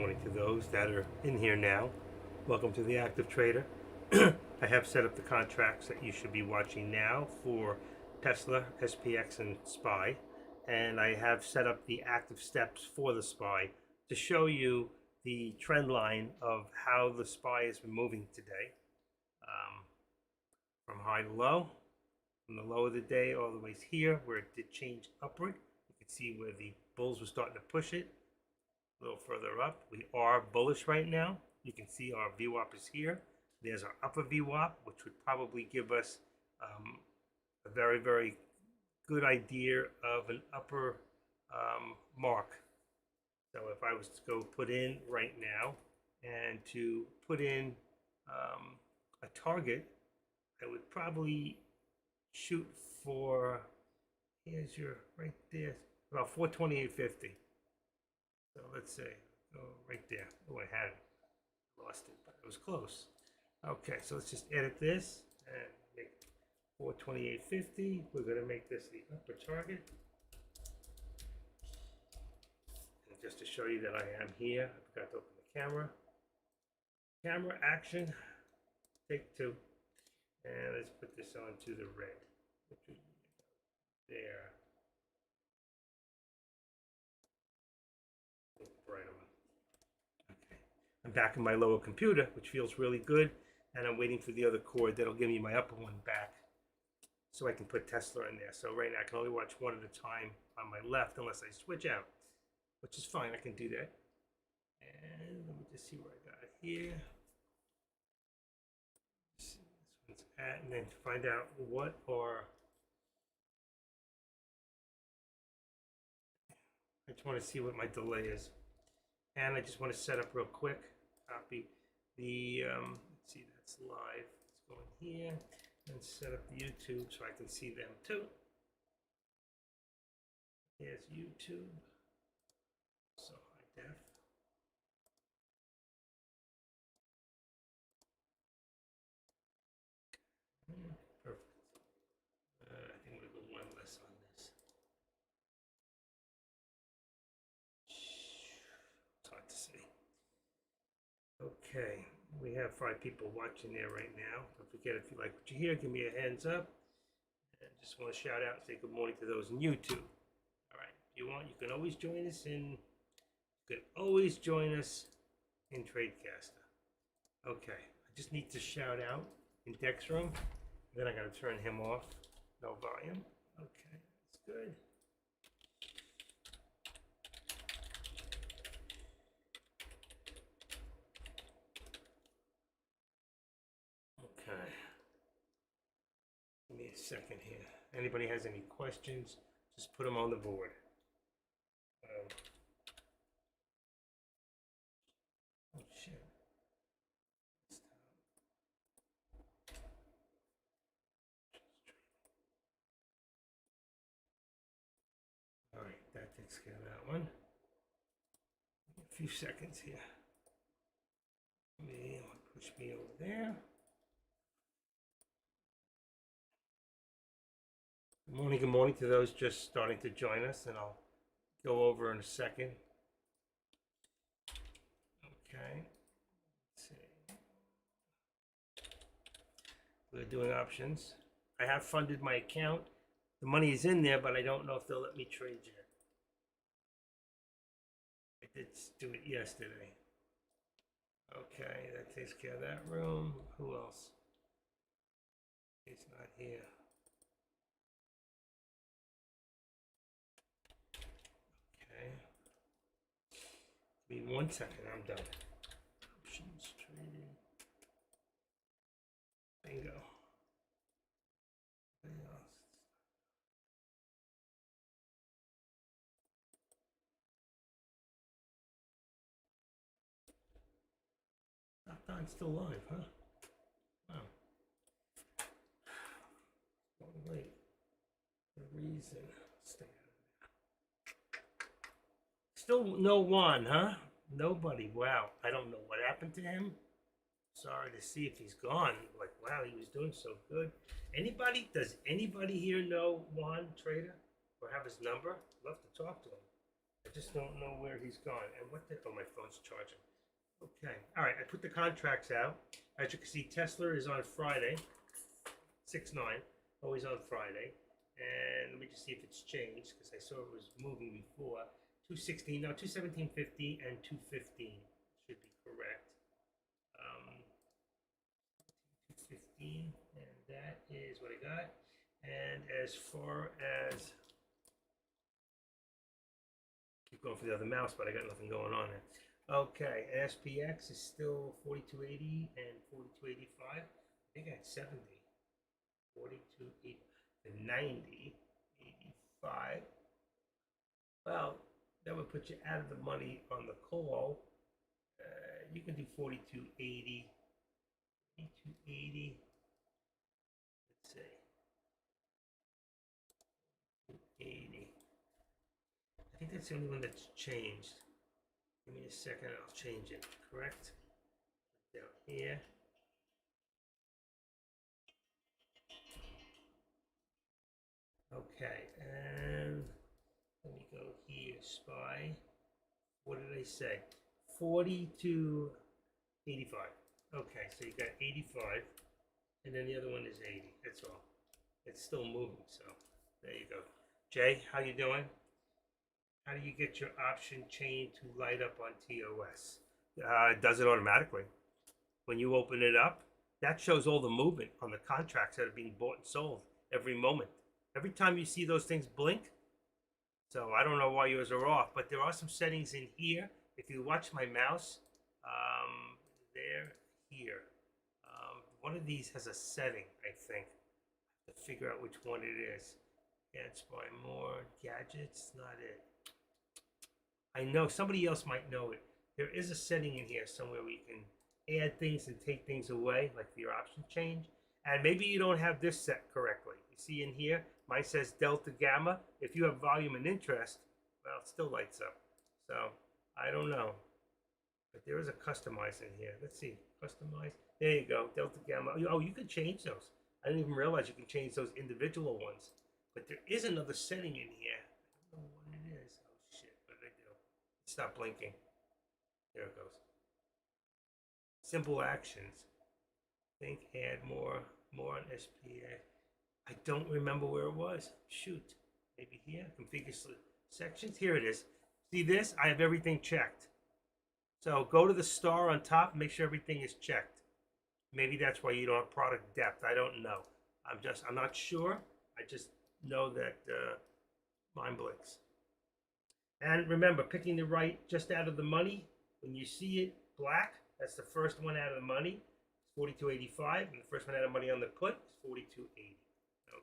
morning to those that are in here now. Welcome to the Active Trader. I have set up the contracts that you should be watching now for Tesla, SPX, and SPY. And I have set up the active steps for the SPY to show you the trend line of how the SPY has been moving today. From high to low, from the low of the day all the way here where it did change upward. You can see where the bulls were starting to push it. A little further up, we are bullish right now. You can see our VWAP is here. There's our upper VWAP, which would probably give us a very, very good idea of an upper mark. So if I was to go put in right now and to put in a target, I would probably shoot for, here's your, right there, about 428.50. So let's say, right there. Oh, I had it. Lost it, but it was close. Okay, so let's just edit this and make 428.50. We're going to make this the upper target. And just to show you that I am here, I forgot to open the camera. Camera action, take two. And let's put this onto the red. There. Right on. Okay. I'm back in my lower computer, which feels really good, and I'm waiting for the other cord that'll give me my upper one back so I can put Tesla in there. So right now I can only watch one at a time on my left unless I switch out, which is fine. I can do that. And let me just see where I got it here. See this one's at, and then to find out what are, I just want to see what my delay is. And I just want to set up real quick, copy the, let's see, that's live. Let's go in here and set up the YouTube so I can see them too. Here's YouTube. So high def. Perfect. I think I'm going to go one less on this. It's hard to see. Okay, we have 5 people watching there right now. Don't forget, if you like what you hear, give me a hands up. And just want to shout out and say good morning to those in YouTube. All right, if you want, you can always join us in. You can always join us in Tradecaster. Okay, I just need to shout out in Dexroom. Then I got to turn him off. No volume. Okay, that's good. Okay. Give me a second here. Anybody has any questions, just put them on the board. Oh shit. All right, that takes care of that one. A few seconds here. Push me over there. Good morning to those just starting to join us, and I'll go over in a second. Okay, let's see. We're doing options. I have funded my account. The money is in there, but I don't know if they'll let me trade yet. I did do it yesterday. Okay, that takes care of that room. Who else? He's not here. Okay. Give me 1 second, I'm done. Options trading. Bingo. It's still live, huh? Wow. Oh, wait. The reason. Stay Still no one, huh? Nobody. Wow. I don't know what happened to him. Sorry to see if he's gone. Like, wow, he was doing so good. Anybody? Does anybody here know Juan Trader or have his number? Love to talk to him. I just don't know where he's gone. And what the, oh, my phone's charging. Okay, all right, I put the contracts out. As you can see, Tesla is on Friday, 6/9, always on Friday. And let me just see if it's changed, because I saw it was moving before. 216, no, 217.50 and 215 should be correct. 215, and that is what I got. And as far as, keep going for the other mouse, but I got nothing going on there. Okay, and SPX is still 4280 and 4285. I think I had 70. 4280 and 90, 85. Well, that would put you out of the money on the call. You can do 4280. 4280. Let's see. 80. I think that's the only one that's changed. Give me a second, I'll change it. Correct? Down here. Okay, and let me go here. SPY. What did I say? 40 to 85. Okay, so you got 85, and then the other one is 80. That's all. It's still moving, so there you go. Jay, how you doing? How do you get your option chain to light up on TOS? It does it automatically. When you open it up, that shows all the movement on the contracts that are being bought and sold every moment. Every time you see those things blink. So I don't know why yours are off, but there are some settings in here. If you watch my mouse, there, here. One of these has a setting, I think, to figure out which one it is. Can't buy more gadgets, not it. I know somebody else might know it. There is a setting in here somewhere where you can add things and take things away, like your option change. And maybe you don't have this set correctly. You see in here, mine says delta gamma. If you have volume and interest, well, it still lights up. So I don't know. But there is a customize in here. Let's see, customize. There you go, delta gamma. Oh, you can change those. I didn't even realize you can change those individual ones. But there is another setting in here. I don't know what it is. Oh shit, what did I do? Stop blinking. There it goes. Simple actions. Think, add more on SPA. I don't remember where it was. Shoot. Maybe here. Configure sections. Here it is. See this? I have everything checked. So go to the star on top, make sure everything is checked. Maybe that's why you don't have product depth. I don't know. I'm not sure. I just know that mine blinks. And remember, picking the right just out of the money. When you see it black, that's the first one out of the money. It's 42.85, and the first one out of money on the put is 42.80.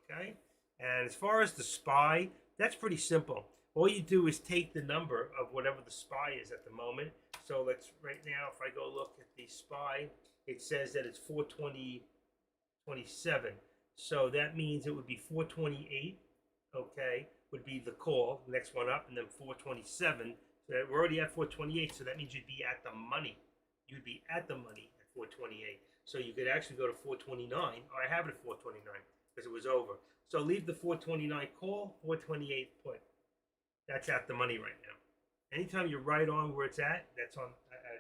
Okay. And as far as the SPY, that's pretty simple. All you do is take the number of whatever the SPY is at the moment. So let's, right now, if I go look at the SPY, it says that it's 420.27. So that means it would be 428, okay, would be the call, next one up, and then 427. So we're already at 428, so that means you'd be at the money. You'd be at the money at 428. So you could actually go to 429, or I have it at 429 because it was over. So leave the 429 call, 428 put. That's at the money right now. Anytime you're right on where it's at, that's on.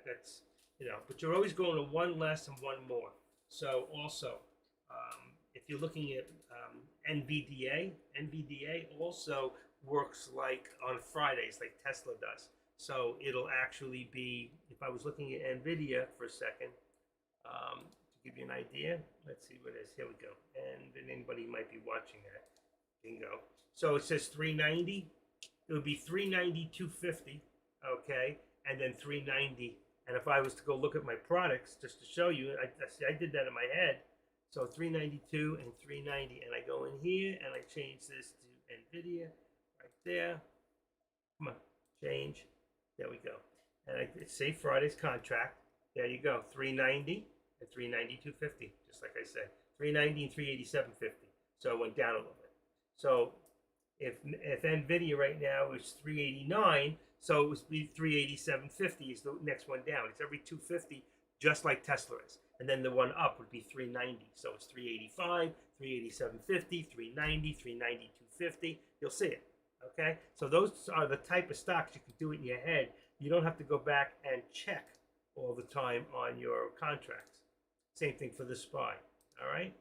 That's, you know. But you're always going to one less and one more. So also, if you're looking at NVDA, NVDA also works like on Fridays, like Tesla does. So it'll actually be. If I was looking at NVIDIA for a second, to give you an idea, let's see what it is. Here we go. And then anybody might be watching that. Bingo. So it says 390. It would be 390.250, okay, and then 390. And if I was to go look at my products, just to show you, I did that in my head. So 392 and 390, and I go in here and I change this to NVIDIA right there. Come on, change. There we go. And I say Friday's contract. There you go, 390 and 390.250, just like I said, 390 and 387.50. So it went down a little bit. So if NVIDIA right now is 389, so it would be 387.50 is the next one down. It's every 250, just like Tesla is. And then the one up would be 390. So it's 385, 387.50, 390, 390.250. You'll see it. Okay, so those are the type of stocks you can do it in your head. You don't have to go back and check all the time on your contracts. Same thing for the SPY. All right,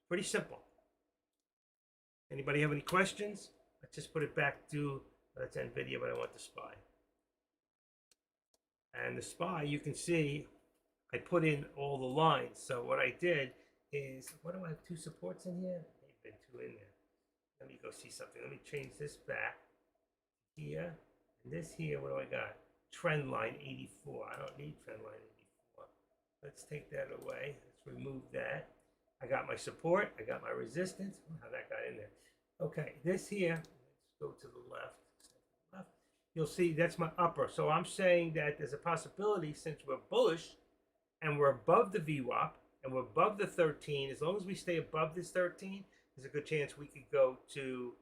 pretty simple. Anybody have any questions? Let's just put it back to let's end video, but I want the SPY. And the SPY, you can see I put in all the lines. So what I did is, what do I have, 2 supports in here? Maybe been 2 in there. Let me go see something. Let me change this back here. And this here, what do I got? Trend line 84. I don't need trend line 84. Let's take that away. Let's remove that. I got my support. I got my resistance. How that got in there. Okay, this here, let's go to the left. You'll see that's my upper. So I'm saying that there's a possibility, since we're bullish and we're above the VWAP and we're above the 13, as long as we stay above this 13, there's a good chance we could go to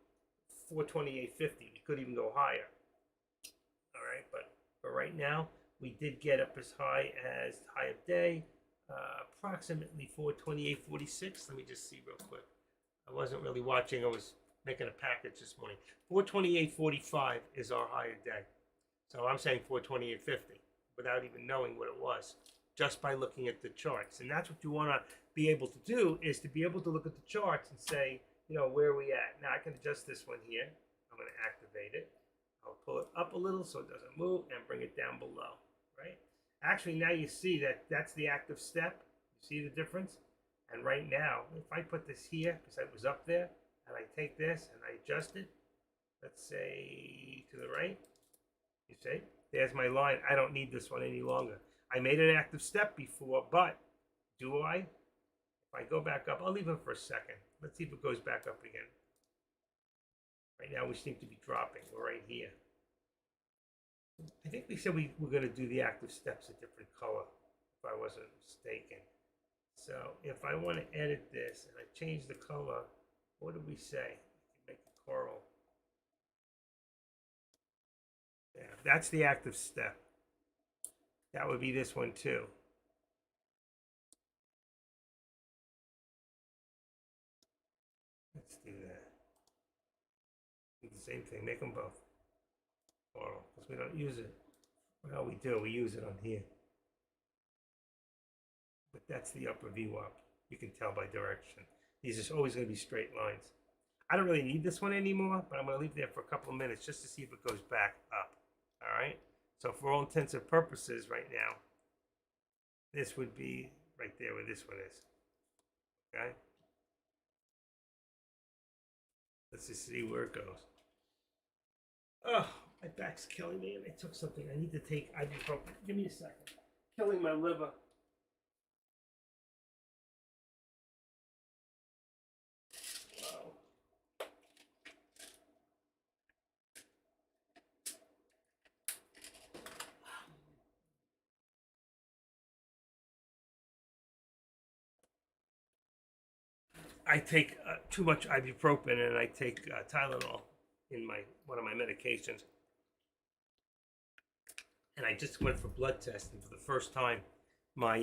428.50. We could even go higher. All right, but for right now, we did get up as high as high of day, approximately 428.46. Let me just see real quick. I wasn't really watching. I was making a package this morning. 428.45 is our higher day. So I'm saying 428.50 without even knowing what it was, just by looking at the charts. And that's what you want to be able to do, is to be able to look at the charts and say, you know, where are we at? Now I can adjust this one here. I'm going to activate it. I'll pull it up a little so it doesn't move and bring it down below, right? Actually, now you see that that's the active step. You see the difference? And right now, if I put this here, because it was up there, and I take this and I adjust it, let's say to the right, you see, there's my line. I don't need this one any longer. I made an active step before, but do I? If I go back up, I'll leave it for a second. Let's see if it goes back up again. Right now we seem to be dropping. We're right here. I think we said we were going to do the active steps a different color, if I wasn't mistaken. So if I want to edit this and I change the color, what did we say? Make it coral. Yeah, that's the active step. That would be this one too. Let's do that. Do the same thing. Make them both coral, because we don't use it. Well, we do. We use it on here. But that's the upper VWAP. You can tell by direction. These are always going to be straight lines. I don't really need this one anymore, but I'm going to leave it there for a couple of minutes just to see if it goes back up. All right? So for all intents and purposes right now, this would be right there where this one is. Okay? Let's just see where it goes. Oh, my back's killing me, and I took something. I need to take ibuprofen. Give me a second. Killing my liver. I take too much ibuprofen, and I take Tylenol in one of my medications. And I just went for blood testing for the first time. My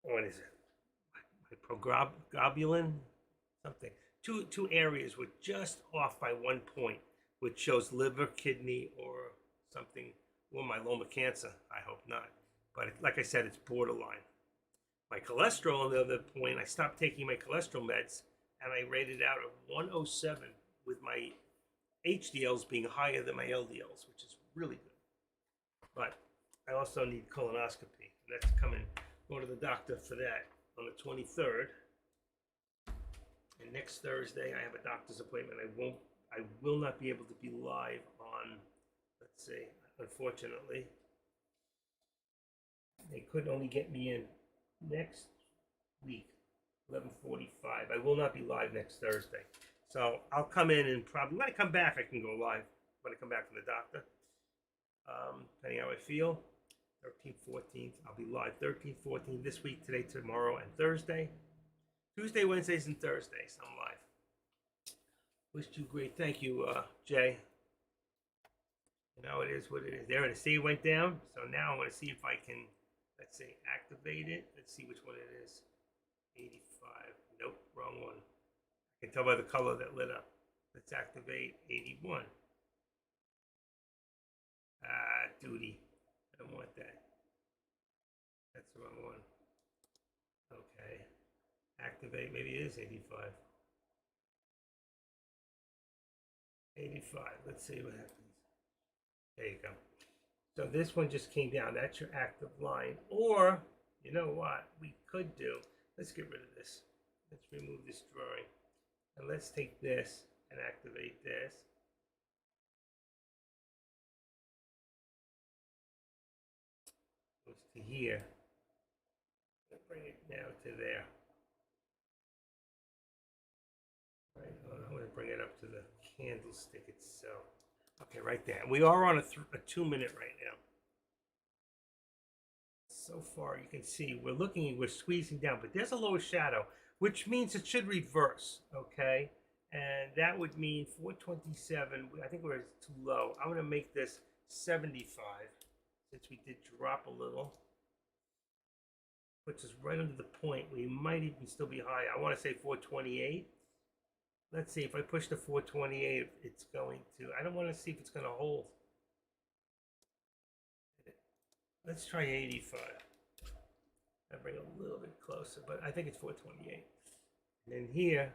what is it? My proglobulin, something. Two areas were just off by 1 point, which shows liver, kidney, or something, or myeloma cancer. I hope not. But like I said, it's borderline. My cholesterol, on the other point, I stopped taking my cholesterol meds, and I rated out at 107, with my HDLs being higher than my LDLs, which is really good. But I also need colonoscopy. And that's coming. Go to the doctor for that on the 23rd. And next Thursday, I have a doctor's appointment. I will not be able to be live on, let's see, unfortunately. They could only get me in next week, 11:45. I will not be live next Thursday. So I'll come in and probably, when I come back, I can go live when I come back from the doctor. Depending how I feel. 13th, 14th, I'll be live 13th, 14th this week, today, tomorrow, and Thursday. Tuesday, Wednesdays, and Thursdays, I'm live. Wish you great. Thank you, Jay. You know, it is what it is. There, the C went down. So now I want to see if I can, let's say, activate it. Let's see which one it is. 85. Nope, wrong one. I can tell by the color that lit up. Let's activate 81. Duty. I don't want that. That's the wrong one. Okay. Activate, maybe it is 85. 85. Let's see what happens. There you go. So this one just came down. That's your active line. Or, you know what we could do? Let's get rid of this. Let's remove this drawing. And let's take this and activate this. Goes to here. Bring it now to there. Right, I'm going to bring it up to the candlestick itself. Okay, right there. We are on a 2-minute right now. So far, you can see we're squeezing down, but there's a lower shadow, which means it should reverse, okay? And that would mean 427, I think we're too low. I'm gonna make this 75, since we did drop a little. Puts us right under the point. We might even still be high. I wanna say 428. Let's see, if I push the 428, it's going to, I don't wanna see if it's gonna hold. Let's try 85. I bring it a little bit closer, but I think it's 428. And then here,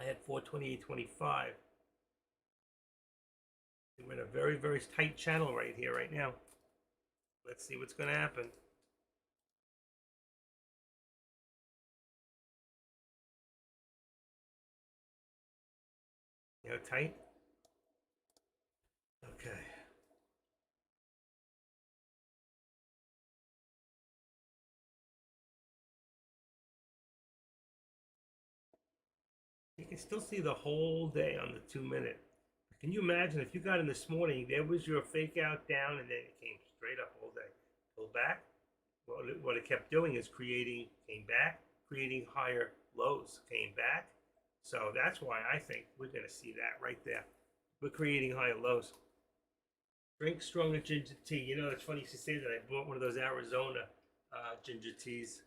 I had 428.25. We're in a very, very tight channel right here, right now. Let's see what's going to happen. You know, tight? Okay. You can still see the whole day on the 2-minute. Can you imagine if you got in this morning, there was your fake out down and then it came straight up all day. Pull back. Well, what it kept doing is came back, creating higher lows, came back. So that's why I think we're going to see that right there. We're creating higher lows. Drink stronger ginger tea. You know, it's funny you say that. I bought one of those Arizona ginger teas.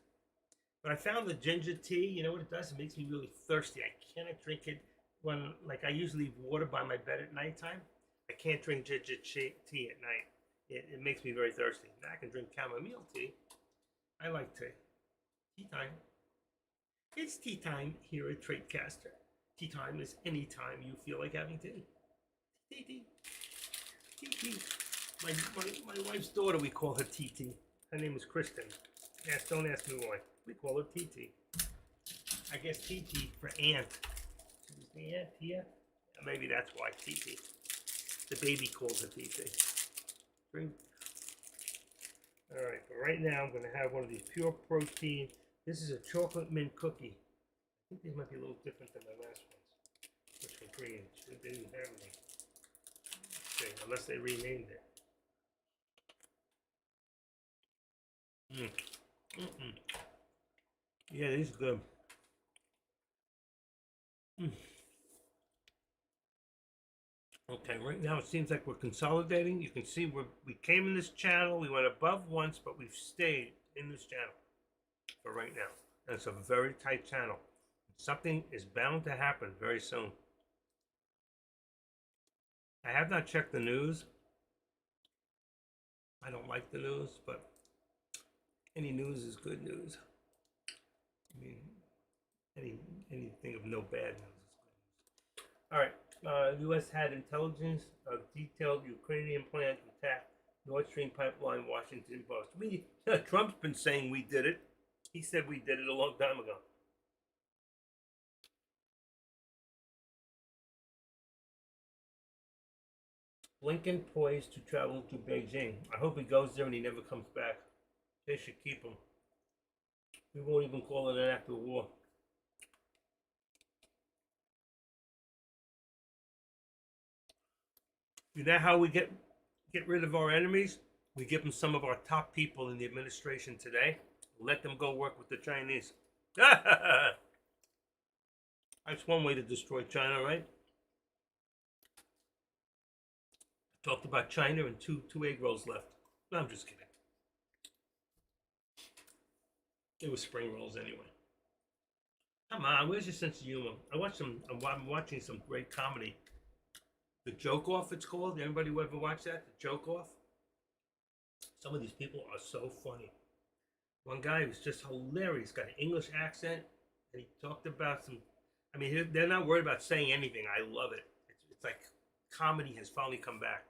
But I found the ginger tea, you know what it does? It makes me really thirsty. I cannot drink it when, like, I usually leave water by my bed at nighttime. I can't drink ginger tea at night. It makes me very thirsty. Now I can drink chamomile tea. I like tea. Tea time. It's tea time here at Tradecaster. Tea time is any time you feel like having tea. Tea, tea. Tea, tea. My wife's daughter, we call her Tea. Her name is Kristen. Don't ask me why. We call her Tea. I guess Tea for aunt. She was the aunt here. Maybe that's why Tea. The baby calls her Tea. Drink. All right, but right now I'm going to have one of these pure protein. This is a chocolate mint cookie. I think these might be a little different than the last ones, which were green. They didn't have any. Okay, unless they renamed it. Yeah, these are good. Okay, right now it seems like we're consolidating. You can see we came in this channel. We went above once, but we've stayed in this channel for right now. And it's a very tight channel. Something is bound to happen very soon. I have not checked the news. I don't like the news, but any news is good news. I mean, anything of no bad news is good news. All right. U.S. had intelligence of detailed Ukrainian plan to attack Nord Stream pipeline, Washington Post. Trump's been saying we did it. He said we did it a long time ago. Blinken poised to travel to Beijing. I hope he goes there and he never comes back. They should keep him. We won't even call it an act of war. You know how we get rid of our enemies? We give them some of our top people in the administration today. Let them go work with the Chinese. That's one way to destroy China, right? Talked about China and two egg rolls left. No, I'm just kidding. It was spring rolls anyway. Come on, where's your sense of humor? I'm watching some great comedy. The Joke Off, it's called. Anybody who ever watched that? The Joke Off. Some of these people are so funny. One guy was just hilarious. Got an English accent, and he talked about some. I mean, they're not worried about saying anything. I love it. It's like comedy has finally come back.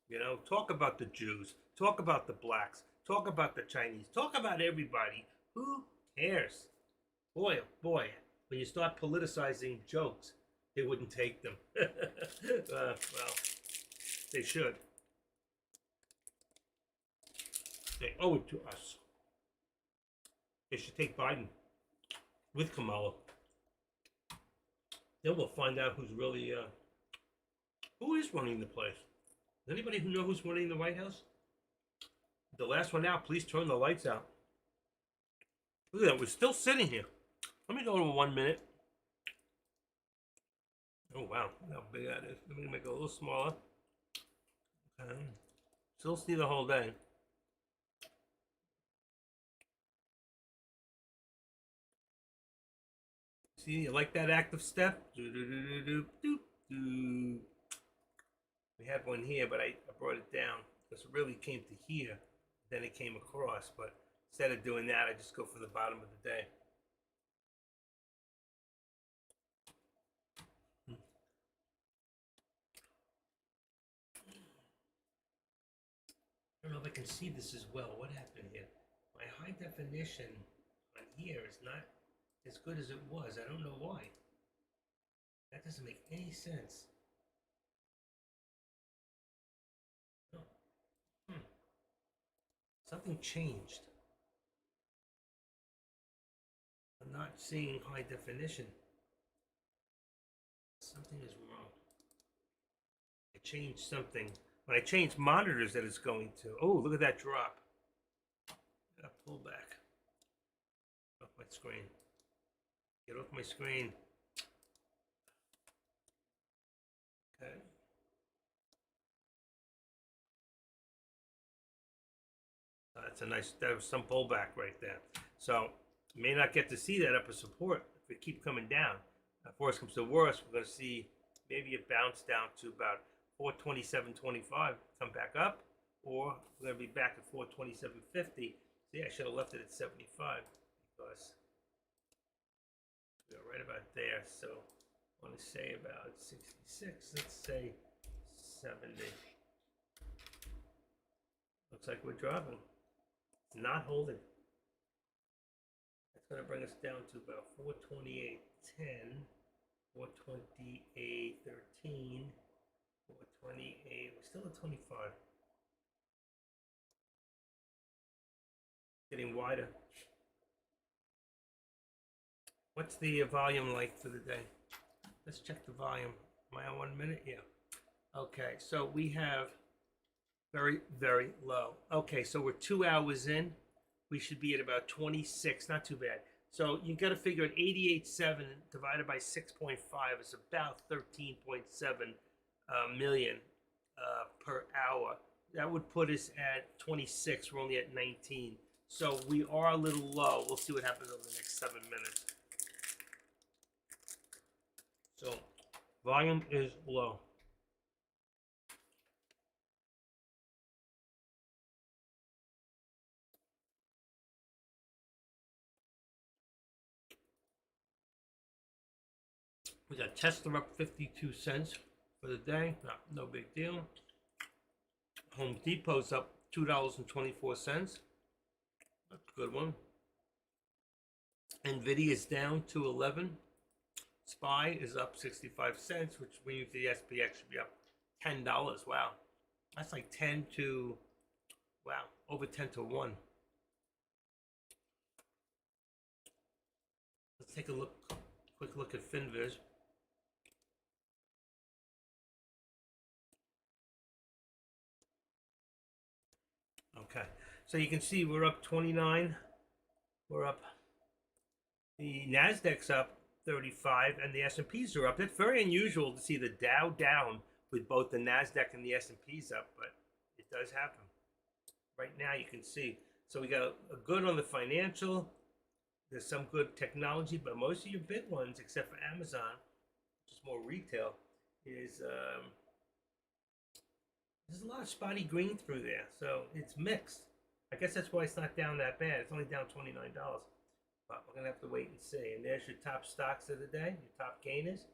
You know, talk about the Jews, talk about the blacks, talk about the Chinese, talk about everybody. Who cares? Boy, oh boy, when you start politicizing jokes, they wouldn't take them. Well, they should. They owe it to us. They should take Biden with Kamala. Then we'll find out who's really who is running the place. Does anybody who know who's running the White House? The last one out. Please turn the lights out. Look at that. We're still sitting here. Let me go to 1 minute. Oh wow, look how big that is. Let me make it a little smaller. Okay. Still see the whole day. See, you like that active step? We had one here, but I brought it down because it really came to here. Then it came across, but instead of doing that, I just go for the bottom of the day. I don't know if I can see this as well. What happened here? My high definition on here is not as good as it was. I don't know why. That doesn't make any sense. No. Something changed. I'm not seeing high definition. Something is wrong. I changed something. When I change monitors that it's going to. Oh, look at that drop. Pull back. Off my screen. Get off my screen. Okay. That's a nice, that was some pullback right there. So you may not get to see that upper support if it keep coming down. If worse comes to worse, we're going to see maybe it bounce down to about 427.25, come back up, or we're going to be back at 427.50. See, I should have left it at 75 because we're right about there. So I want to say about 66. Let's say 70. Looks like we're dropping. It's not holding. That's going to bring us down to about 428.10, 428.13, 428. We're still at 25. Getting wider. What's the volume like for the day? Let's check the volume. Am I on 1 minute? Yeah. Okay, so we have very, very low. Okay, so we're 2 hours in. We should be at about 26. Not too bad. So you got to figure at 88.7 divided by 6.5 is about 13.7 million per hour. That would put us at 26. We're only at 19. So we are a little low. We'll see what happens over the next 7 minutes. So volume is low. We got Tesla up 52 cents for the day. No big deal. Home Depot's up $2.24. That's a good one. Nvidia's down to 11. SPY is up 65 cents, which means the SPX should be up $10. Wow. That's like 10 to, wow, over 10 to 1. Let's take a look, quick look at FinViz. Okay, so you can see we're up 29. We're up. The Nasdaq's up 35, and the S&Ps are up. That's very unusual to see the Dow down with both the Nasdaq and the S&Ps up, but it does happen. Right now, you can see. So we got a good on the financial. There's some good technology, but most of your big ones, except for Amazon, which is more retail, is there's a lot of spotty green through there, so it's mixed. I guess that's why it's not down that bad. It's only down $29, but we're gonna have to wait and see. And there's your top stocks of the day, your top gainers.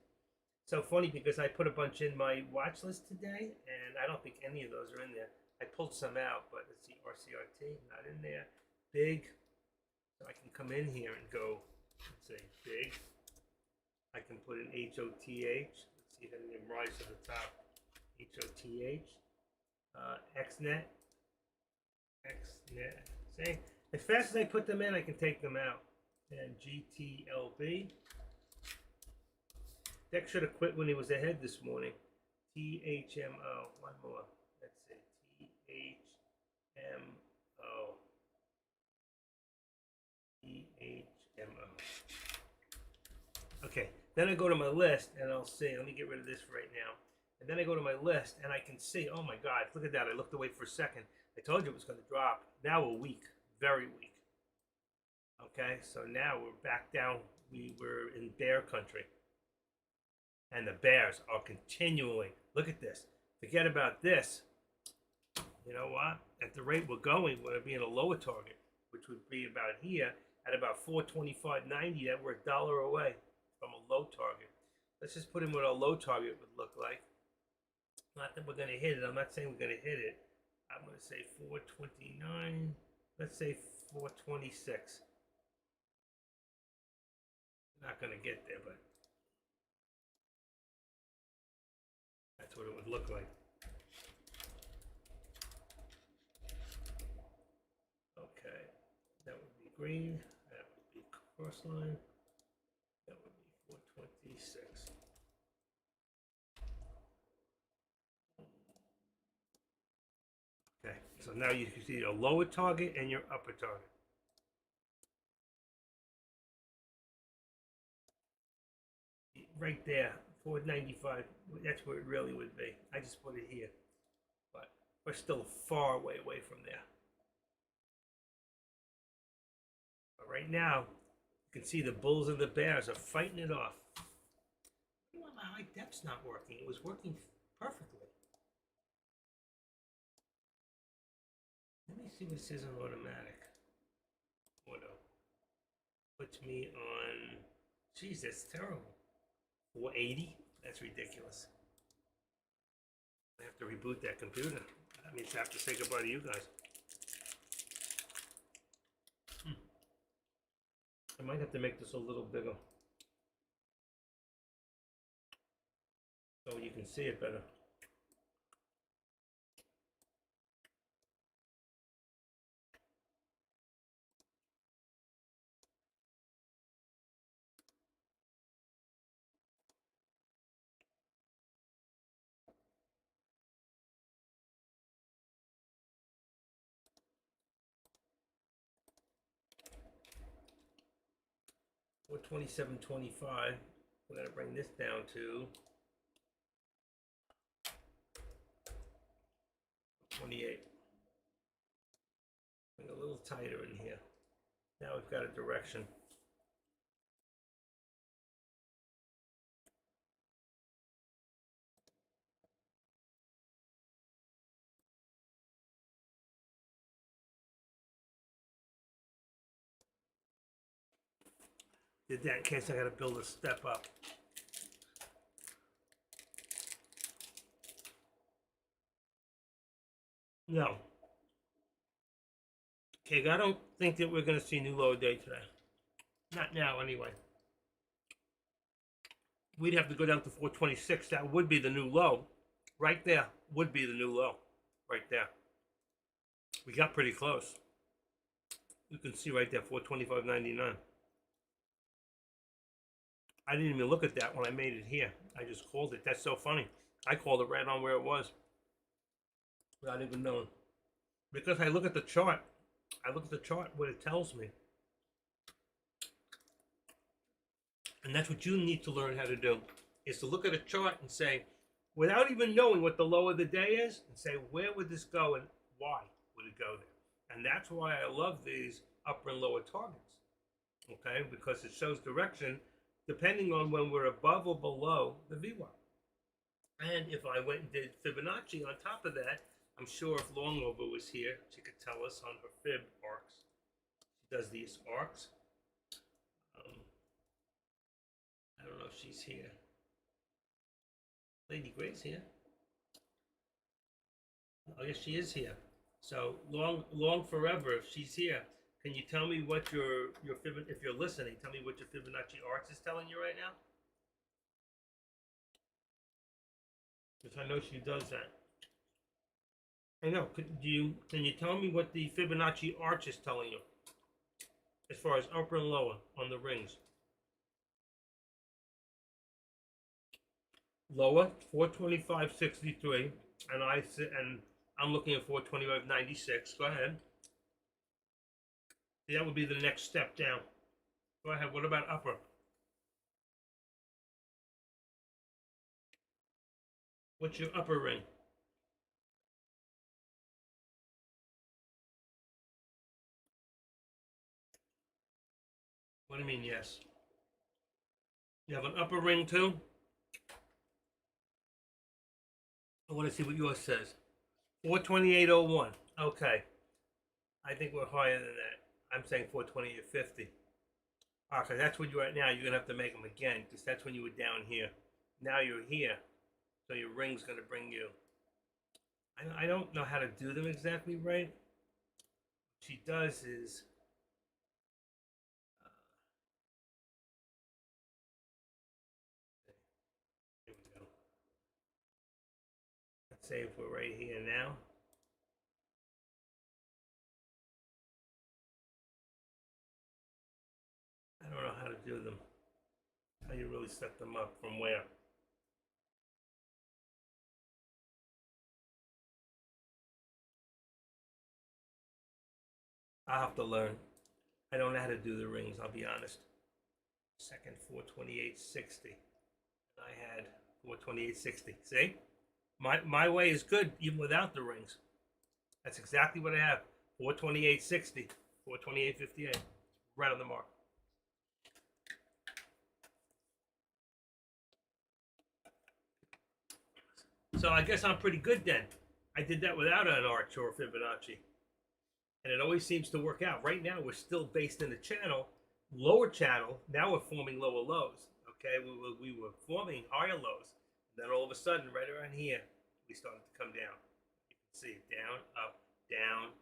So funny because I put a bunch in my watch list today, and I don't think any of those are in there. I pulled some out, but let's see, RCRT not in there. Big, so I can come in here and go, let's say big. I can put in HOTH. Let's see if any of them rise to the top. HOTH. XNet. See, as fast as I put them in, I can take them out. And GTLB. Dex should have quit when he was ahead this morning. THMO. One more. Let's see. THMO. THMO. Okay. Then I go to my list and I'll see. Let me get rid of this right now. And then I go to my list and I can see, oh my God, look at that. I looked away for a second. I told you it was going to drop. Now we're weak, very weak. Okay, so now we're back down. We were in bear country. And the bears are continually, look at this. Forget about this. You know what? At the rate we're going, we're going to be in a lower target, which would be about here at about 425.90. That we're $1 away from a low target. Let's just put in what a low target would look like. Not that we're going to hit it. I'm not saying we're going to hit it. I'm going to say 429. Let's say 426. Not going to get there, but that's what it would look like. Okay, that would be green. That would be cross line. That would be 426. Okay, so now you can see your lower target and your upper target. Right there, 495. That's where it really would be. I just put it here, but we're still far away from there. But right now, you can see the bulls and the bears are fighting it off. My depth's not working. It was working perfectly. Let me see what it says on automatic. Auto. Puts me on. Jeez, that's terrible. 480? That's ridiculous. I have to reboot that computer. That means I have to say goodbye to you guys. I might have to make this a little bigger so you can see it better. Or 27.25. We're going to bring this down to 28. Bring a little tighter in here. Now we've got a direction. Did that in case I got to build a step up. No. Okay, I don't think that we're going to see a new low day today. Not now, anyway. We'd have to go down to 426. That would be the new low. Right there would be the new low. Right there. We got pretty close. You can see right there, 425.99. I didn't even look at that when I made it here. I just called it. That's so funny. I called it right on where it was. Without even knowing. Because I look at the chart. I look at the chart, what it tells me. And that's what you need to learn how to do. Is to look at a chart and say, without even knowing what the low of the day is, and say, where would this go and why would it go there? And that's why I love these upper and lower targets. okay, because it shows direction depending on when we're above or below the VWAP. And if I went and did Fibonacci on top of that, I'm sure if Longover was here, she could tell us on her fib arcs. She does these arcs. I don't know if she's here. Lady Gray's here. Oh, yes, she is here. So long forever. If she's here, can you tell me what your if you're listening, tell me what your Fibonacci arcs is telling you right now? Because I know she does that. I know. Can you tell me what the Fibonacci arch is telling you, as far as upper and lower on the rings? Lower 425.63, and I'm looking at 425.96. Go ahead. That would be the next step down. Go ahead. What about upper? What's your upper ring? What do you mean, yes? You have an upper ring too? I want to see what yours says. 428.01. Okay. I think we're higher than that. I'm saying 428.50. Okay, that's where you're at now. You're going to have to make them again, because that's when you were down here. Now you're here. So your ring's going to bring you. I don't know how to do them exactly right. What she does is. Here we go. Let's say if we're right here now. I don't know how to do them. How you really set them up from where. I'll have to learn. I don't know how to do the rings, I'll be honest. Second 428.60. I had 428.60. See? My way is good even without the rings. That's exactly what I have. 428.60. 428.58. Right on the mark. So I guess I'm pretty good then. I did that without an arch or a Fibonacci. And it always seems to work out. Right now, we're still based in the channel, lower channel. Now we're forming lower lows. Okay, we were forming higher lows. And then all of a sudden, right around here, we started to come down. You can see it down, up, down.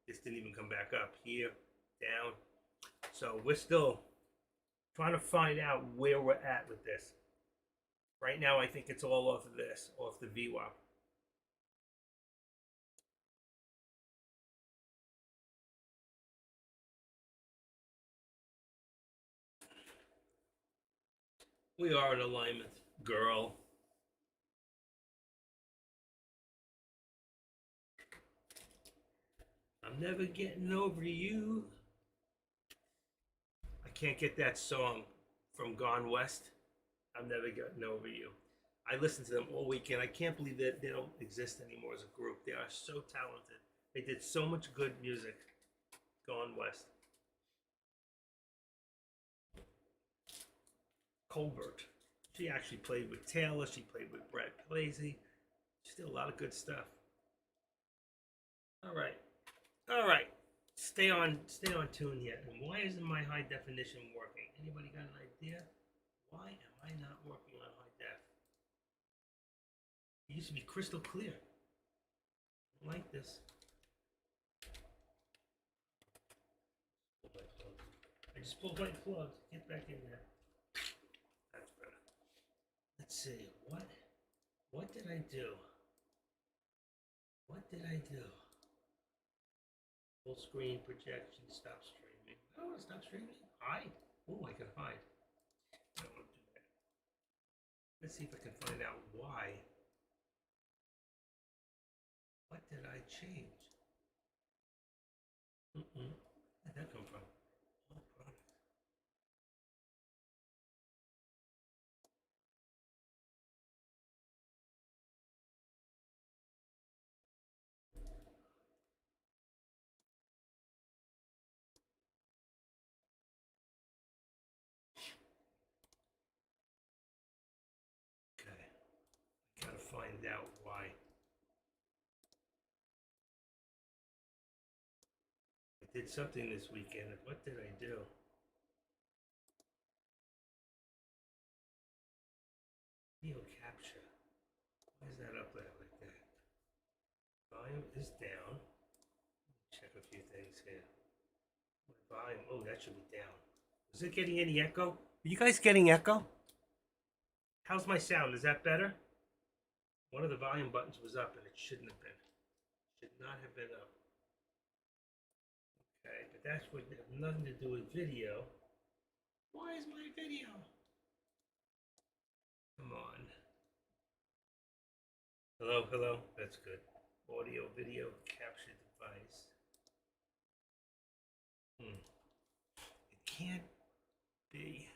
This didn't even come back up. Here, down. So we're still trying to find out where we're at with this. Right now, I think it's all off of this, off the VWAP. We are in alignment, girl. I'm never getting over you. I can't get that song from Gone West. I'm never getting over you. I listened to them all weekend. I can't believe that they don't exist anymore as a group. They are so talented. They did so much good music. Gone West. Colbert. She actually played with Taylor. She played with Brad Paisley. She did a lot of good stuff. All right. All right. Stay on tune here. And why isn't my high definition working? Anybody got an idea? Why am I not working on high def? It used to be crystal clear. I like this. I just pulled my plug. Get back in there. That's better. Let's see. What did I do? What did I do? Full screen projection. Stop streaming. I don't want to stop streaming. Hide. Oh, I can hide. I don't want to do that. Let's see if I can find out why. What did I change? Where'd that come from? find out why. I did something this weekend. What did I do? Video capture. Why is that up there like that? Volume is down. Check a few things here. My volume, oh, that should be down. Is it getting any echo? Are you guys getting echo? How's my sound? Is that better? One of the volume buttons was up and it shouldn't have been. Should not have been up. Okay, but that's what has nothing to do with video. Why is my video? Come on. Hello, hello. That's good. Audio, video, capture device. It can't be.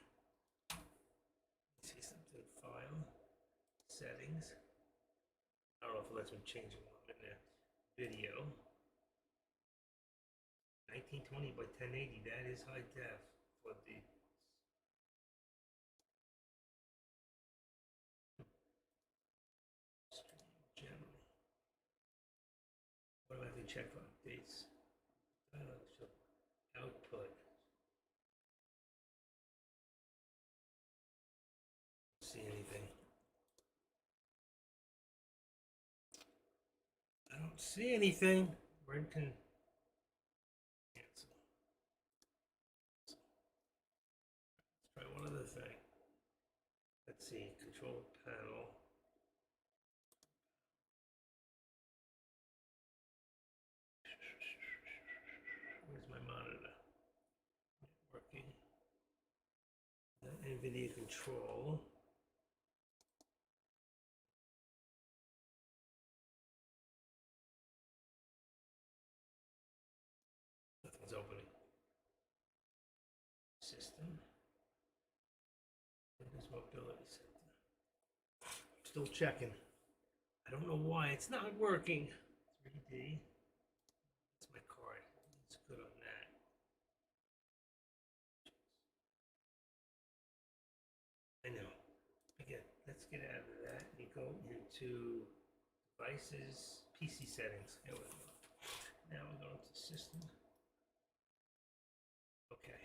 Let's see something. File. Settings. I don't know if it lets me change it while I'm in there. Video. 1920 by 1080. That is high def for the. General. What do I have to check for updates? Output. See anything? I don't see anything. Where can cancel? Let's try one other thing. Let's see. Control panel. Where's my monitor? Working. NVIDIA control. Nothing's opening. System. Windows Mobility Center. Still checking. I don't know why it's not working. 3D. That's my card. It's good on that. I know. Again, let's get out of that and go into devices, PC settings. Here we go. Now we're going to system. Okay.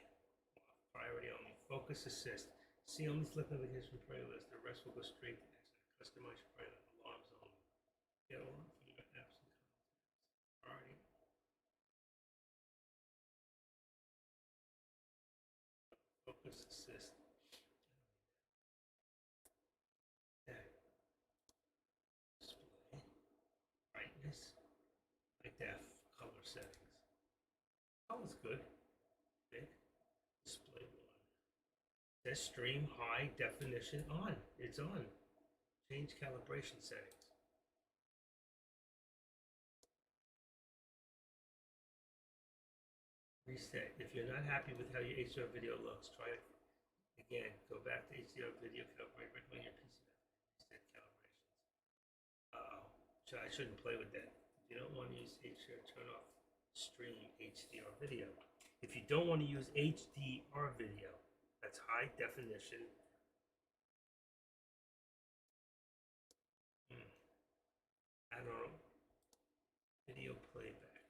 Priority only. Focus assist. See only select notification playlist. The rest will go straight to exit. Customize your playlist. Alarms only. Get alarm from your apps and contacts. Priority. Focus assist. Okay. Display. Brightness. Like def. Color settings. Color's good. Big. Display one. Says stream high definition on. It's on. Change calibration settings. Reset. If you're not happy with how your HDR video looks, try it again. Go back to HDR video, calibrate right on your PC. Reset calibrations. Uh-oh. I shouldn't play with that. If you don't want to use HDR, turn off stream HDR video. If you don't want to use HDR video, that's high definition. I don't know. Video playback.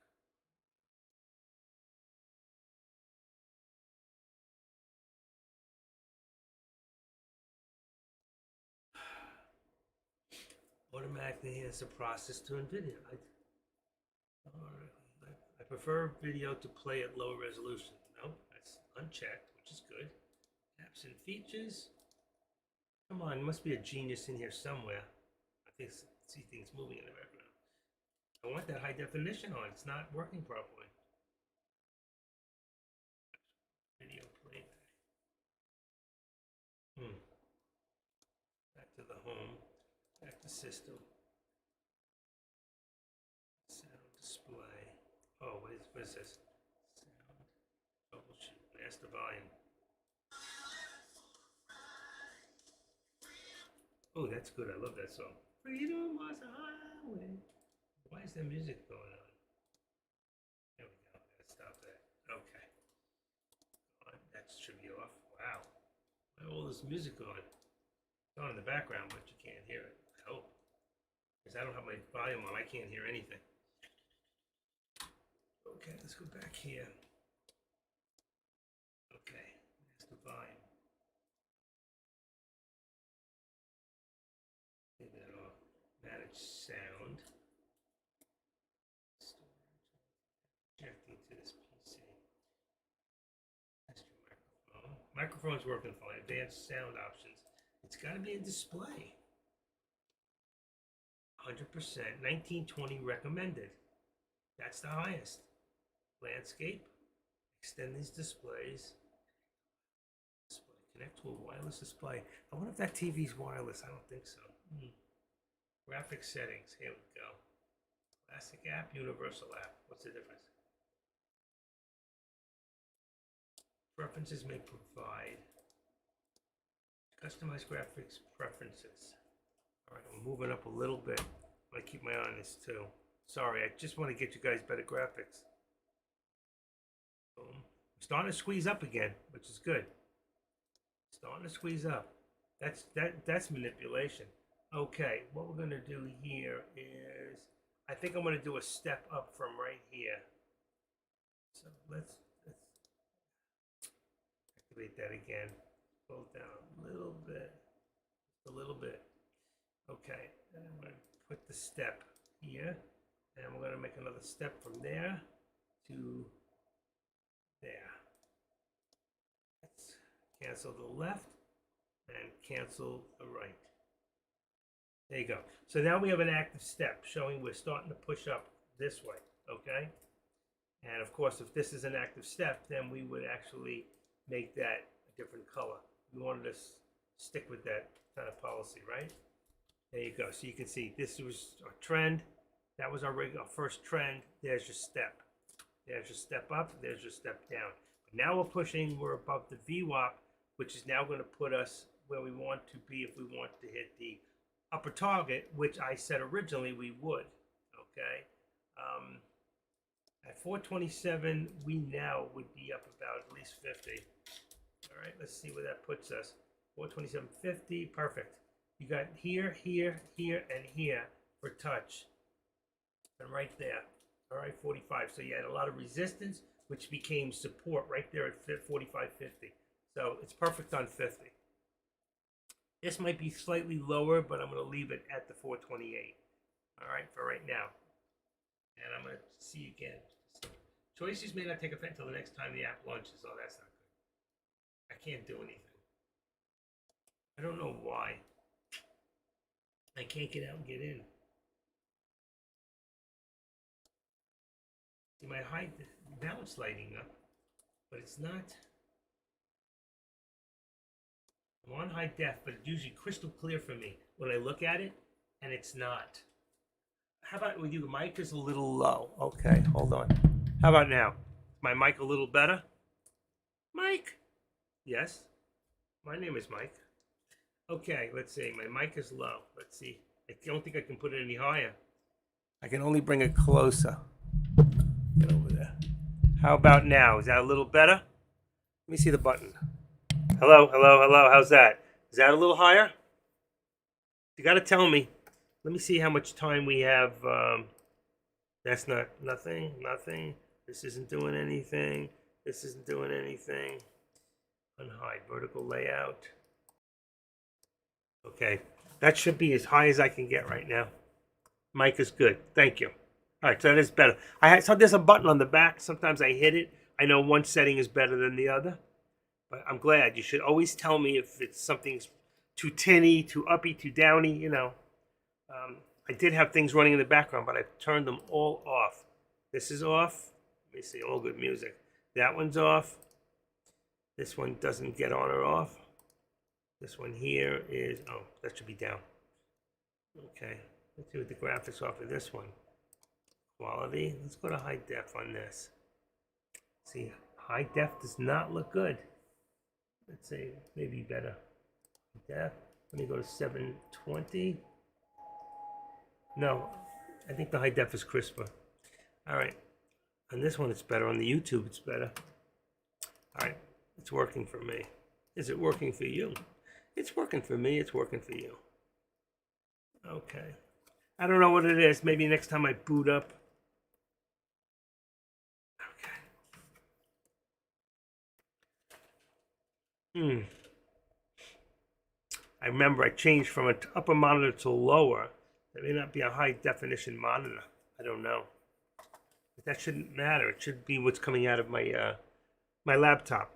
Automatically enhance the process to NVIDIA. I prefer video to play at low resolution. Nope, that's unchecked, which is good. Apps and features. Come on, must be a genius in here somewhere. I think see things moving in the background. I want that high definition on. It's not working properly. Video playback. Back to the home. Back to system. Sound display. Oh, what is this? Sound. Troubleshoot. Master volume. Oh, that's good. I love that song. Freedom was a highway. Why is there music going on? There we go. Gotta stop that. Okay. That should be off. Wow. Why all this music on? It's on in the background, but you can't hear it. I hope. Because I don't have my volume on. I can't hear anything. Okay, let's go back here. Okay, there's the volume. Take that off. Manage sound. Connecting to this PC. Test your microphone. Microphone's working fine. Advanced sound options. It's got to be in display. 100%. 1920 recommended. That's the highest. Landscape. Extend these displays. Display. Connect to a wireless display. I wonder if that TV's wireless. I don't think so. Graphic settings. Here we go. Classic app, universal app. What's the difference? Preferences may provide customized graphics preferences. All right, I'm moving up a little bit. I want to keep my eye on this too. Sorry, I just want to get you guys better graphics. Boom. I'm starting to squeeze up again, which is good. Starting to squeeze up. That's manipulation. Okay, what we're gonna do here is, I think I'm gonna do a step up from right here. So let's activate that again. Pull down a little bit, a little bit. Okay, and I'm gonna put the step here, and we're gonna make another step from there to there. Let's cancel the left and cancel the right. There you go. So now we have an active step showing we're starting to push up this way, okay? And of course, if this is an active step, then we would actually make that a different color. We wanted to stick with that kind of policy, right? There you go. So you can see this was our trend. That was our first trend. There's your step. There's your step up. There's your step down. But now we're pushing. We're above the VWAP, which is now going to put us where we want to be if we want to hit the upper target, which I said originally we would. Okay. At 427, we now would be up about at least 50. All right. Let's see where that puts us. 427.50. Perfect. You got here, here, here, and here for touch. And right there. All right, 45. So you had a lot of resistance, which became support right there at 45.50. So it's perfect on 50. This might be slightly lower, but I'm going to leave it at the 428. All right, for right now. And I'm going to see you again. Choices may not take effect until the next time the app launches. Oh, that's not good. I can't do anything. I don't know why. I can't get out and get in. See, my high, now it's lighting up, but it's not. I'm on high def, but it's usually crystal clear for me when I look at it, and it's not. How about with you? The mic is a little low. Okay, hold on. How about now? My mic a little better? Mike? Yes? My name is Mike. Okay, let's see. My mic is low. Let's see. I don't think I can put it any higher. I can only bring it closer. Get over there. How about now? Is that a little better? Let me see the button. Hello, hello, hello. How's that? Is that a little higher? You got to tell me. Let me see how much time we have. That's not nothing. This isn't doing anything. This isn't doing anything. Unhide vertical layout. Okay, that should be as high as I can get right now. Mic is good. Thank you. All right, so that is better. So there's a button on the back. Sometimes I hit it. I know one setting is better than the other. But I'm glad. You should always tell me if it's something's too tinny, too uppy, too downy, you know. I did have things running in the background, but I've turned them all off. This is off. Let me see, all good music. That one's off. This one doesn't get on or off. This one here is, oh, that should be down. Okay, let's see what the graphics are for this one. Quality, let's go to high def on this. See, high def does not look good. Let's say maybe better. Def, let me go to 720. No, I think the high def is crisper. All right, on this one it's better. On the YouTube it's better. All right, it's working for me. Is it working for you? It's working for me, it's working for you. Okay. I don't know what it is. Maybe next time I boot up. Okay. I remember I changed from an upper monitor to lower. That may not be a high definition monitor. I don't know. But that shouldn't matter. It should be what's coming out of my my laptop.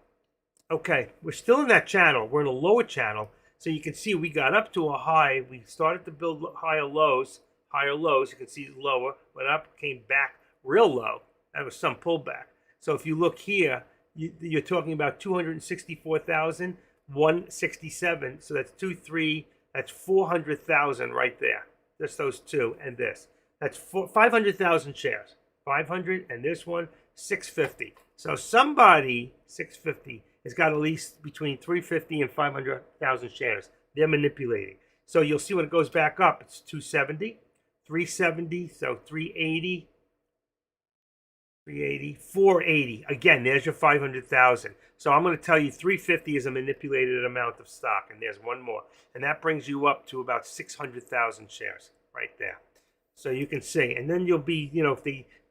Okay, we're still in that channel. We're in a lower channel. So you can see we got up to a high. We started to build higher lows. You can see lower. Went up, came back real low. That was some pullback. So if you look here, you're talking about 264,167. So that's 2-3. That's 400,000 right there. Just those two and this. That's 500,000 shares. 500 and this one 650. So somebody 650 has got at least between 350 and 500,000 shares. They're manipulating. So you'll see when it goes back up, it's 270, 370, so 380, 380, 480. Again, there's your 500,000. So I'm going to tell you 350 is a manipulated amount of stock, and there's one more. And that brings you up to about 600,000 shares right there. So you can see, and then you'll be,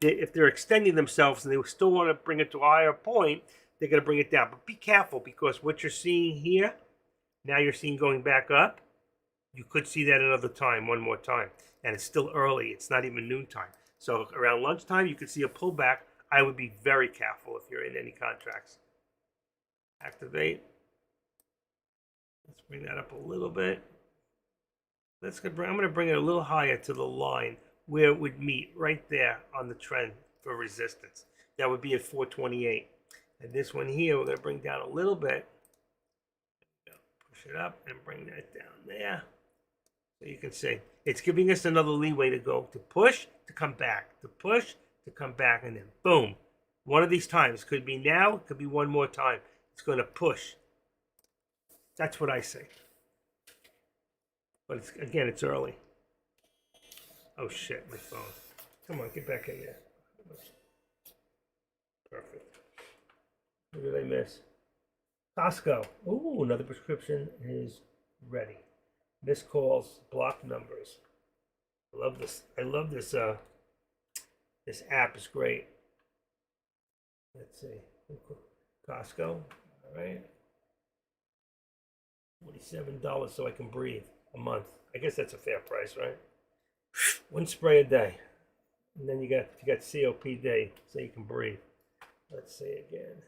if they're extending themselves and they still want to bring it to a higher point, they're going to bring it down. But be careful, because what you're seeing here, now you're seeing going back up. You could see that another time, one more time. And it's still early. It's not even noontime. So around lunchtime, you could see a pullback. I would be very careful if you're in any contracts. Activate. Let's bring that up a little bit. I'm going to bring it a little higher to the line where it would meet right there on the trend for resistance. That would be at 428. And this one here, we're going to bring down a little bit. Push it up and bring that down there. So you can see it's giving us another leeway to go, to push, to come back, to push, to come back, and then boom. One of these times, could be now, could be one more time. It's going to push. That's what I say. But again, it's early. Oh shit, my phone. Come on, get back in there. Perfect. What did I miss? Costco. Ooh, another prescription is ready. Missed calls, blocked numbers. I love this. I love this. This app is great. Let's see. Costco. All right. $47 so I can breathe a month. I guess that's a fair price, right? One spray a day. And then you got COPD so you can breathe. Let's see again.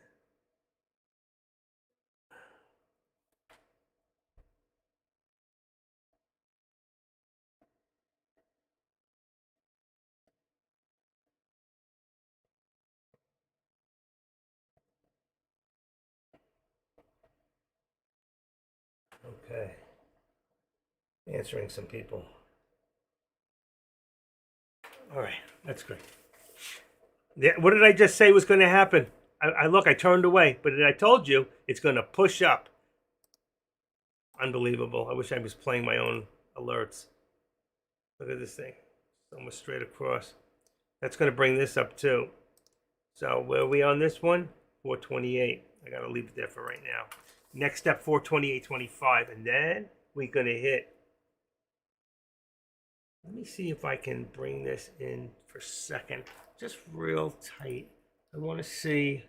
Okay. Answering some people. All right, that's great. Yeah, what did I just say was going to happen? I turned away, but I told you it's going to push up. Unbelievable. I wish I was playing my own alerts. Look at this thing. It's almost straight across. That's going to bring this up too. So where are we on this one? 428. I got to leave it there for right now. Next step, 428.25. And then we're going to hit. Let me see if I can bring this in for a second. Just real tight. I want to see.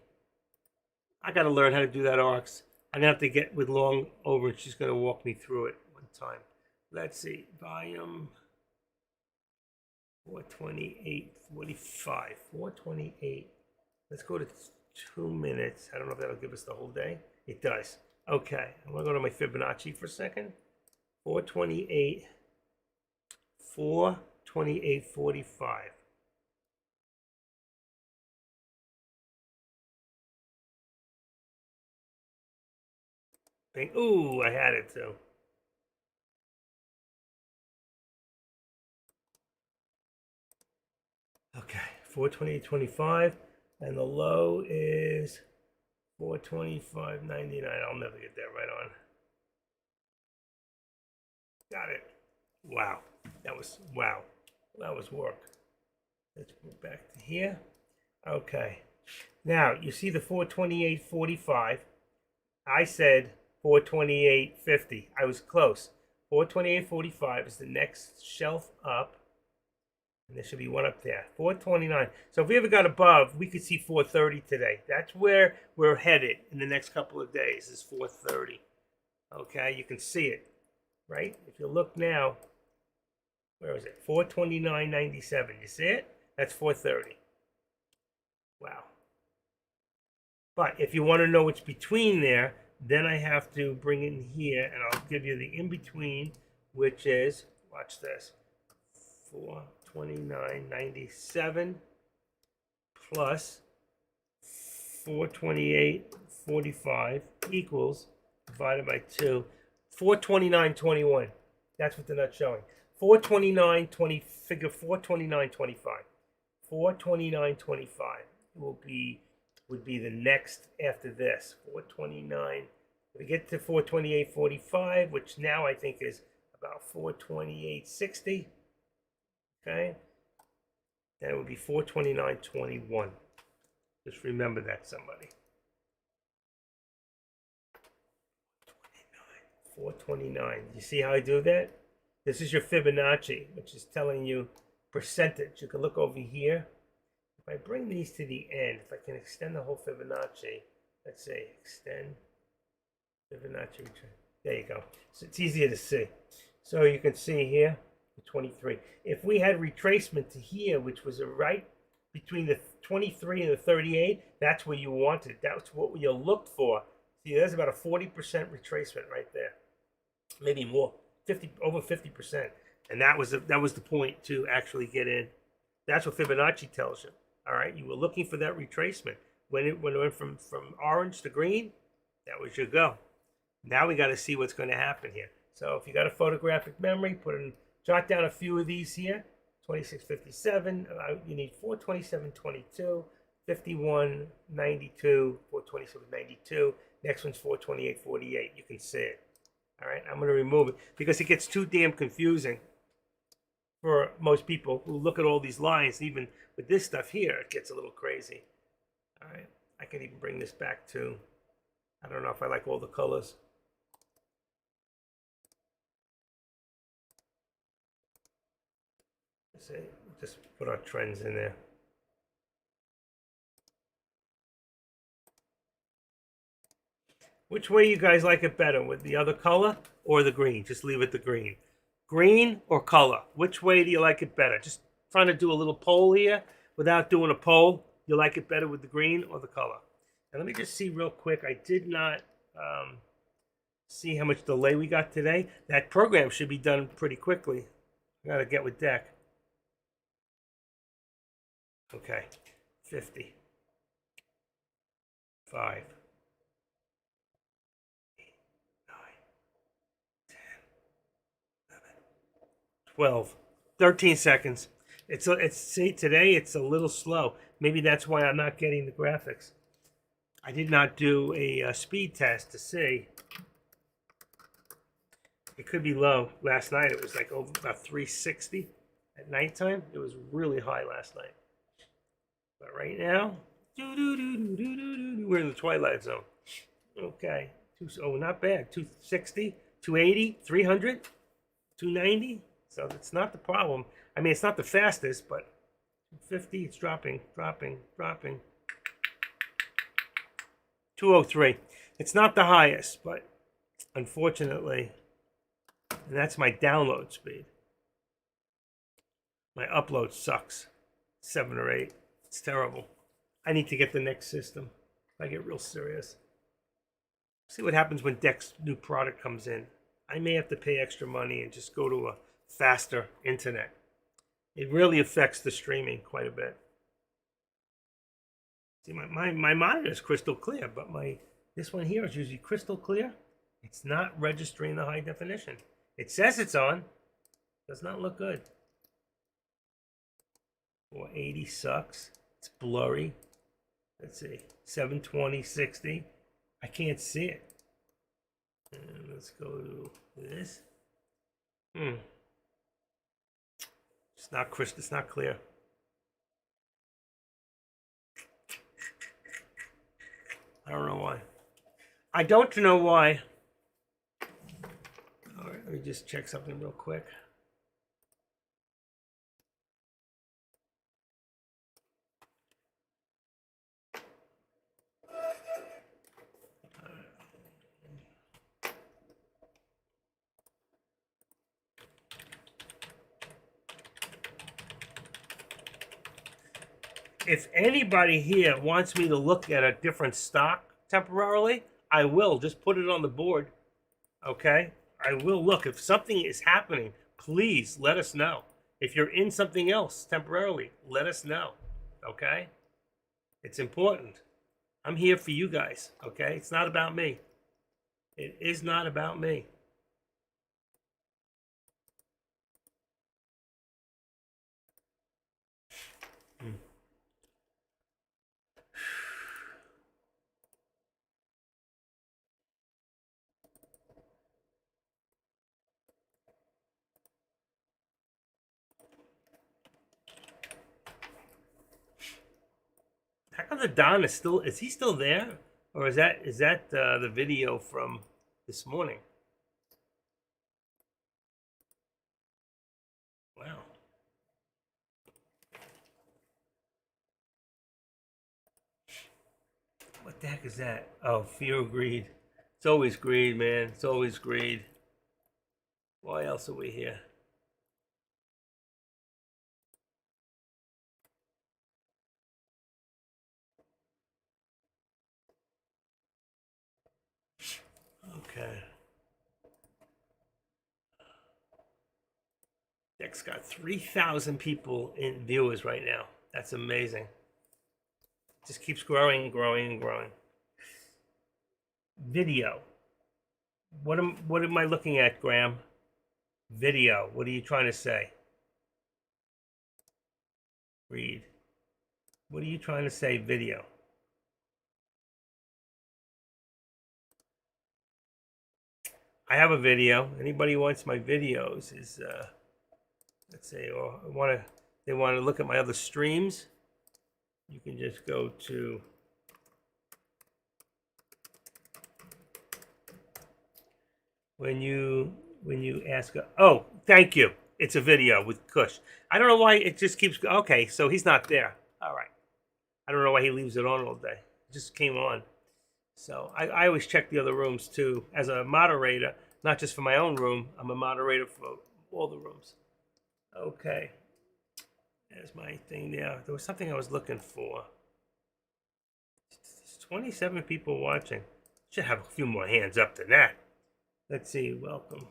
I got to learn how to do that ARCs. I'm going to have to get with Long over and she's going to walk me through it one time. Let's see. Volume 428.45. 428. Let's go to 2 minutes. I don't know if that'll give us the whole day. It does. Okay. I'm going to go to my Fibonacci for a second. 428. 428.45. Bang. Ooh, I had it too. Okay, 428.25, and the low is 425.99. I'll never get that right on. Got it. Wow. That was work. Let's go back to here. Okay. Now, you see the 428.45. I said 428.50. I was close. 428.45 is the next shelf up. And there should be one up there, 429. So if we ever got above, we could see 430 today. That's where we're headed in the next couple of days, is 430. Okay, you can see it, right? If you look now, where is it? 429.97. You see it? That's 430. Wow. But if you want to know what's between there, then I have to bring it in here, and I'll give you the in-between, which is, watch this, 429.97 plus 428.45 equals, divided by 2, 429.21. That's what they're not showing. 429.20, figure 429.25. 429.25 would be the next after this. 429. We get to 428.45, which now I think is about 428.60. Okay, then it would be 429.21. Just remember that, somebody. 429. You see how I do that? This is your Fibonacci, which is telling you percentage. You can look over here. If I bring these to the end, if I can extend the whole Fibonacci, let's say extend Fibonacci return. There you go. So it's easier to see. So you can see here, 23. If we had retracement to here, which was right between the 23 and the 38, that's where you wanted. That's what you looked for. See, there's about a 40% retracement right there, maybe more, over 50%. And that was the point to actually get in. That's what Fibonacci tells you. All right, you were looking for that retracement. When it went from orange to green, that was your go. Now we got to see what's going to happen here. So if you got a photographic memory, jot down a few of these here. 2657, you need 427.22, 51.92, 427.92. Next one's 428.48. You can see it. All right, I'm going to remove it because it gets too damn confusing for most people who look at all these lines. Even with this stuff here, it gets a little crazy. All right, I can even bring this back to, I don't know if I like all the colors. See, just put our trends in there. Which way you guys like it better, with the other color or the green? Just leave it the green. Green or color? Which way do you like it better? Just trying to do a little poll here without doing a poll. You like it better with the green or the color? And let me just see real quick. I did not see how much delay we got today. That program should be done pretty quickly. I gotta get with Deck. Okay, 50, 5, 8, 9, 10, 11, 12, 13 seconds. See, today it's a little slow. Maybe that's why I'm not getting the graphics. I did not do a speed test to see. It could be low. Last night it was like over about 360 at nighttime. It was really high last night. But right now, we're in the twilight zone. Okay. Oh, not bad. 260, 280, 300, 290. So that's not the problem. I mean, it's not the fastest, but 250, it's dropping. 203. It's not the highest, but unfortunately, and that's my download speed. My upload sucks. 7 or 8. It's terrible. I need to get the next system. I get real serious. See what happens when Deck's new product comes in. I may have to pay extra money and just go to a faster internet. It really affects the streaming quite a bit. See, my monitor is crystal clear, but this one here is usually crystal clear. It's not registering the high definition. It says it's on. Does not look good. 480 sucks. It's blurry. Let's see. 720, 60. I can't see it. And let's go to this. It's not crystal. It's not clear. I don't know why. I don't know why. All right, let me just check something real quick. if anybody here wants me to look at a different stock temporarily, I will. Just put it on the board, okay? I will look. If something is happening, please let us know. If you're in something else temporarily, let us know, okay? It's important. I'm here for you guys, okay? It's not about me. It is not about me. How come the Don is he still there? Or is that the video from this morning? Wow. What the heck is that? Oh, fear of greed. It's always greed, man. It's always greed. Why else are we here? Okay. Deck's got 3,000 people in viewers right now. That's amazing. Just keeps growing and growing and growing. Video. What am I looking at, Graham? Video. What are you trying to say? Read. What are you trying to say, video? I have a video. Anybody who wants my videos is let's say, or they want to look at my other streams, you can just go to when you ask. Oh, thank you. It's a video with Kush. I don't know why it just keeps. Okay, so he's not there. All right. I don't know why he leaves it on all day. It just came on. So I always check the other rooms too. As a moderator, not just for my own room, I'm a moderator for all the rooms. Okay. There's my thing there. There was something I was looking for. There's 27 people watching. Should have a few more hands up than that. Let's see. Welcome.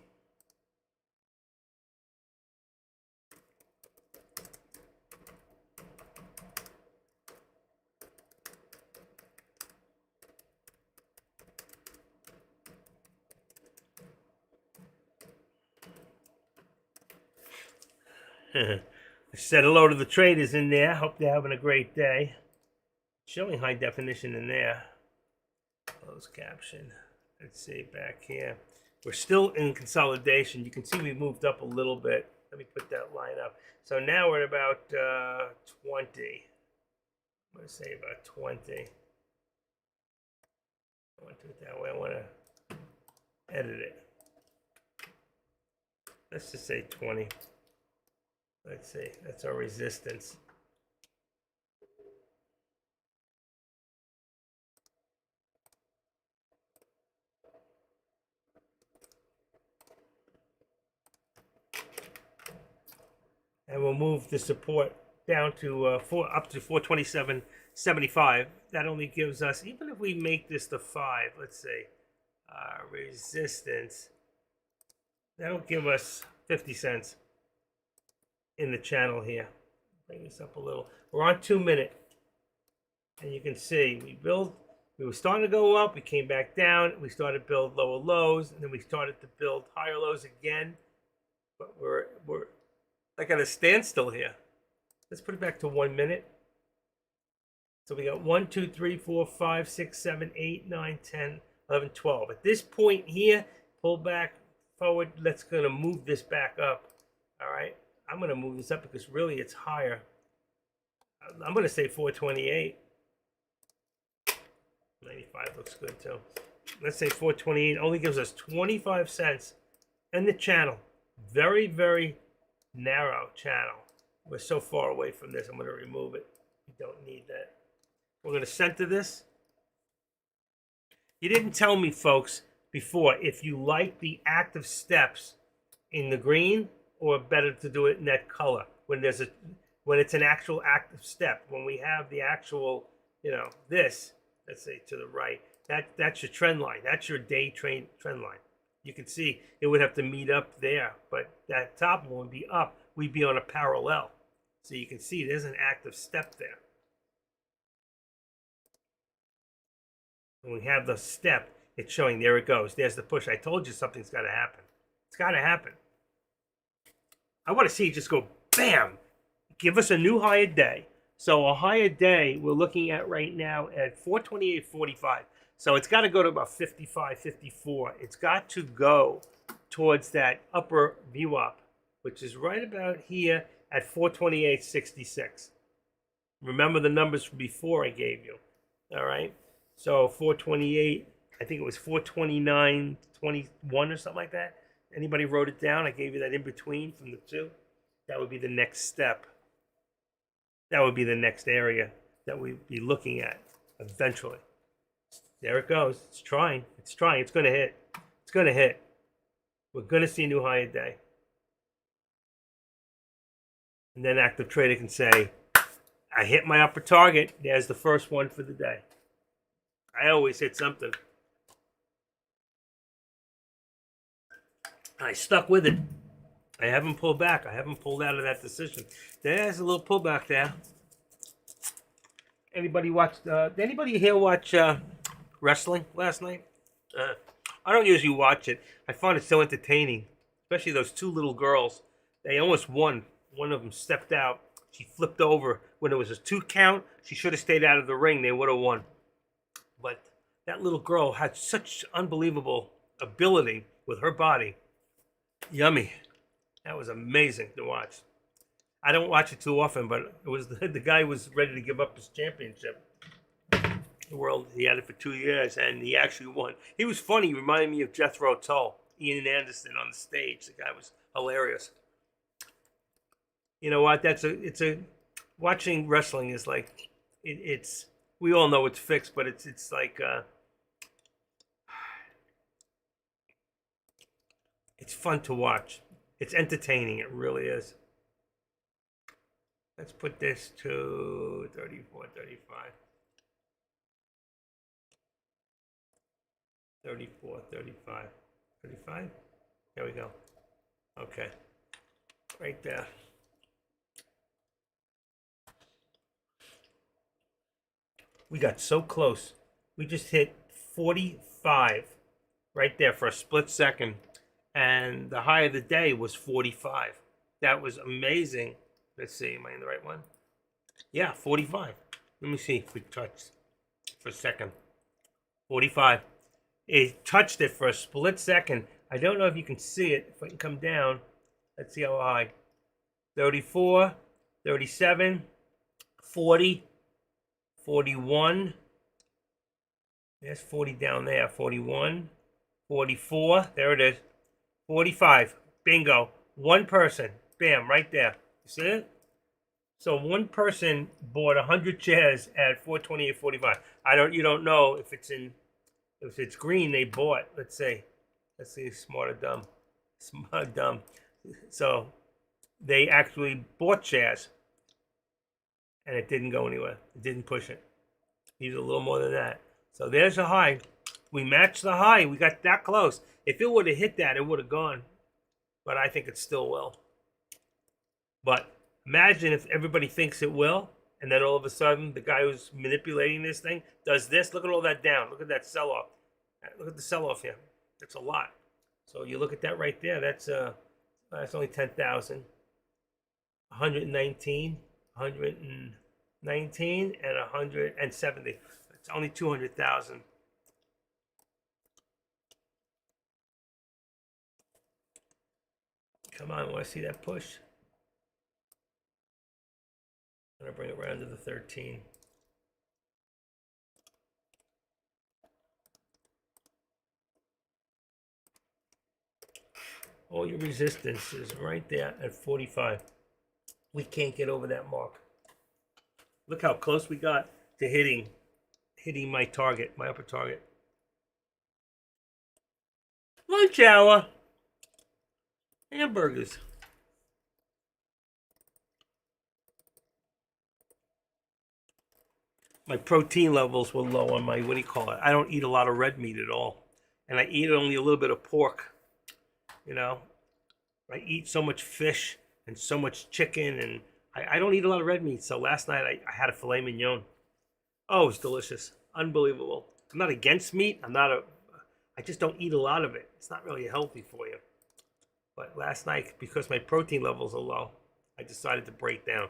I said hello to the traders in there. Hope they're having a great day. Showing high definition in there. Close caption. Let's see back here. We're still in consolidation. You can see we moved up a little bit. Let me put that line up. So now we're at about 20. I'm going to say about 20. I want to do it that way. I want to edit it. Let's just say 20. Let's see, that's our resistance. And we'll move the support down to up to 427.75. That only gives us, even if we make this the 5, let's say, resistance, that'll give us 50 cents in the channel here. Bring this up a little. We're on 2 minute. And you can see we were starting to go up, we came back down, we started to build lower lows, and then we started to build higher lows again. But we're like at a standstill here. Let's put it back to 1 minute. So we got 1, 2, 3, 4, 5, 6, 7, 8, 9, 10, 11, 12. At this point here, pull back forward. Let's gonna move this back up. All right. I'm going to move this up because really it's higher. I'm going to say 428. 95 looks good too. Let's say 428 only gives us 25 cents in the channel. Very, very narrow channel. We're so far away from this. I'm going to remove it. We don't need that. We're going to center this. You didn't tell me, folks, before if you like the active steps in the green or better to do it in that color when when it's an actual active step. When we have the actual, this, let's say to the right, that's your trend line. That's your day trend line. You can see it would have to meet up there, but that top one would be up. We'd be on a parallel. So you can see there's an active step there. When we have the step, it's showing, there it goes. There's the push. I told you something's got to happen. It's got to happen. I want to see it just go bam. Give us a new higher day. So a higher day we're looking at right now at 428.45. So it's got to go to about 55, 54. It's got to go towards that upper VWAP, which is right about here at 428.66. Remember the numbers from before I gave you. All right. So 428, I think it was 429.21 or something like that. Anybody wrote it down? I gave you that in between from the two. That would be the next step. That would be the next area that we'd be looking at eventually. There it goes. It's trying. It's trying. It's going to hit. It's going to hit. We're going to see a new higher day. And then active trader can say, I hit my upper target. There's the first one for the day. I always hit something. I stuck with it. I haven't pulled back. I haven't pulled out of that decision. There's a little pullback there. Anybody watched? Did anybody here watch wrestling last night? I don't usually watch it. I find it so entertaining, especially those two little girls. They almost won. One of them stepped out. She flipped over when it was a 2 count. She should have stayed out of the ring. They would have won. But that little girl had such unbelievable ability with her body. Yummy. That was amazing to watch. I don't watch it too often, but it was the guy was ready to give up his championship. The world, he had it for 2 years, and he actually won. He was funny. He reminded me of Jethro Tull, Ian Anderson on the stage. The guy was hilarious. You know what? Watching wrestling is like, it's. We all know it's fixed, but it's like. It's fun to watch. It's entertaining. It really is. Let's put this to 34, 35. 34, 35. 35? There we go. Okay. Right there. We got so close. We just hit 45 right there for a split second. And the high of the day was 45. That was amazing. Let's see, am I in the right one? Yeah, 45. Let me see if we touch for a second. 45. It touched it for a split second. I don't know if you can see it. If I can come down, let's see how high. 34, 37, 40, 41. There's 40 down there. 41, 44. There it is. 45. Bingo. One person. Bam, right there. You see it? So one person bought 100 shares at 428.45. You don't know if it's green they bought. Let's see, smart or dumb. Smart, dumb. So they actually bought shares and it didn't go anywhere. It didn't push it. Needed a little more than that. So there's the high. We matched the high. We got that close. If it would have hit that, it would have gone. But I think it still will. But imagine if everybody thinks it will, and then all of a sudden the guy who's manipulating this thing does this. Look at all that down. Look at that sell-off. Look at the sell-off here. That's a lot. So you look at that right there. That's only 10,000. 119, 119, and 170. It's only 200,000. Come on, want to see that push? I'm going to bring it around to the 13. All your resistance is right there at 45. We can't get over that mark. Look how close we got to hitting my target, my upper target. Lunch hour. Hamburgers. my protein levels were low on my, what do you call it? I don't eat a lot of red meat at all. And I eat only a little bit of pork. You know, I eat so much fish and so much chicken, and I don't eat a lot of red meat. So last night I had a filet mignon. Oh, it's delicious. Unbelievable. I'm not against meat. I just don't eat a lot of it. It's not really healthy for you. But last night, because my protein levels are low, I decided to break down.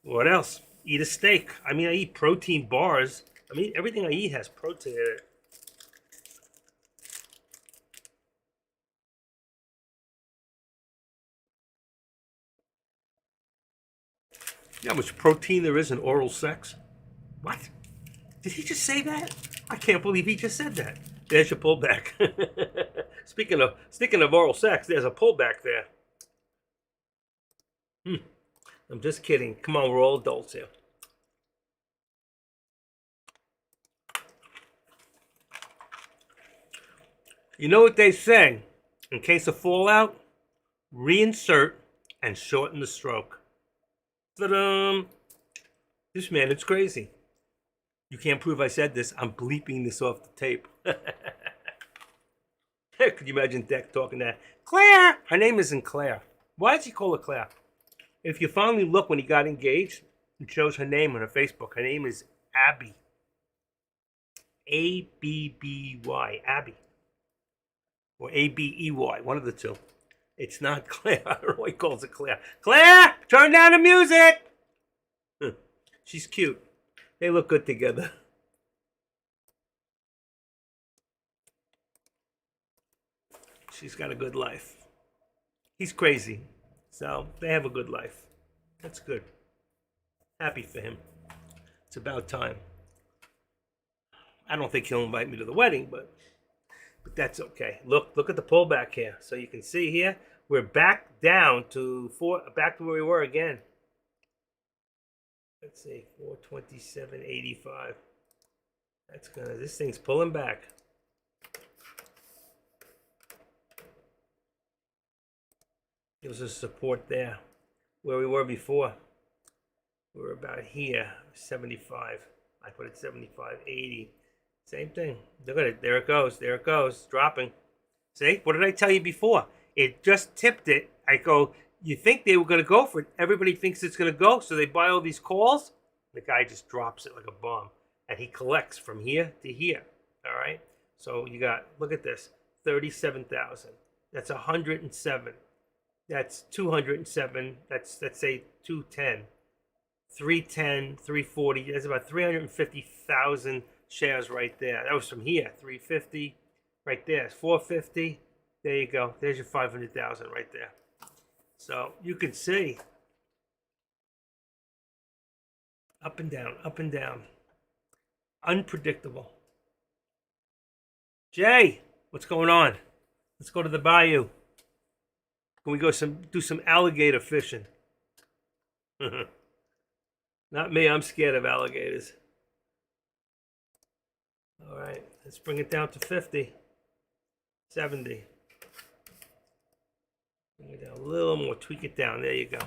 What else? Eat a steak. I mean, I eat protein bars. I mean, everything I eat has protein in it. You know how much protein there is in oral sex? What? Did he just say that? I can't believe he just said that. There's your pullback. Speaking of oral sex, there's a pullback there. I'm just kidding. Come on, we're all adults here. You know what they say? In case of fallout, reinsert and shorten the stroke. Ta-da! This man, it's crazy. You can't prove I said this. I'm bleeping this off the tape. Could you imagine Deck talking to Claire? Her name isn't Claire. Why does he call her Claire? If you finally look when he got engaged, it shows her name on her Facebook. Her name is Abby. A-B-B-Y. Abby. Or A-B-E-Y. One of the two. It's not Claire. I don't know why he calls it Claire. Claire! Turn down the music! She's cute. They look good together. She's got a good life. He's crazy. So they have a good life. That's good. Happy for him. It's about time. I don't think he'll invite me to the wedding, but that's okay. Look at the pullback here. So you can see here, we're back down to back to where we were again. Let's see, 427.85. This thing's pulling back. Gives us support there. Where we were before, we were about here, 75. I put it 75.80. Same thing. Look at it. There it goes. There it goes. Dropping. See? What did I tell you before? It just tipped it. I go, you think they were going to go for it. Everybody thinks it's going to go, so they buy all these calls. The guy just drops it like a bomb. And he collects from here to here. All right? So you got, look at this, 37,000. That's 107. That's 207. That's, let's say, 210. 310, 340. That's about 350,000 shares right there. That was from here. 350 right there. 450. There you go. There's your 500,000 right there. So you can see up and down, up and down. Unpredictable. Jay, what's going on? Let's go to the bayou. Can we go do some alligator fishing? Not me, I'm scared of alligators. All right, let's bring it down to 50, 70. Bring it down a little more, tweak it down, there you go.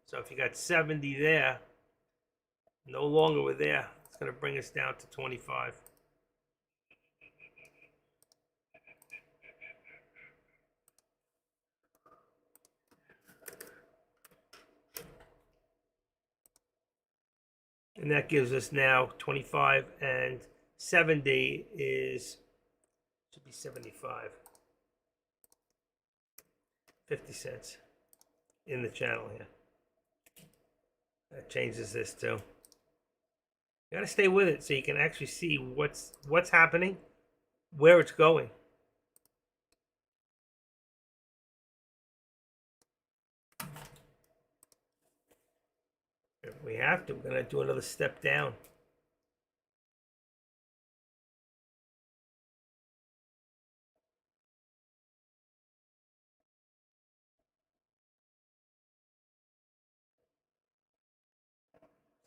So if you got 70 there, no longer we're there, it's gonna bring us down to 25. And that gives us now 25 and 70 should be 75. 50 cents in the channel here. That changes this too. You gotta stay with it so you can actually see what's happening, where it's going. If we have to, we're gonna do another step down.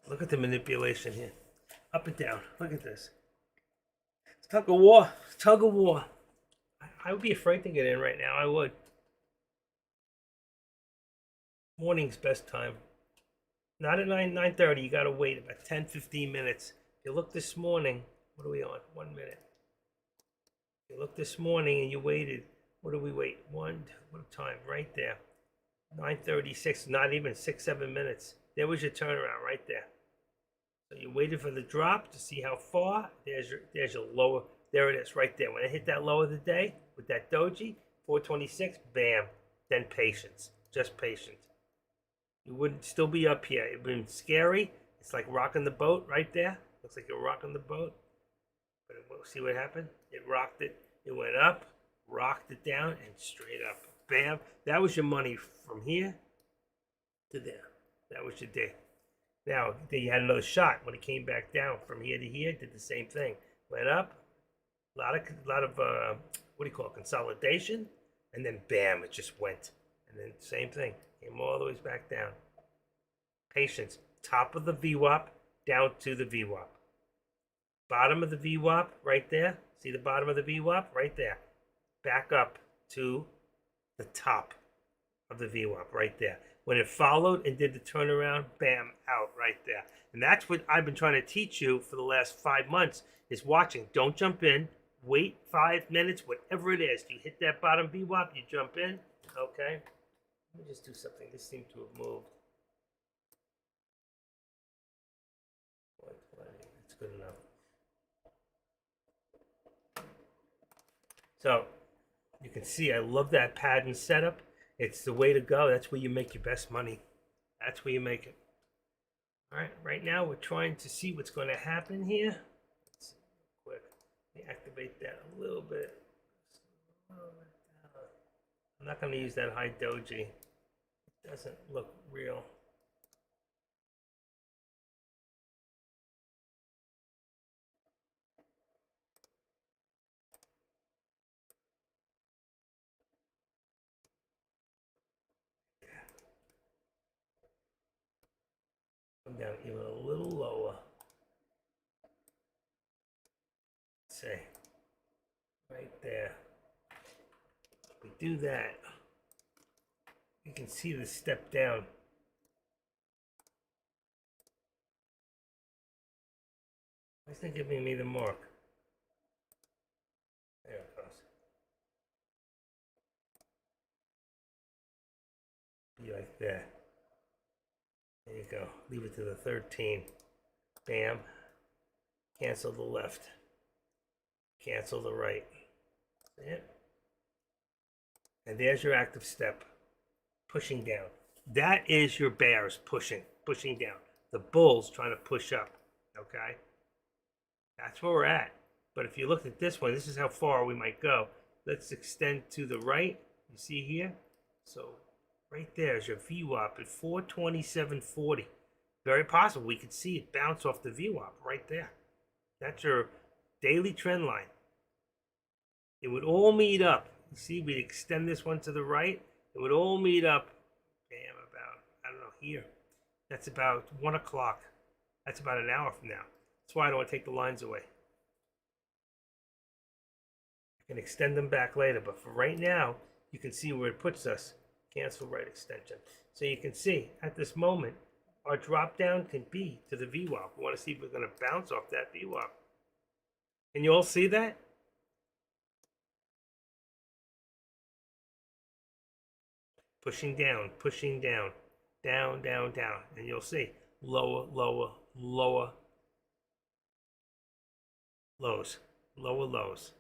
Look at the manipulation here. Up and down. Look at this. It's tug of war. Tug of war. I would be afraid to get in right now. I would. Morning's best time. Not at 9:30. You gotta wait about 10, 15 minutes. If you look this morning, what are we on? 1 minute. If you look this morning and you waited, what do we wait? What time? Right there. 9:36. Not even 6, 7 minutes. There was your turnaround right there. So you waited for the drop to see how far. There's your lower. There it is, right there. When it hit that low of the day with that doji, 426, bam. Then patience, just patience. You wouldn't still be up here. It'd been scary. It's like rocking the boat right there. Looks like you're rocking the boat. But we'll see what happened. It rocked it. It went up, rocked it down, and straight up. Bam. That was your money from here to there. That was your day. Now, then you had another shot when it came back down from here to here. Did the same thing. Went up. A lot of what do you call it? Consolidation. And then bam, it just went. And then same thing. Came all the way back down. Patience. Top of the VWAP down to the VWAP. Bottom of the VWAP right there. See the bottom of the VWAP right there. Back up to the top of the VWAP right there. When it followed and did the turnaround, bam, out right there. And that's what I've been trying to teach you for the last 5 months is watching. Don't jump in. Wait 5 minutes, whatever it is. You hit that bottom VWAP, you jump in. Okay. Let me just do something. This seemed to have moved. 120. That's good enough. So you can see I love that pattern setup. It's the way to go. That's where you make your best money. That's where you make it. All right, right now we're trying to see what's going to happen here. Let's see real quick. Let me activate that a little bit. I'm not going to use that high doji. It doesn't look real. Come down even a little lower. Let's see. Right there. If we do that, you can see the step down. Why isn't it giving me the mark? There it goes. Be like that. There you go. Leave it to the 13. Bam. Cancel the left. Cancel the right. See it? And there's your active step. Pushing down. That is your bears pushing down. The bulls trying to push up. Okay? That's where we're at. But if you look at this one, this is how far we might go. Let's extend to the right. You see here? So right there is your VWAP at 427.40. Very possible we could see it bounce off the VWAP right there. That's your daily trend line. It would all meet up. You see, we'd extend this one to the right. It would all meet up, bam, about, I don't know, here. That's about 1 o'clock. That's about an hour from now. That's why I don't want to take the lines away. I can extend them back later, but for right now, you can see where it puts us. Cancel right extension. So you can see at this moment, our drop down can be to the VWAP. We want to see if we're going to bounce off that VWAP. Can you all see that? Pushing down, down, down, down. And you'll see lower, lower, lower lows, lower lows.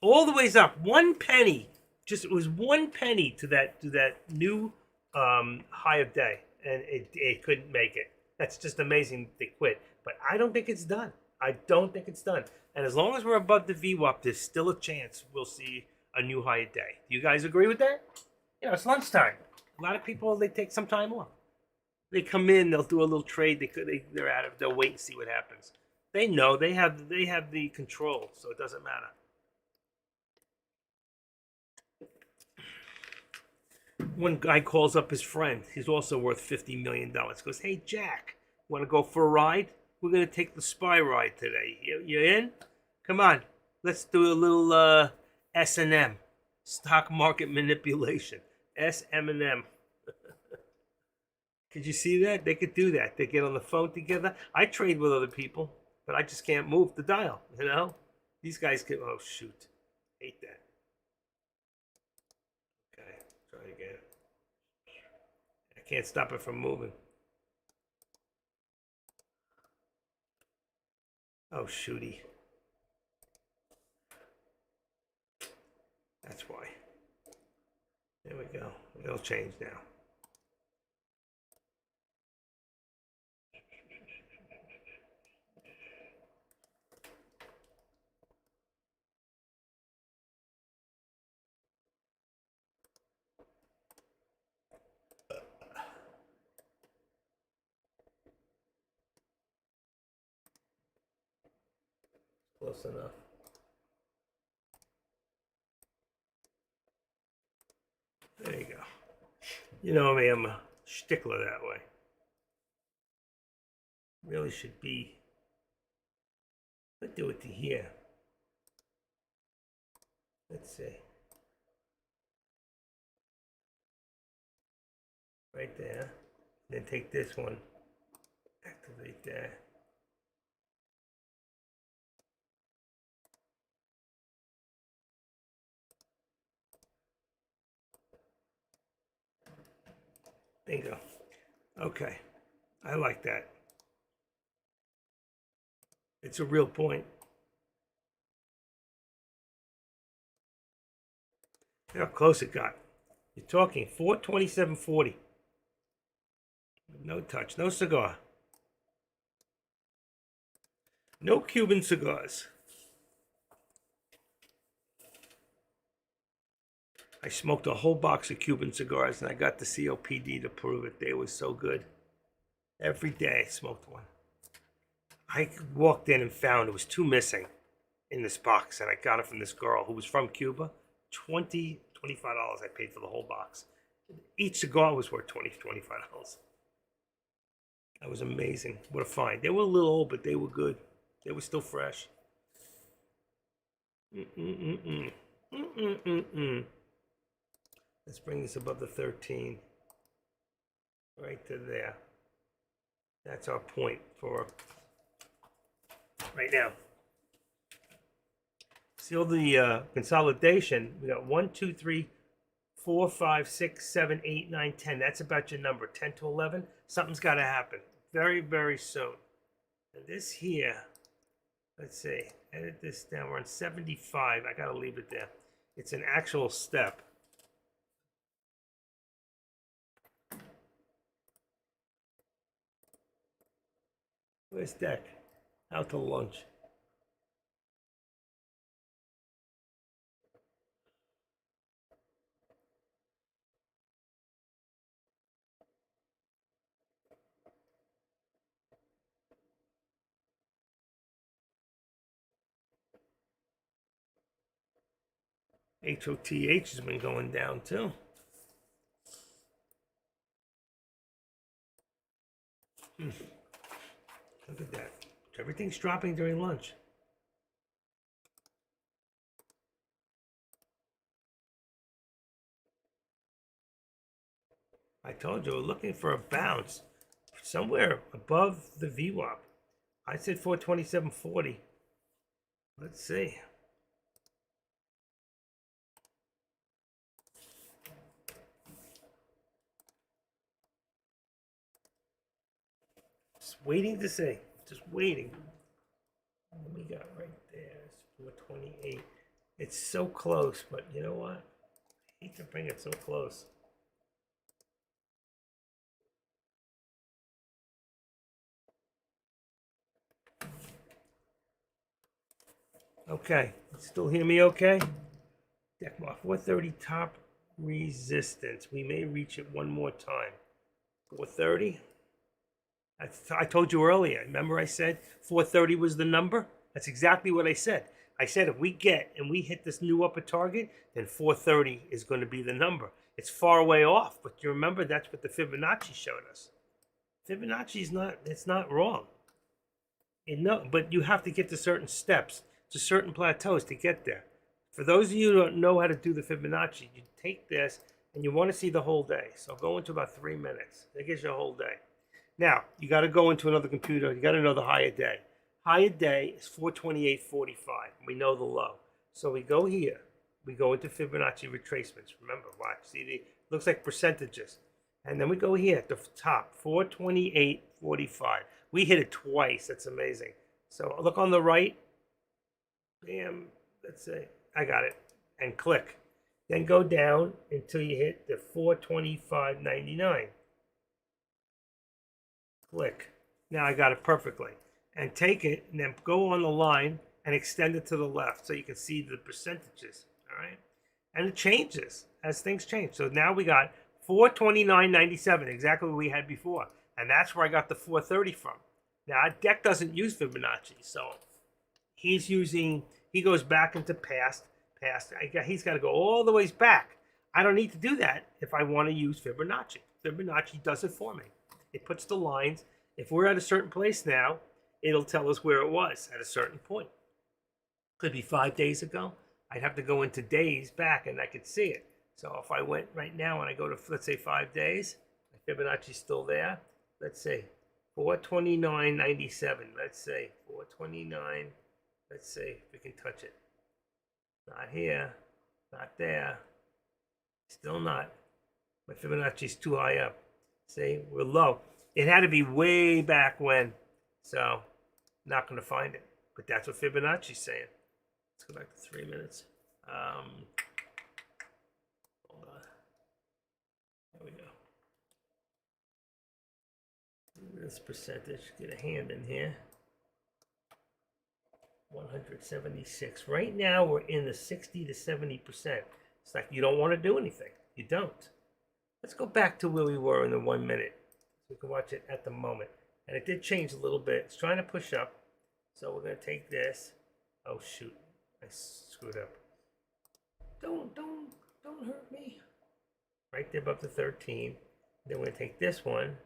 All the ways up. 1 penny. Just it was 1 penny to that new high of day, and it couldn't make it. That's just amazing. They quit, but I don't think it's done. I don't think it's done. And as long as we're above the VWAP, there's still a chance we'll see a new high a day. Do you guys agree with that? You know, it's lunchtime. A lot of people, they take some time off. They come in, they'll do a little trade. They're out of. They'll wait and see what happens. They know they have the control, so it doesn't matter. One guy calls up his friend. He's also worth $50 million. Goes, hey, Jack, want to go for a ride? We're going to take the SPY ride today. You in? Come on. Let's do a little S&M. Stock market manipulation. S&M. Could you see that? They could do that. They get on the phone together. I trade with other people, but I just can't move the dial, you know? These guys can, oh, shoot. Hate that. Okay, try again. I can't stop it from moving. Oh, shooty. That's why. There we go. It'll change now. Close enough. There you go. You know me, I'm a stickler that way. Really should be. Let's do it to here. Let's see. Right there. Then take this one. Activate that. Bingo. Okay. I like that. It's a real point. Look how close it got. You're talking 427.40. No touch, no cigar. No Cuban cigars. I smoked a whole box of Cuban cigars and I got the COPD to prove it. They were so good. Every day I smoked one. I walked in and found there was two missing in this box, and I got it from this girl who was from Cuba. $25 I paid for the whole box. Each cigar was worth $25. That was amazing. What a find. They were a little old, but they were good. They were still fresh. Let's bring this above the 13. Right to there. That's our point for right now. See all the consolidation. We got 1, 2, 3, 4, 5, 6, 7, 8, 9, 10. That's about your number. 10 to 11. Something's got to happen very, very soon. And this here, let's see, edit this down. We're on 75. I got to leave it there. It's an actual step. Where's Deck? Out to lunch. HOTH has been going down too. Look at that. Everything's dropping during lunch. I told you we're looking for a bounce somewhere above the VWAP. I said 427.40. Let's see. Just waiting to see. Just waiting. What we got right there is 428. It's so close, but you know what? I hate to bring it so close. Okay, still hear me okay? Deckmar, 430 top resistance. We may reach it one more time. 430? I told you earlier. Remember I said 430 was the number? That's exactly what I said. I said if we get and we hit this new upper target, then 430 is going to be the number. It's far away off, but you remember that's what the Fibonacci showed us. Fibonacci is not, it's not wrong. No, but you have to get to certain steps, to certain plateaus to get there. For those of you who don't know how to do the Fibonacci, you take this and you want to see the whole day. So go into about 3 minutes. That gives you a whole day. Now, you got to go into another computer. You got to know the higher day. Higher day is 428.45. We know the low. So we go here. We go into Fibonacci retracements. Remember, watch. See, it looks like percentages. And then we go here at the top, 428.45. We hit it twice. That's amazing. So look on the right. Bam. Let's say I got it. And click. Then go down until you hit the 425.99. Click. Now I got it perfectly. And take it and then go on the line and extend it to the left so you can see the percentages. All right. And it changes as things change. So now we got 429.97, exactly what we had before. And that's where I got the 430 from. Now, our deck doesn't use Fibonacci. So he goes back into past. He's got to go all the ways back. I don't need to do that if I want to use Fibonacci. Fibonacci does it for me. It puts the lines. If we're at a certain place now, it'll tell us where it was at a certain point. Could be 5 days ago. I'd have to go into days back and I could see it. So if I went right now and I go to, let's say, 5 days, Fibonacci's still there. Let's say 429.97. Let's say 429. Let's see if we can touch it. Not here, not there, still not. My Fibonacci's too high up. See, we're low. It had to be way back when, so not going to find it. But that's what Fibonacci's saying. Let's go back to 3 minutes. Hold on. There we go. This percentage, get a hand in here. 176. Right now we're in the 60 to 70%. It's like you don't want to do anything. You don't. Let's go back to where we were in the 1 minute. So we can watch it at the moment. And it did change a little bit. It's trying to push up. So we're going to take this. Oh shoot. I screwed up. Don't hurt me. Right there above the 13. Then we're going to take this one.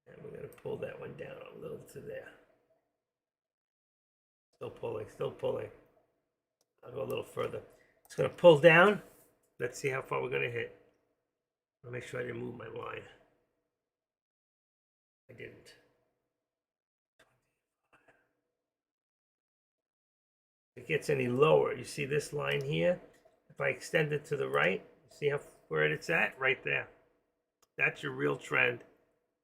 And we're going to pull that one down a little to there. Still pulling, still pulling. I'll go a little further. It's going to pull down. Let's see how far we're going to hit. I'll make sure I didn't move my line. I didn't. If it gets any lower, you see this line here? If I extend it to the right, see where it's at? Right there. That's your real trend.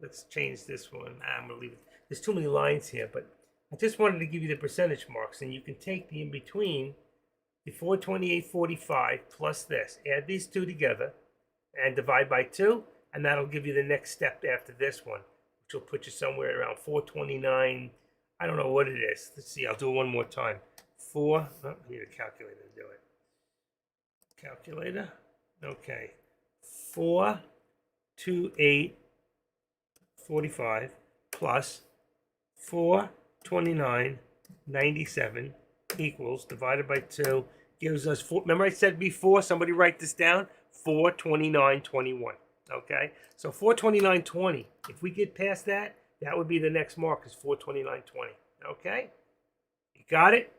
Let's change this one. I'm going to leave it. There's too many lines here, but I just wanted to give you the percentage marks, and you can take the in-between, the 428.45 plus this. Add these two together and divide by 2, and that'll give you the next step after this one, which will put you somewhere around 429. I don't know what it is. Let's see. I'll do it one more time. I need a calculator to do it. Calculator. Okay. 428.45 plus 429.97 equals, divided by 2, gives us 4. Remember I said before, somebody write this down, 429.21. Okay? So 429.20. If we get past that, that would be the next mark, is 429.20. Okay? You got it?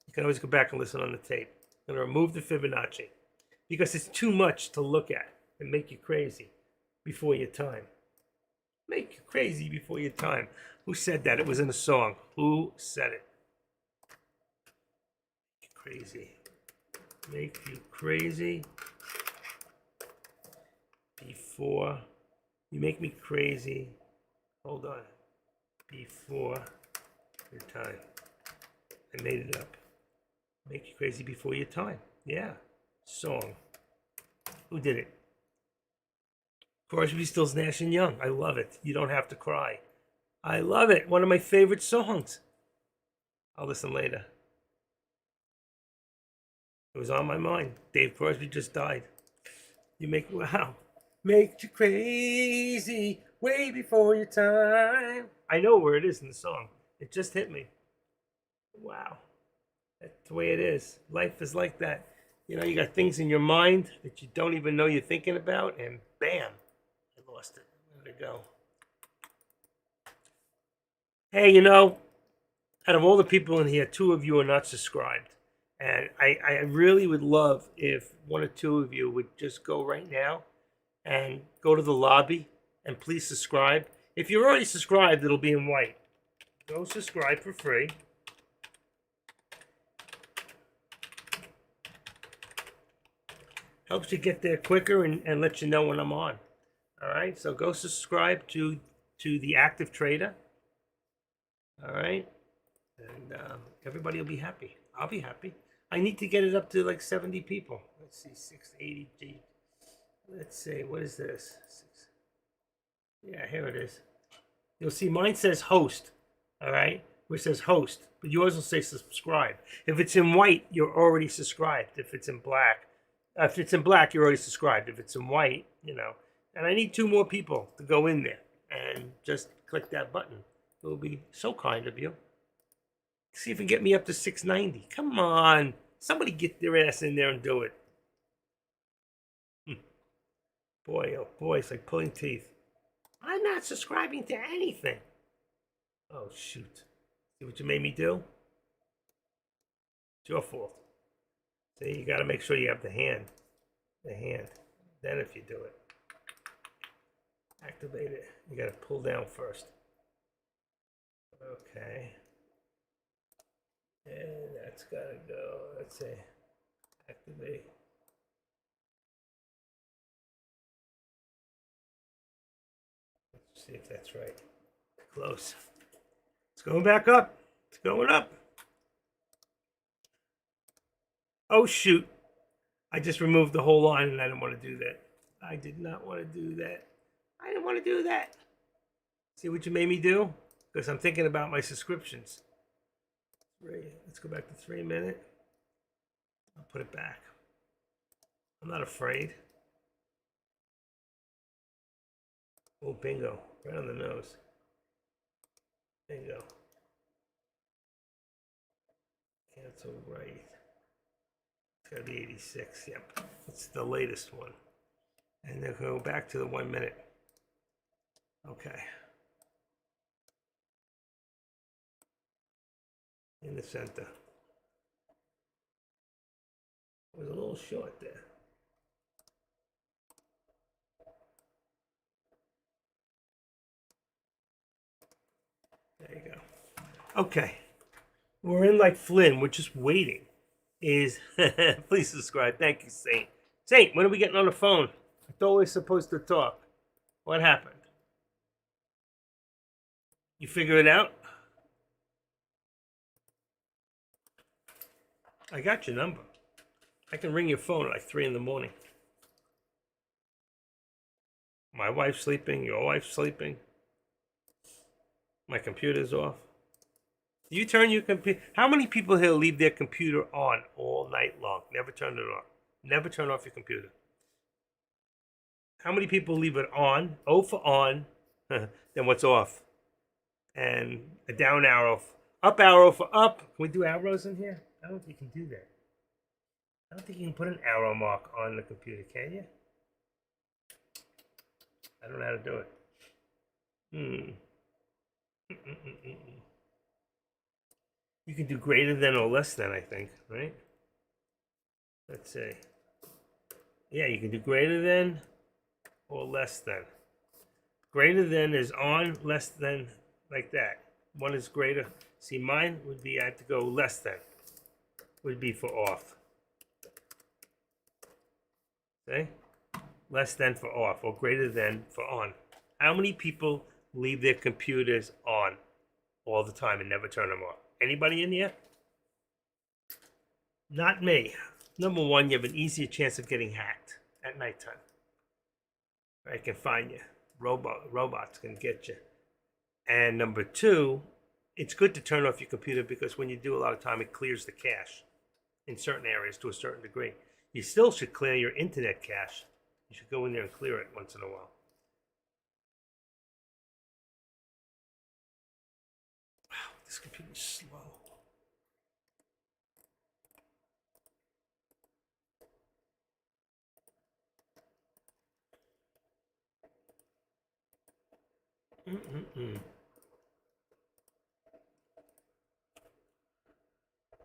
You can always go back and listen on the tape. I'm going to remove the Fibonacci because it's too much to look at and make you crazy before your time. Make you crazy before your time. Who said that? It was in a song. Who said it? Make you crazy. Make you crazy before. You make me crazy. Hold on. Before your time. I made it up. Make you crazy before your time. Yeah. Song. Who did it? Crosby, Stills, Nash and Young. I love it. You don't have to cry. I love it. One of my favorite songs. I'll listen later. It was on my mind. Dave Crosby just died. You make, wow. Make you crazy way before your time. I know where it is in the song. It just hit me. Wow. That's the way it is. Life is like that. You know, you got things in your mind that you don't even know you're thinking about, and bam, I lost it. Where'd it go? Hey, you know, out of all the people in here, 2 of you are not subscribed. And I really would love if one or two of you would just go right now and go to the lobby and please subscribe. If you're already subscribed, it'll be in white. Go subscribe for free. Helps you get there quicker and lets you know when I'm on. All right, so go subscribe to the Active Trader. All right, and everybody will be happy. I'll be happy. I need to get it up to like 70 people. Let's see, 680G. Let's see, what is this? Yeah, here it is. You'll see mine says host, all right, which says host, but yours will say subscribe. If it's in white, you're already subscribed. If it's in black, you're already subscribed. If it's in white, and I need two more people to go in there and just click that button. It will be so kind of you. See if you can get me up to 690. Come on. Somebody get their ass in there and do it. Boy, oh boy, it's like pulling teeth. I'm not subscribing to anything. Oh, shoot. See what you made me do? It's your fault. See, you got to make sure you have the hand. Then if you do it, activate it. You got to pull down first. Okay. And that's got to go. Let's say activate. Let's see if that's right. Close. It's going back up. It's going up. Oh, shoot. I just removed the whole line and I didn't want to do that. I did not want to do that. I didn't want to do that. See what you made me do? Because I'm thinking about my subscriptions. Let's go back to 3 minutes. I'll put it back. I'm not afraid. Oh, bingo. Right on the nose. Bingo. Cancel right. It's got to be 86. Yep. It's the latest one. And then go back to the 1 minute. Okay. In the center. It was a little short there. There you go. Okay. We're in like Flynn. We're just waiting. Please subscribe. Thank you, Saint. Saint, when are we getting on the phone? I thought we were supposed to talk. What happened? You figure it out? I got your number. I can ring your phone at like 3 in the morning. My wife's sleeping. Your wife's sleeping. My computer's off. You turn your computer. How many people here leave their computer on all night long? Never turn it off. Never turn off your computer. How many people leave it on? O for on. Then what's off? And a down arrow. Up arrow for up. Can we do arrows in here? I don't think you can do that. I don't think you can put an arrow mark on the computer, can you? I don't know how to do it. You can do greater than or less than, I think, right? Let's see. Yeah, you can do greater than or less than. Greater than is on, less than, like that. One is greater. See, mine would be, I have to go less than. Would be for off. Okay? Less than for off, or greater than for on. How many people leave their computers on all the time and never turn them off? Anybody in here? Not me. Number one, you have an easier chance of getting hacked at nighttime. I can find you. Robots can get you. And number two, it's good to turn off your computer because when you do a lot of time, it clears the cache in certain areas to a certain degree. You still should clear your internet cache. You should go in there and clear it once in a while. Wow, this computer's slow.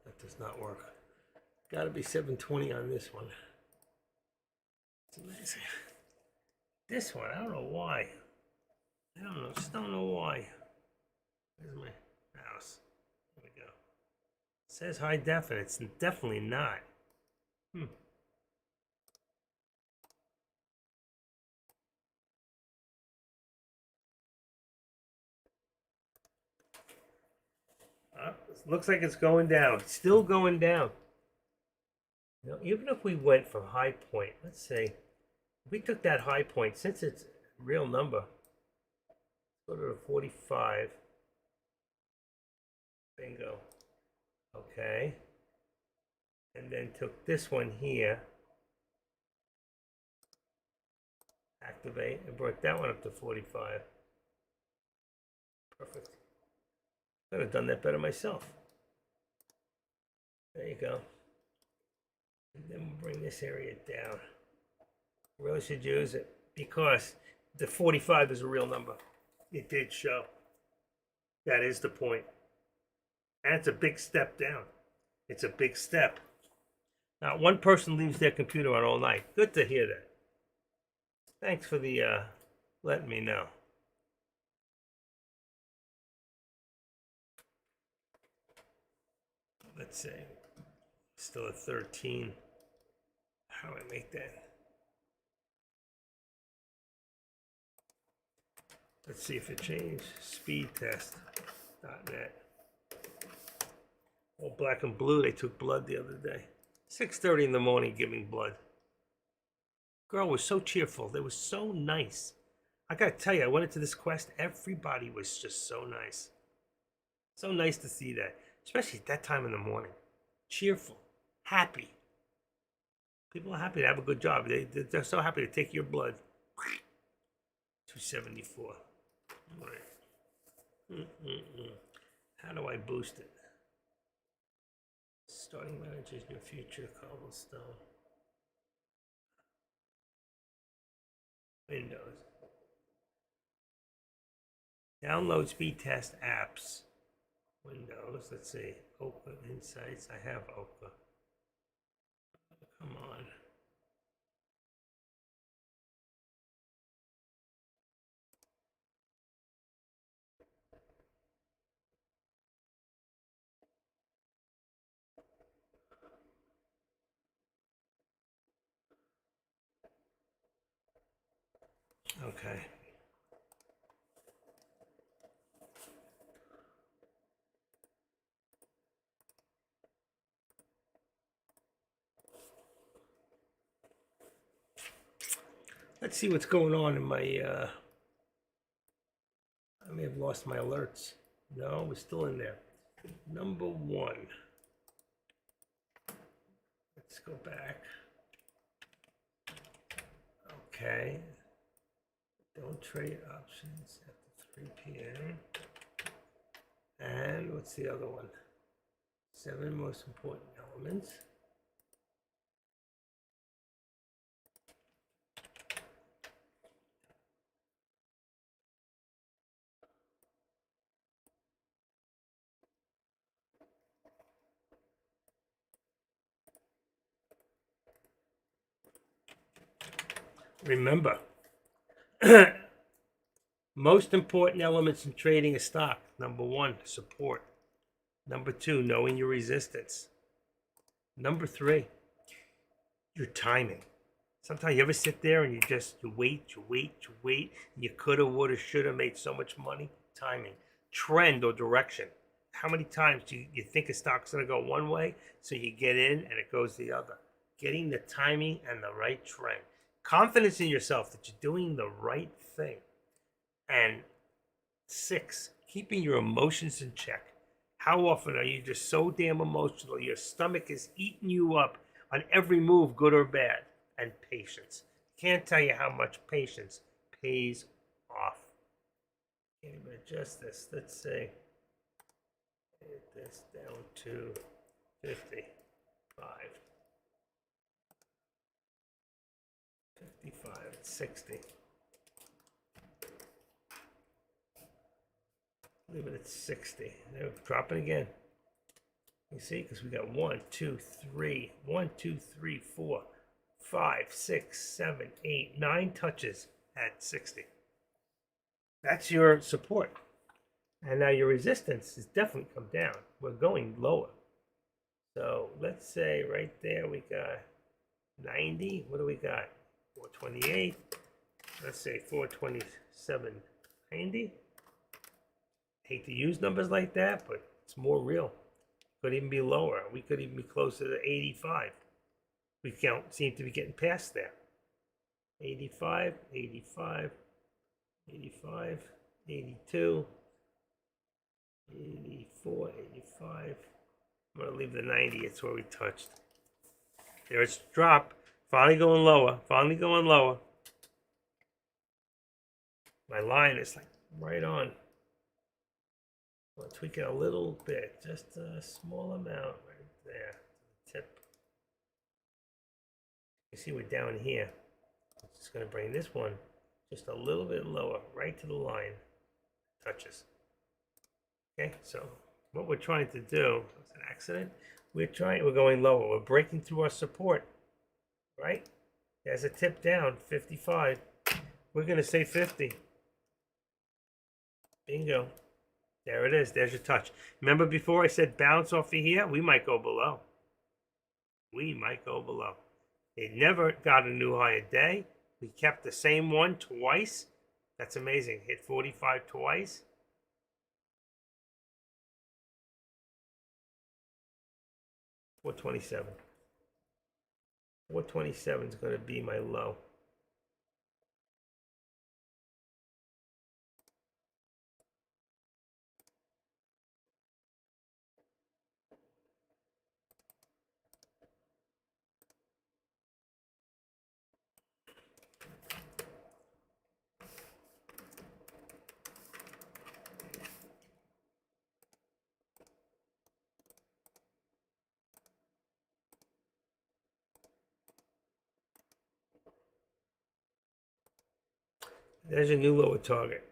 That does not work. Gotta be 720 on this one. It's amazing. This one, I don't know why. I don't know, just don't know why. Where's my mouse? There we go. It says high def, and it's definitely not. Looks like it's going down. Still going down. You know, even if we went from high point, let's say, if we took that high point, since it's a real number, go to the 45. Bingo. Okay. And then took this one here. Activate, and brought that one up to 45. Perfect. Could have done that better myself. There you go. And then we'll bring this area down. Really should use it because the 45 is a real number. It did show. That is the point. And it's a big step down. It's a big step. Now, one person leaves their computer on all night. Good to hear that. Thanks for the letting me know. Let's see. Still at 13. How do I make that? Let's see if it changed. Speedtest.net. All black and blue. They took blood the other day. 6:30 in the morning giving blood. Girl was so cheerful. They were so nice. I gotta tell you, I went into this quest. Everybody was just so nice. So nice to see that. Especially at that time in the morning. Cheerful. Happy. People are happy to have a good job. They're so happy to take your blood. 274. All right. How do I boost it? Starting managers your future, cobblestone. Windows. Download speed test apps. Windows. Let's see. Okla Insights. I have Okla. Come on. Okay. Let's see what's going on in my, I may have lost my alerts. No, we're still in there. Number 1. Let's go back. Okay. Don't trade options after 3 p.m. And what's the other one? 7 most important elements. Remember, most important elements in trading a stock. Number 1, support. Number 2, knowing your resistance. Number 3, your timing. Sometimes you ever sit there and you wait, and you coulda, woulda, shoulda made so much money. Timing. Trend or direction. How many times do you think a stock's gonna go one way, so you get in and it goes the other? Getting the timing and the right trend. Confidence in yourself that you're doing the right thing. And 6, keeping your emotions in check. How often are you just so damn emotional, your stomach is eating you up on every move, good or bad? And patience. Can't tell you how much patience pays off. Can't even adjust this. Let's say, get this down to 55. 55, 60. Leave it at 60. They're dropping again. You see, because we got 1, 2, 3, 1, 2, 3, 4, 5, 6, 7, 8, 9 touches at 60. That's your support. And now your resistance has definitely come down. We're going lower. So let's say right there we got 90. What do we got? 428. Let's say 427.90. Hate to use numbers like that, but it's more real. Could even be lower. We could even be closer to 85. We seem to be getting past there. 85, 85, 85, 82, 84, 85. I'm going to leave the 90. It's where we touched. There it's drop. Finally going lower. Finally going lower. My line is like right on. I'll tweak it a little bit. Just a small amount right there. Tip. You see we're down here. I'm just going to bring this one just a little bit lower. Right to the line. Touches. Okay, so what we're trying to do, it's an accident. We're going lower. We're breaking through our support, right? There's a tip down, 55. We're going to say 50. Bingo. There it is. There's your touch. Remember before I said bounce off of here? We might go below. We might go below. It never got a new high a day. We kept the same one twice. That's amazing. Hit 45 twice. $427. 427 is going to be my low. There's a new lower target.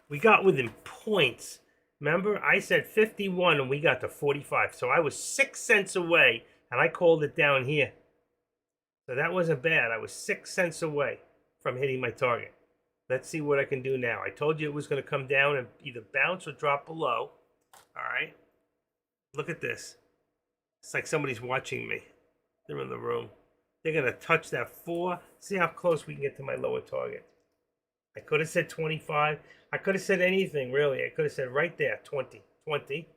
We got within points. Remember, I said 51 and we got to 45. So I was 6 cents away and I called it down here. So that wasn't bad. I was 6 cents away from hitting my target. Let's see what I can do now. I told you it was going to come down and either bounce or drop below. All right. Look at this. It's like somebody's watching me. They're in the room. They're going to touch that 4. See how close we can get to my lower target. I could have said 25. I could have said anything, really. I could have said right there, 20. 20.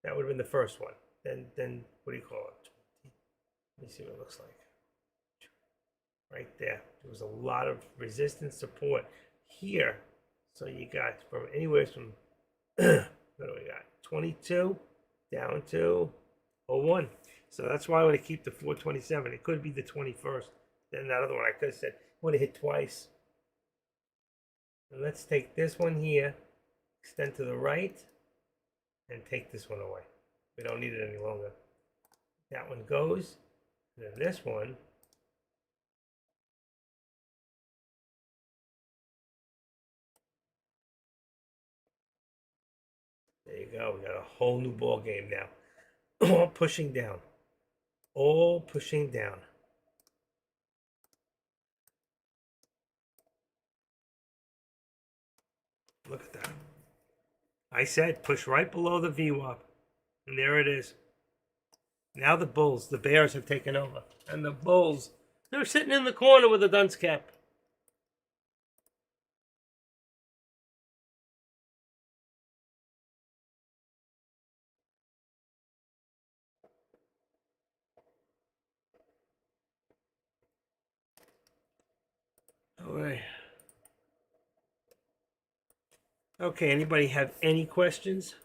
That would have been the first one. Then what do you call it? 20. Let me see what it looks like. Right there. There was a lot of resistance support here. So you got from anywhere from, what do we got? 22 down to 01. So that's why I want to keep the 427. It could be the 21st. Then that other one, I could have said, I want to hit twice. And let's take this one here, extend to the right, and take this one away. We don't need it any longer. That one goes, and then this one. There you go. We got a whole new ball game now. All pushing down. All pushing down. Look at that. I said push right below the VWAP. And there it is. Now the Bulls, the Bears have taken over. And the Bulls, they're sitting in the corner with a dunce cap. All right. Okay, anybody have any questions?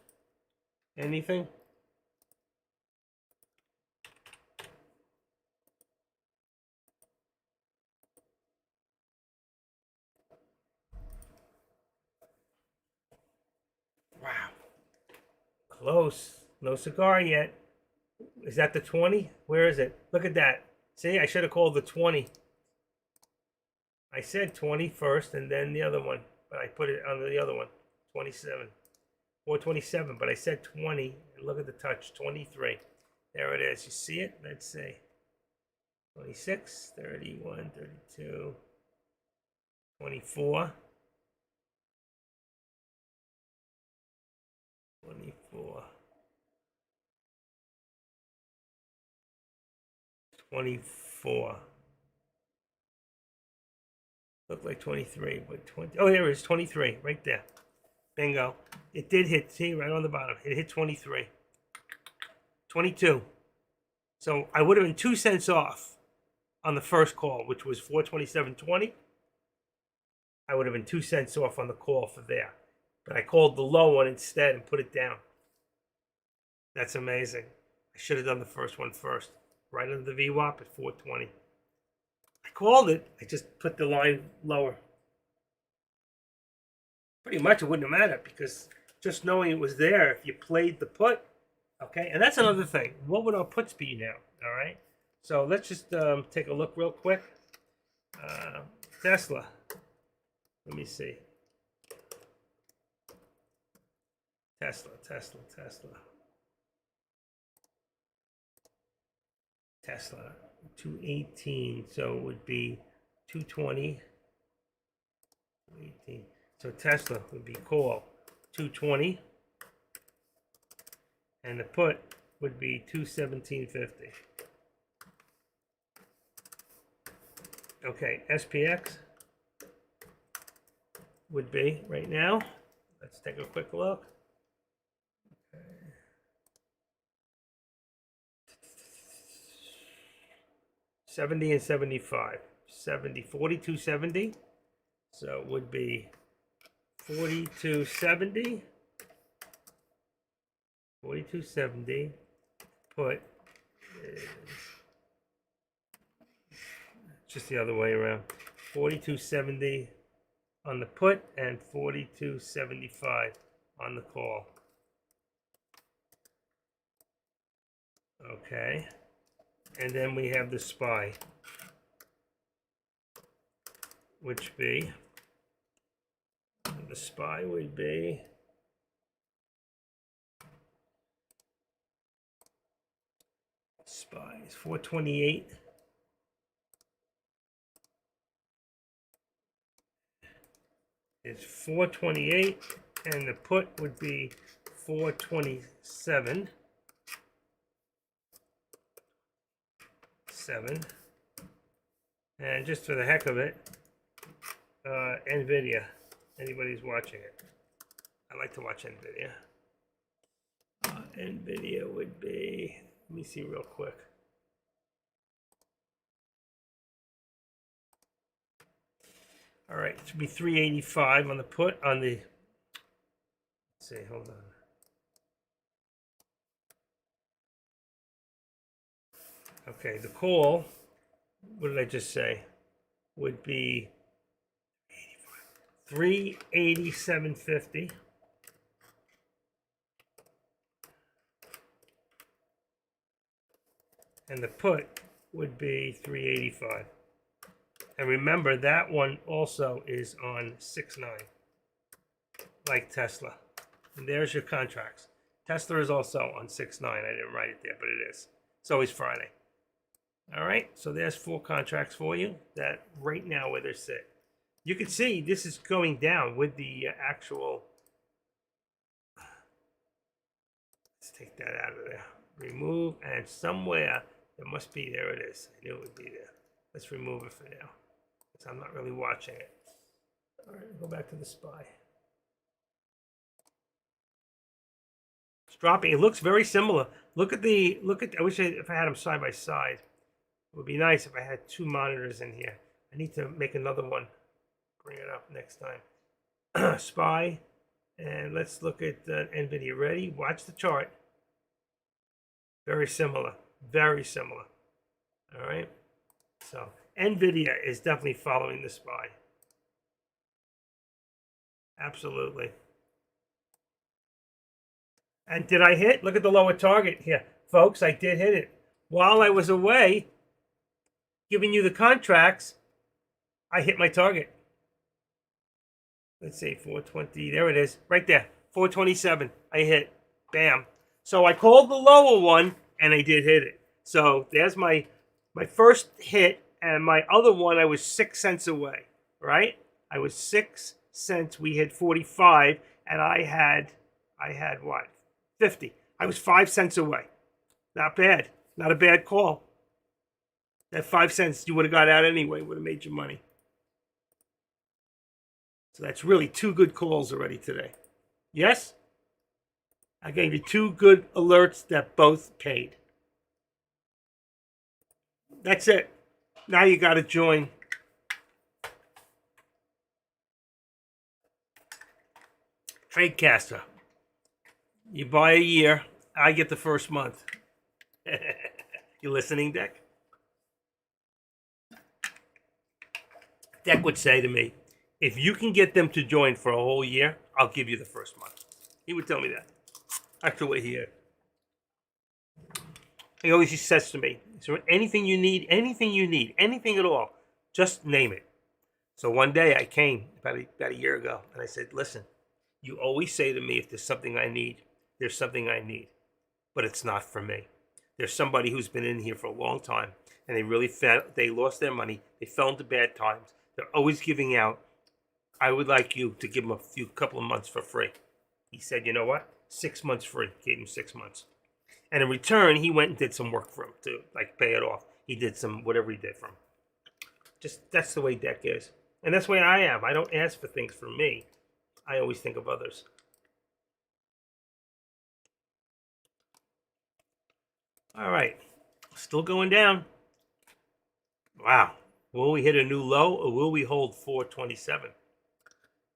Anything? Wow. Close. No cigar yet. Is that the 20? Where is it? Look at that. See, I should have called the 20. I said 20 first and then the other one. but I put it on the other one, 27. 427, but I said 20. And look at the touch, 23. There it is. You see it? Let's see. 26, 31, 32, 24. 24. 24. Looked like 23, but 20. Oh, there it is, 23, right there. Bingo. It did hit, see, right on the bottom. It hit 23. 22. So I would have been 2 cents off on the first call, which was 427.20. I would have been 2 cents off on the call for there. But I called the low one instead and put it down. That's amazing. I should have done the first one first. Right under the VWAP at 420. I called it. I just put the line lower. Pretty much it wouldn't have mattered because just knowing it was there, if you played the put, okay? And that's another thing. What would our puts be now? All right? So let's just take a look real quick. Tesla. Let me see. Tesla. Tesla, 218, so it would be 220. 18. So Tesla would be call 220, and the put would be 217.50. Okay, SPX would be right now. Let's take a quick look. 70 and 75. 42.70. So it would be 42.70. 42.70. Put is just the other way around. 42.70 on the put and 42.75 on the call. Okay. And then we have the SPY, which be, the SPY would be SPY is 428. It's 428, and the put would be 427. And just for the heck of it, NVIDIA. Anybody's watching it? I like to watch NVIDIA. NVIDIA would be, let me see real quick. All right, it should be 385 on the put, on the, let's see, hold on. Okay, the call, what did I just say? Would be 387.50. And the put would be 385. And remember, that one also is on 6.9, like Tesla. And there's your contracts. Tesla is also on 6.9. I didn't write it there, but it is. So is Friday. All right, so there's 4 contracts for you that right now where they're set. You can see this is going down with the actual. Let's take that out of there. Remove, and somewhere it must be, there it is. I knew it would be there. Let's remove it for now, because I'm not really watching it. All right, go back to the SPY. It's dropping. It looks very similar. Look at, I wish if I had them side by side. It would be nice if I had 2 monitors in here. I need to make another one. Bring it up next time. SPY. And let's look at NVIDIA. Ready? Watch the chart. Very similar. Very similar. All right. So NVIDIA is definitely following the SPY. Absolutely. And did I hit? Look at the lower target here. Folks, I did hit it. While I was away, giving you the contracts, I hit my target. Let's see, 420. There it is, right there. 427. I hit. Bam. So I called the lower one, and I did hit it. So there's my first hit, and my other one I was 6 cents away. Right? I was 6 cents. We hit 45, and I had what? 50. I was 5 cents away. Not bad. Not a bad call. That 5 cents you would have got out anyway. Would have made you money. So that's really 2 good calls already today. Yes? I gave you 2 good alerts that both paid. That's it. Now you got to join Tradecaster. You buy a year, I get the first month. You listening, Deck? Deck would say to me, if you can get them to join for a whole year, I'll give you the first month. He would tell me that. That's the way he is. He always says to me, is there anything you need, anything at all, just name it. So one day I came about a year ago, and I said, listen, you always say to me if there's something I need, there's something I need, but it's not for me. There's somebody who's been in here for a long time, and they lost their money, they fell into bad times, they're always giving out. I would like you to give them a couple of months for free. He said, you know what? 6 months free. Gave him 6 months. And in return, he went and did some work for him to pay it off. He did some whatever he did for him. Just that's the way Deck is. And that's the way I am. I don't ask for things for me. I always think of others. All right. Still going down. Wow. Will we hit a new low or will we hold 427?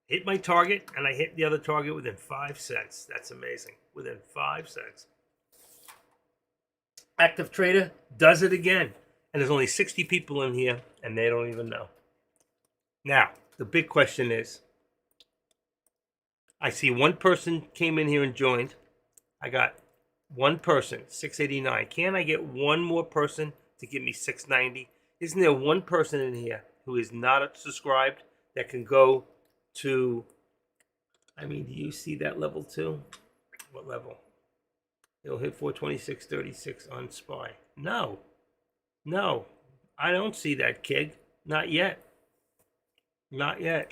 Hit my target, and I hit the other target within 5 cents. That's amazing. Within 5 cents. Active Trader does it again. And there's only 60 people in here, and they don't even know. Now, the big question is, I see one person came in here and joined. I got one person, 689. Can I get one more person to give me 690? Isn't there one person in here who is not subscribed that can go to, do you see that level too? What level? It'll hit 426.36 on SPY. No, I don't see that, kid. Not yet. The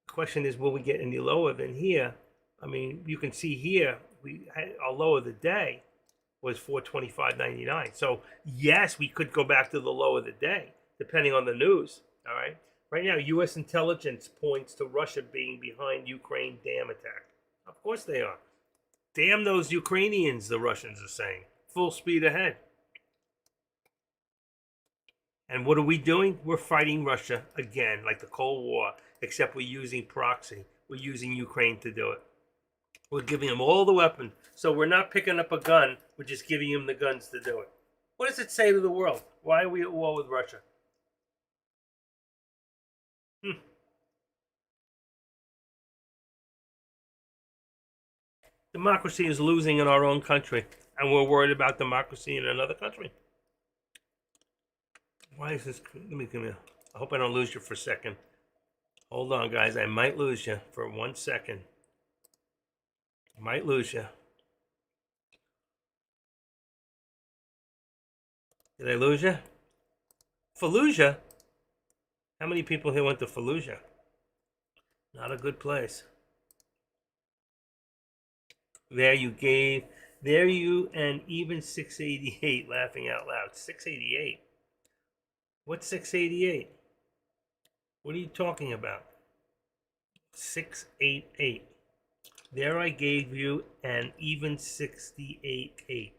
question is, will we get any lower than here? You can see here, our low of the day was 425.99. So yes, we could go back to the low of the day, depending on the news. All right. Right now, U.S. intelligence points to Russia being behind Ukraine dam attack. Of course they are. Damn those Ukrainians, the Russians are saying. Full speed ahead. And what are we doing? We're fighting Russia again, like the Cold War, except we're using proxy. We're using Ukraine to do it. We're giving them all the weapons. So we're not picking up a gun. We're just giving them the guns to do it. What does it say to the world? Why are we at war with Russia? Democracy is losing in our own country, and we're worried about democracy in another country. Why is this? Let me come here. I hope I don't lose you for a second. Hold on, guys. I might lose you for 1 second. Might lose you. Did I lose you? Fallujah? How many people here went to Fallujah? Not a good place. There you and even 688 laughing out loud. 688? What's 688? What are you talking about? 688. There I gave you an even 68.8.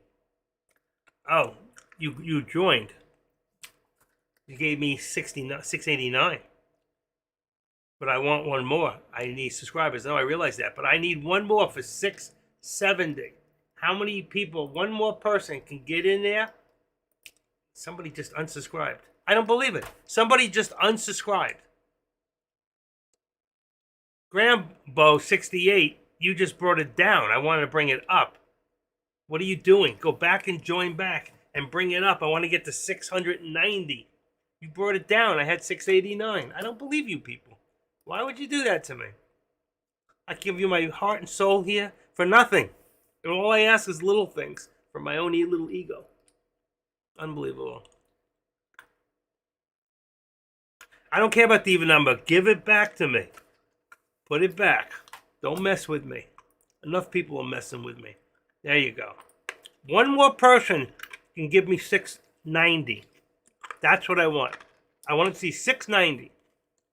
Oh, you joined. You gave me 689. But I want one more. I need subscribers. No, I realize that. But I need one more for 670. How many people, one more person can get in there? Somebody just unsubscribed. I don't believe it. Somebody just unsubscribed. Grambo 68, you just brought it down. I wanted to bring it up. What are you doing? Go back and join back and bring it up. I want to get to 690. You brought it down. I had 689. I don't believe you people. Why would you do that to me? I give you my heart and soul here for nothing. And all I ask is little things for my own little ego. Unbelievable. I don't care about the even number. Give it back to me. Put it back. Don't mess with me. Enough people are messing with me. There you go. One more person can give me 690. That's what I want. I want to see 690.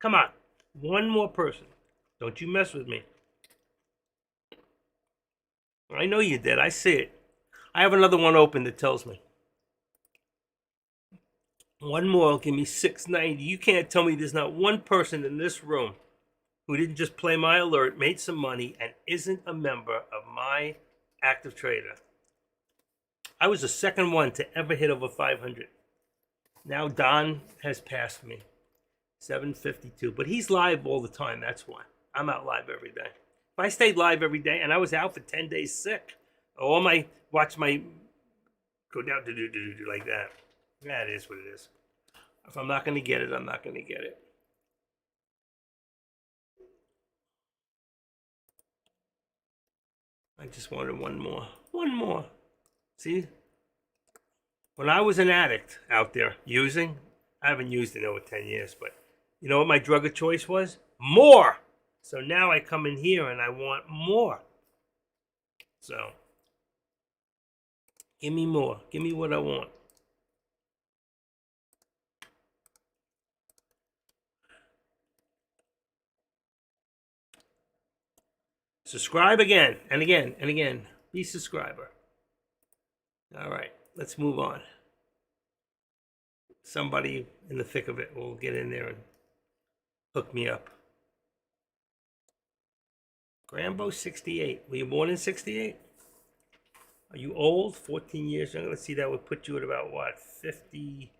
Come on. One more person. Don't you mess with me. I know you did. I see it. I have another one open that tells me. One more will give me 690. You can't tell me there's not one person in this room who didn't just play my alert, made some money, and isn't a member of my active trader. I was the second one to ever hit over 500. Now Don has passed me, 752. But he's live all the time. That's why I'm out live every day. If I stayed live every day and I was out for 10 days sick, watch my go down like that. Yeah, it is what it is. If I'm not going to get it, I'm not going to get it. I just wanted one more. One more. See? When I was an addict out there using, I haven't used in over 10 years, but you know what my drug of choice was? More! So now I come in here and I want more. So, give me more. Give me what I want. Subscribe again and again and again. Be a subscriber. All right, let's move on. Somebody in the thick of it will get in there and hook me up. Grambo 68. Were you born in 68? Are you old? 14 years younger? Let's see, that would put you at about what? 50.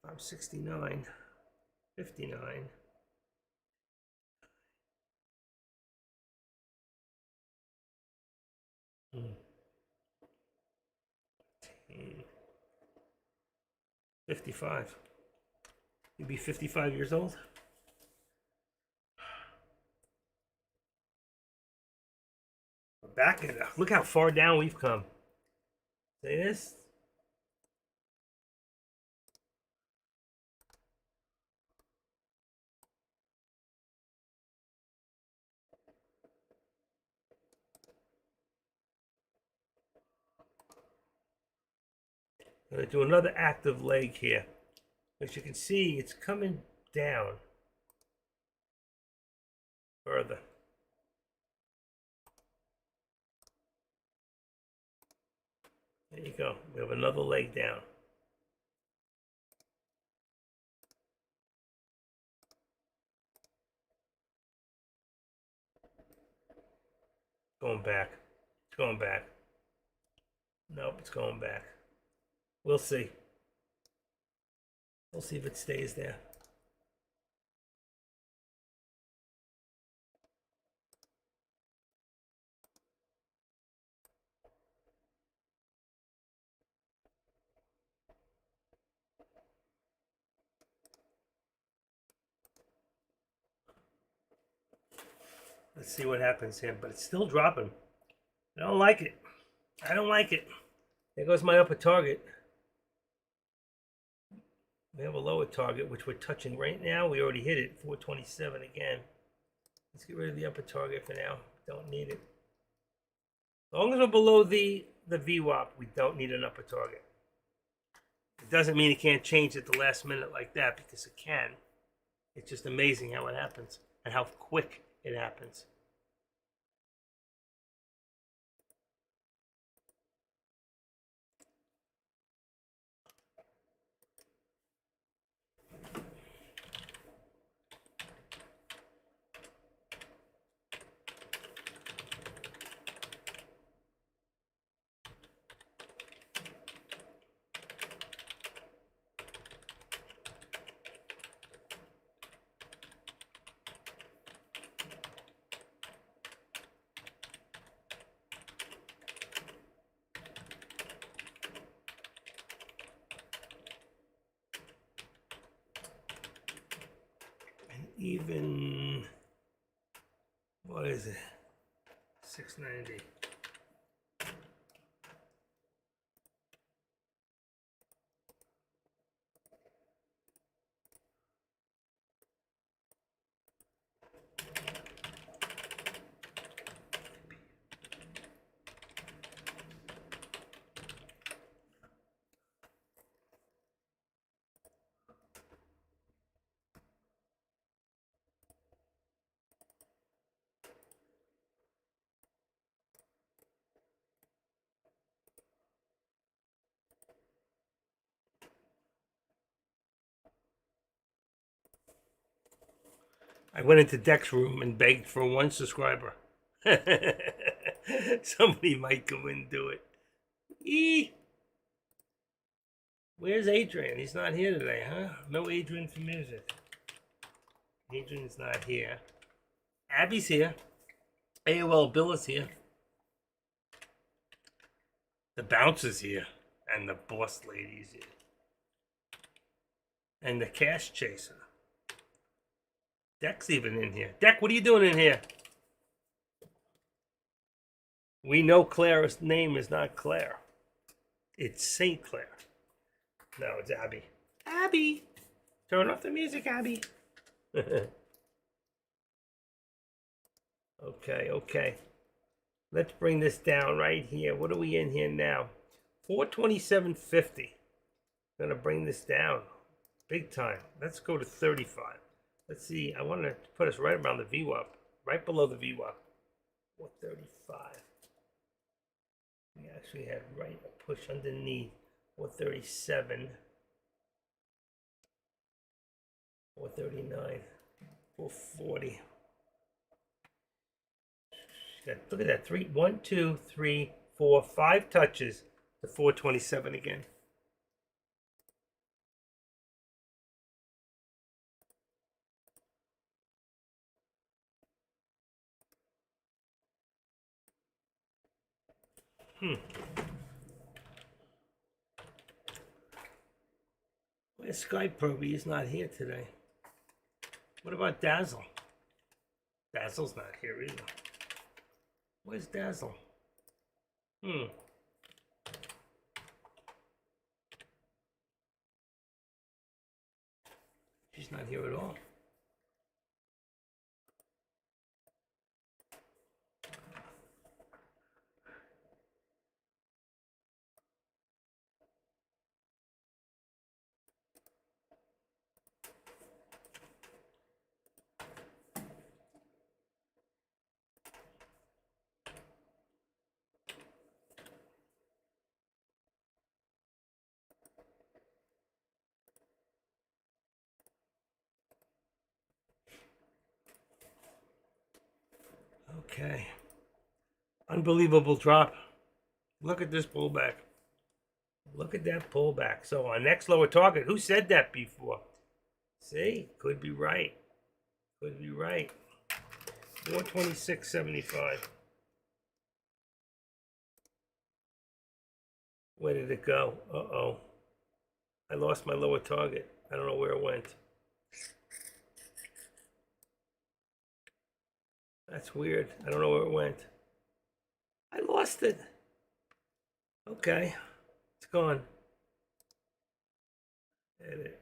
I'm 69. 59. Hmm. 55. You'd be 55 years old? Back it up. Look how far down we've come. See this? I'm going to do another active leg here. As you can see, it's coming down further. There you go. We have another leg down. Going back. It's going back. Nope, it's going back. We'll see. We'll see if it stays there. Let's see what happens here, but it's still dropping. I don't like it. I don't like it. There goes my upper target. We have a lower target, which we're touching right now. We already hit it, 427 again. Let's get rid of the upper target for now. Don't need it. As long as we're below the VWAP, we don't need an upper target. It doesn't mean it can't change at the last minute like that, because it can. It's just amazing how it happens and how quick it happens. even, what is it? 690. I went into Deck's room and begged for one subscriber. Somebody might come in and do it. Where's Adrian? He's not here today, huh? No Adrian for music. Adrian's not here. Abby's here. AOL Bill is here. The bouncer's here. And the boss lady's here. And the cash chaser. Deck's even in here. Deck, what are you doing in here? We know Claire's name is not Claire. It's St. Clair. No, it's Abby. Abby! Turn off the music, Abby. Okay. Let's bring this down right here. What are we in here now? 427.50. Gonna bring this down. Big time. Let's go to 35. Let's see. I want to put us right around the VWAP. Right below the VWAP. 435. We actually had right a push underneath. 437. 439. 440. Look at that. 1, 2, 3, 4, 5 touches to 427 again. Where's Skype Proby? He's not here today. What about Dazzle? Dazzle's not here either. Where's Dazzle? She's not here at all. Okay. Unbelievable drop. Look at this pullback. Look at that pullback. So our next lower target, who said that before? See, could be right. Could be right. 426.75. Where did it go? Uh-oh. I lost my lower target. I don't know where it went. That's weird. I don't know where it went. I lost it. Okay. It's gone. Edit.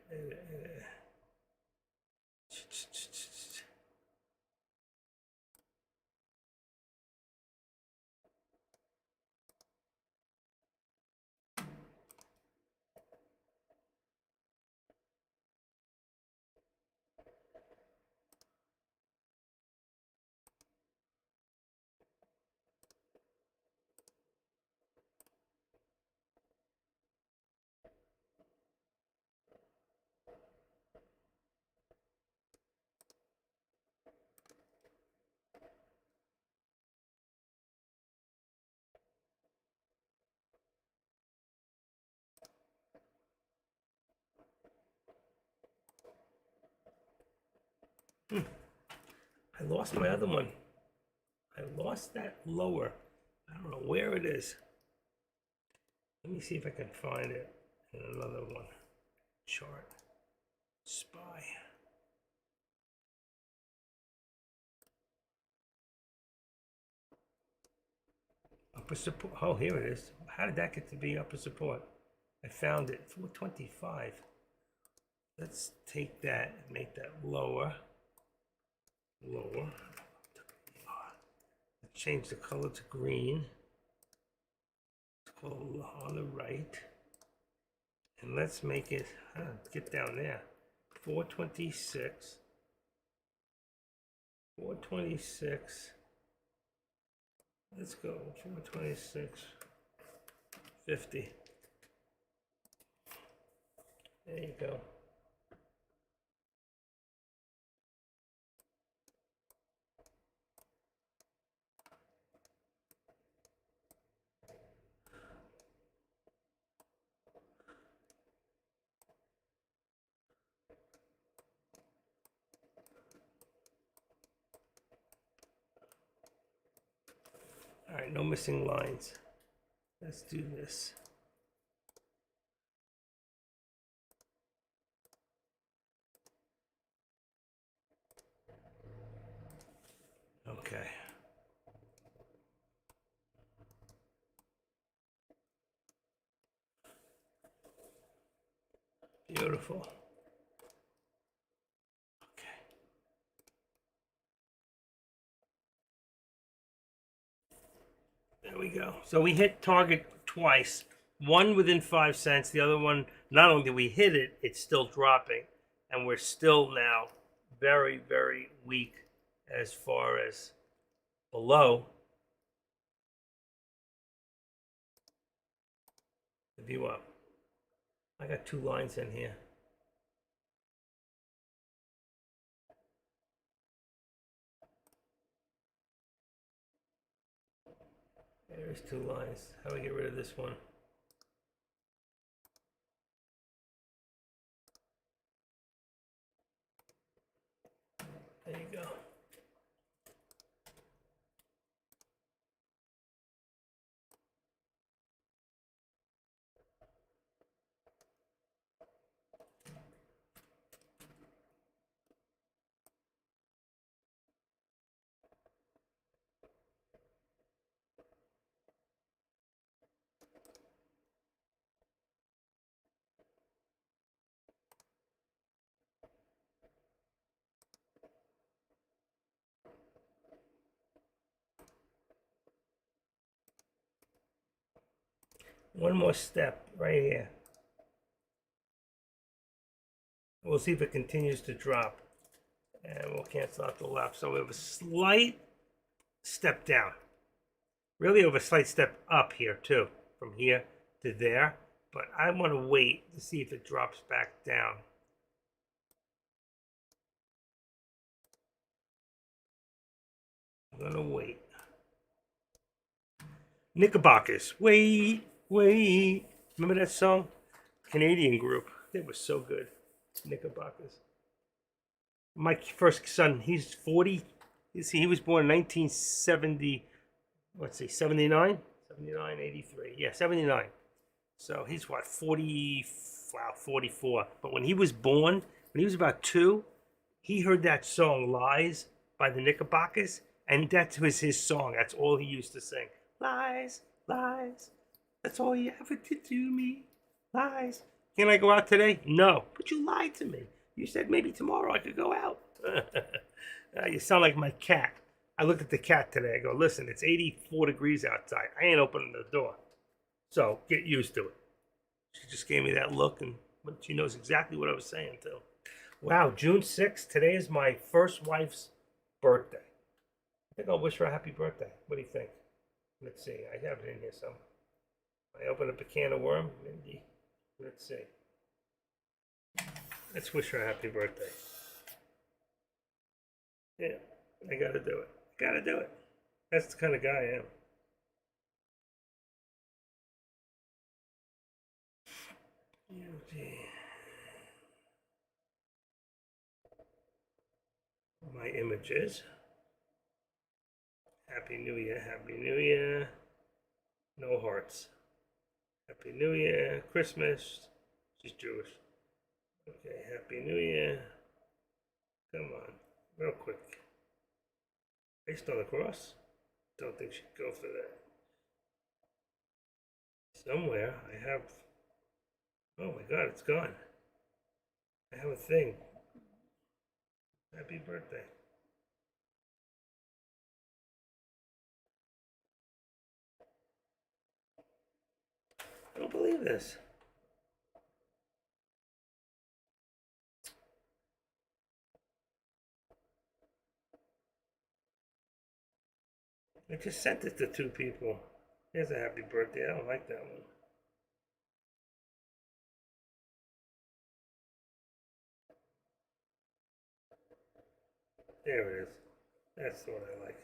I lost my other one. I lost that lower. I don't know where it is. Let me see if I can find it in another one. Chart. SPY. Upper support. Oh, here it is. How did that get to be upper support? I found it. 425. Let's take that and make that lower. Lower. Let's change the color to green. Let's go on the right. And let's make it, get down there. 426. 426. Let's go. 426. 50. There you go. All right, no missing lines. Let's do this. Okay. Beautiful. Okay. There we go. So we hit target twice. One within 5 cents. The other one, not only did we hit it, it's still dropping. And we're still now very, very weak as far as below the view up. I got 2 lines in here. There's 2 lines. How do we get rid of this one? There you go. One more step right here. We'll see if it continues to drop. And we'll cancel out the left. So we have a slight step down. Really have a slight step up here too. From here to there. But I want to wait to see if it drops back down. I'm going to wait. Knickerbockers. Wait, wait. Remember that song? Canadian group. They were so good. Knickerbockers. My first son, he's 40. He was born in 1970. Let's see, 79? 79, 83. Yeah, 79. So he's what, 40, wow, 44. But when he was born, when he was about 2, he heard that song Lies by the Knickerbockers, and that was his song. That's all he used to sing. Lies, lies, that's all you ever did to me. Lies. Can I go out today? No. But you lied to me. You said maybe tomorrow I could go out. You sound like my cat. I looked at the cat today. I go, listen, it's 84 degrees outside. I ain't opening the door. So get used to it. She just gave me that look, and she knows exactly what I was saying, too. Wow, June 6th. Today is my first wife's birthday. I think I'll wish her a happy birthday. What do you think? Let's see. I have it in here somewhere. I open up a can of worm. Maybe. Let's see. Let's wish her a happy birthday. Yeah, I gotta do it. Gotta do it. That's the kind of guy I am. My images. Happy New Year, Happy New Year. No hearts. Happy New Year, Christmas. She's Jewish. Okay, Happy New Year. Come on, real quick. Based on the cross? Don't think she'd go for that. Somewhere I have. Oh my God, it's gone. I have a thing. Happy birthday. I don't believe this. I just sent it to 2 people. Here's a happy birthday. I don't like that one. There it is. That's what I like.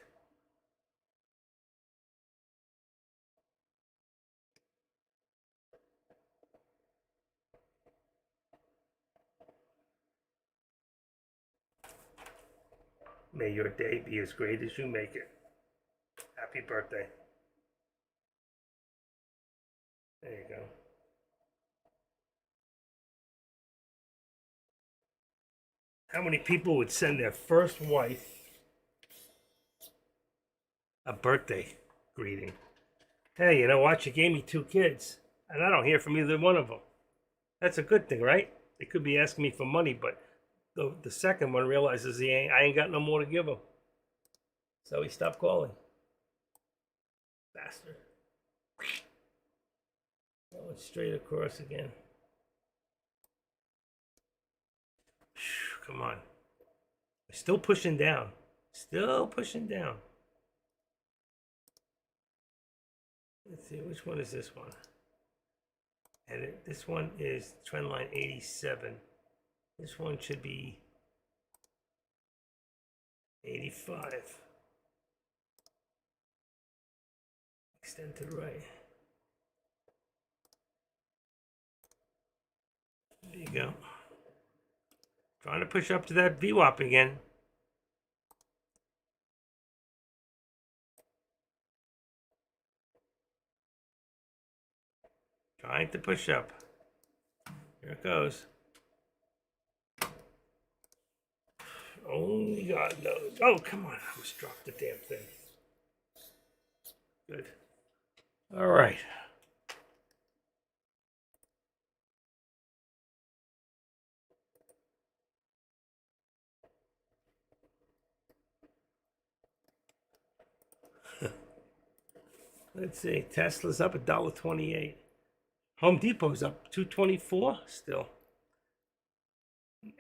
May your day be as great as you make it. Happy birthday. There you go. How many people would send their first wife a birthday greeting? Hey, you know what? You gave me 2 kids, and I don't hear from either one of them. That's a good thing, right? They could be asking me for money, but the second one realizes I ain't got no more to give him. So he stopped calling. Bastard. Going straight across again. Come on. Still pushing down. Still pushing down. Let's see, which one is this one? And this one is trend line 87. This one should be 85. Extend to the right. There you go. Trying to push up to that VWAP again. Trying to push up. Here it goes. Only God knows. Oh, come on. I almost dropped the damn thing. Good. All right. Let's see. Tesla's up $1.28. Home Depot's up $2.24 still.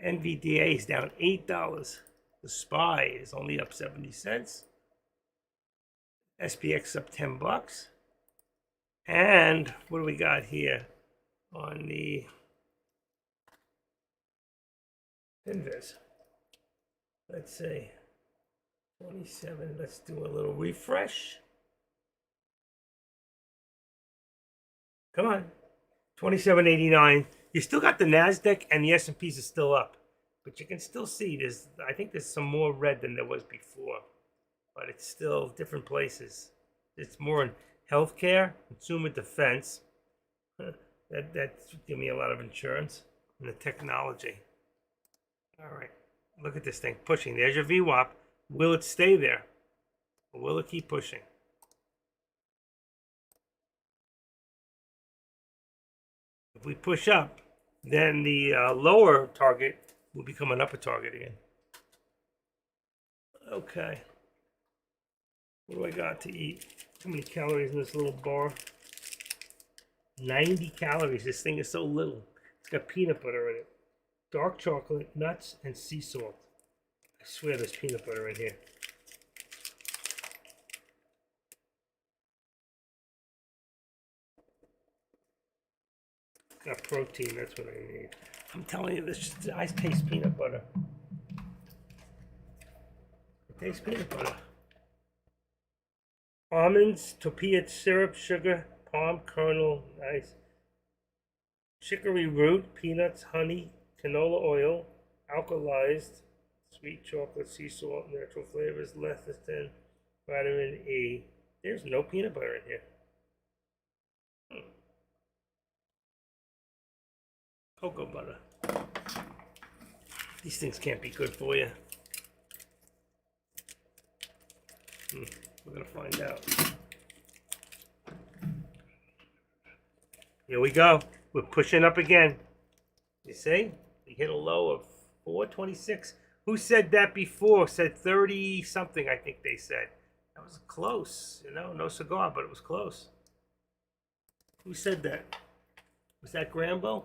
NVDA is down $8. The SPY is only up 70 cents. SPX up $10. And what do we got here on the Finviz? Let's see. 27. Let's do a little refresh. Come on. 27.89. You still got the Nasdaq and the S&Ps are still up, but you can still see I think there's some more red than there was before, but it's still different places. It's more in healthcare, consumer defense. That's give me a lot of insurance, and the technology. All right, look at this thing pushing. There's your VWAP. Will it stay there, or will it keep pushing? If we push up, then the lower target will become an upper target again. Okay. What do I got to eat? How many calories in this little bar? 90 calories. This thing is so little. It's got peanut butter in it. Dark chocolate, nuts, and sea salt. I swear there's peanut butter in here. Got protein, that's what I need. I'm telling you, I taste peanut butter. It tastes peanut butter. Almonds, tortilla syrup, sugar, palm kernel, nice. Chicory root, peanuts, honey, canola oil, alkalized, sweet chocolate, sea salt, natural flavors, lecithin, vitamin E. There's no peanut butter in here. Cocoa butter. These things can't be good for you. We're gonna find out. Here we go. We're pushing up again. You see? We hit a low of 426. Who said that before? Said 30 something, I think they said. That was close. You know, no cigar, but it was close. Who said that? Was that Grambo?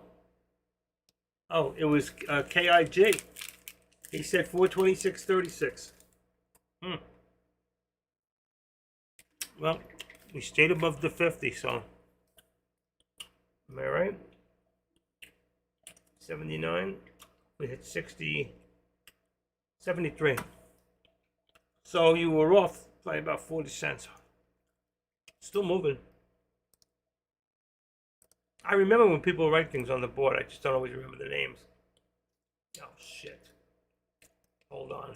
Oh, it was KIG. He said 426.36. Well, we stayed above the 50, so. Am I right? 79. We hit 60. 73. So you were off by about 40 cents. Still moving. I remember when people write things on the board. I just don't always remember the names. Oh, shit. Hold on.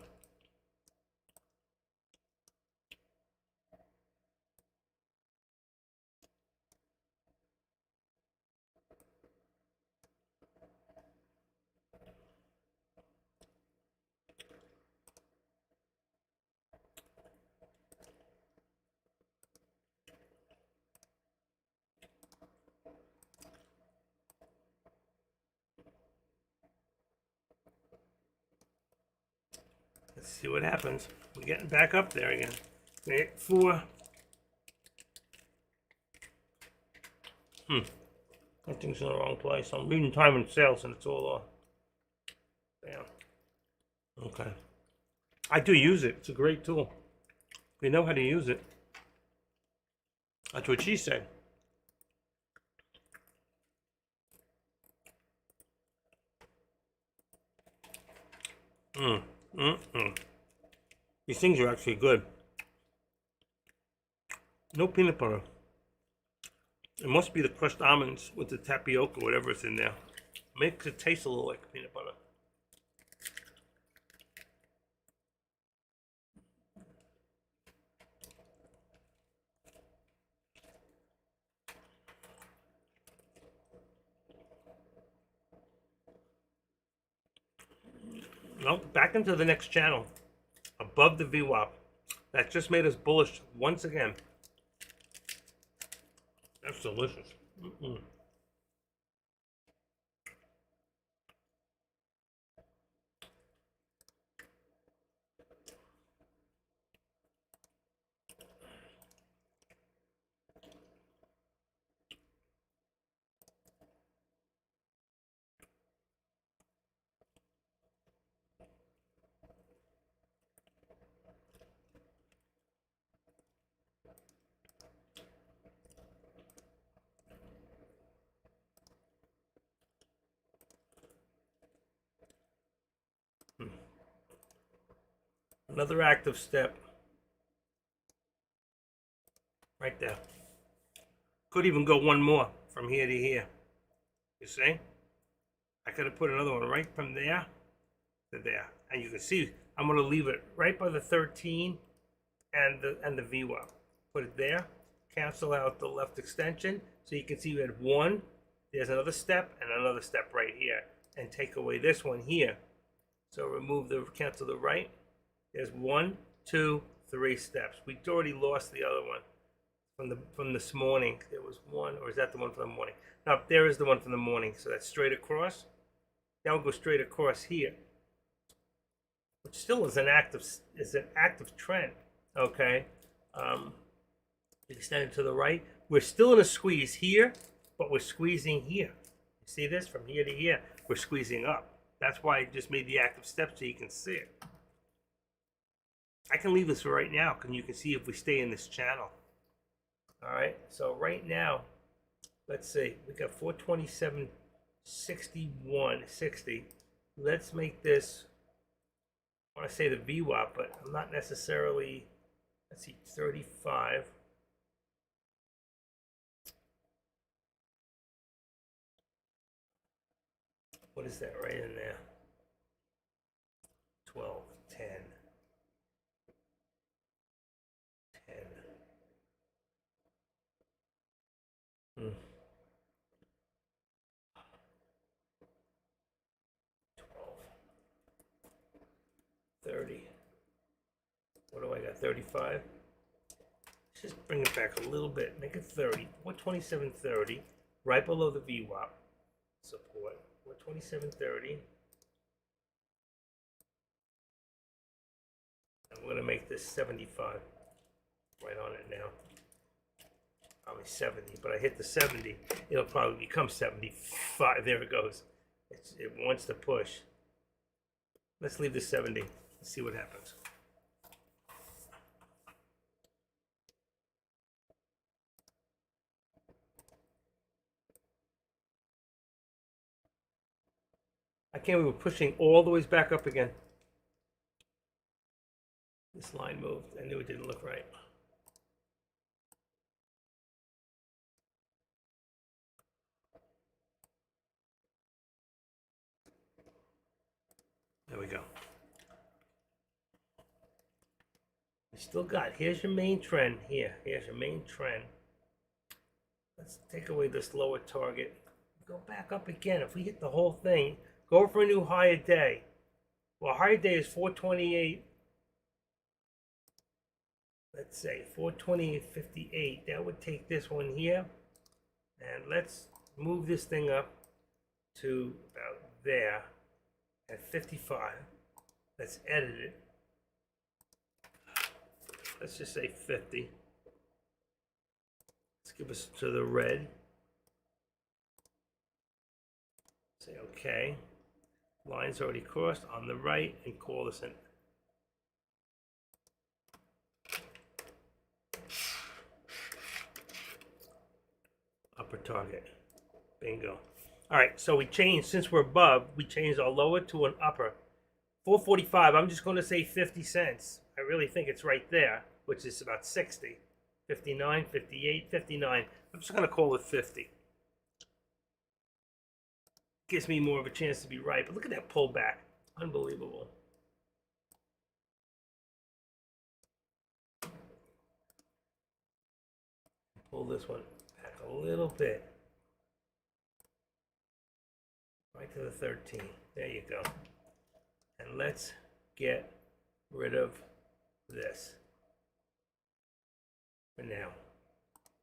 Let's see what happens. We're getting back up there again. We hit 4. That thing's in the wrong place. I'm reading time and sales and it's all off. Damn. Okay. I do use it. It's a great tool. We know how to use it. That's what she said. These things are actually good. No peanut butter. It must be the crushed almonds with the tapioca, whatever is in there. Makes it taste a little like peanut butter. Well, back into the next channel. Above the VWAP. That just made us bullish once again. That's delicious. Another active step. Right there. Could even go one more from here to here. You see? I could have put another one right from there to there. And you can see I'm going to leave it right by the 13 and the VWAP. Put it there. Cancel out the left extension. So you can see we had one. There's another step and another step right here. And take away this one here. So remove the, cancel the right. There's 1, 2, 3 steps. We already lost the other one from this morning. There was one, or is that the one from the morning? No, there is the one from the morning. So that's straight across. Now we'll go straight across here, which still is an active trend. Okay, extend it to the right. We're still in a squeeze here, but we're squeezing here. You see this from here to here? We're squeezing up. That's why I just made the active step so you can see it. I can leave this for right now, and you can see if we stay in this channel. All right, so right now, let's see, we got 427.61.60. Let's make this, I want to say the VWAP, but I'm not necessarily, let's see, 35. What is that right in there? 12, 10. 12, 30. What do I got? 35. Let's just bring it back a little bit. Make it 30. 127.30. right below the VWAP support, 427.30. I'm going to make this 75 right on it now. Probably 70, but I hit the 70, it'll probably become 75. There it goes. It wants to push. Let's leave the 70. Let's see what happens. I can't believe we're pushing all the way back up again. This line moved. I knew it didn't look right. There we go. We still got, here's your main trend here. Here's your main trend. Let's take away this lower target. Go back up again. If we hit the whole thing, go for a new higher day. Well, higher day is 428. Let's say 428.58. That would take this one here. And let's move this thing up to about there at 55. Let's edit it. Let's just say 50. Let's give us to the red. Say okay. Line's already crossed on the right, and call this an upper target. Bingo. All right, so we changed, since we're above, we changed our lower to an upper. 445, I'm just going to say 50 cents. I really think it's right there, which is about 60. 59, 58, 59. I'm just going to call it 50. Gives me more of a chance to be right, but look at that pullback. Unbelievable. Pull this one back a little bit. Right to the 13. There you go. And let's get rid of this for now.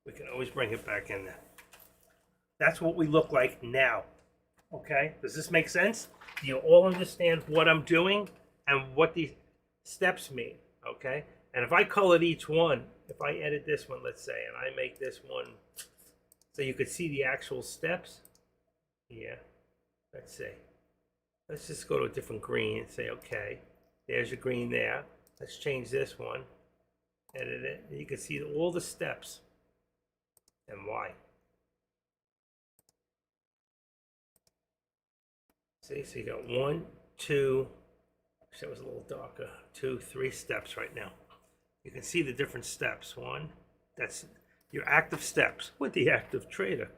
We can always bring it back in there. That's what we look like now. Okay? Does this make sense? Do you all understand what I'm doing and what these steps mean? Okay? And if I colored each one, if I edit this one, let's say, and I make this one so you could see the actual steps. Yeah. Let's see. Let's just go to a different green and say, okay, there's your green there. Let's change this one. Edit it. And you can see all the steps and why. See, so you got 1, 2, that was a little darker, 2, 3 steps right now. You can see the different steps. One, that's your active steps with the active trader.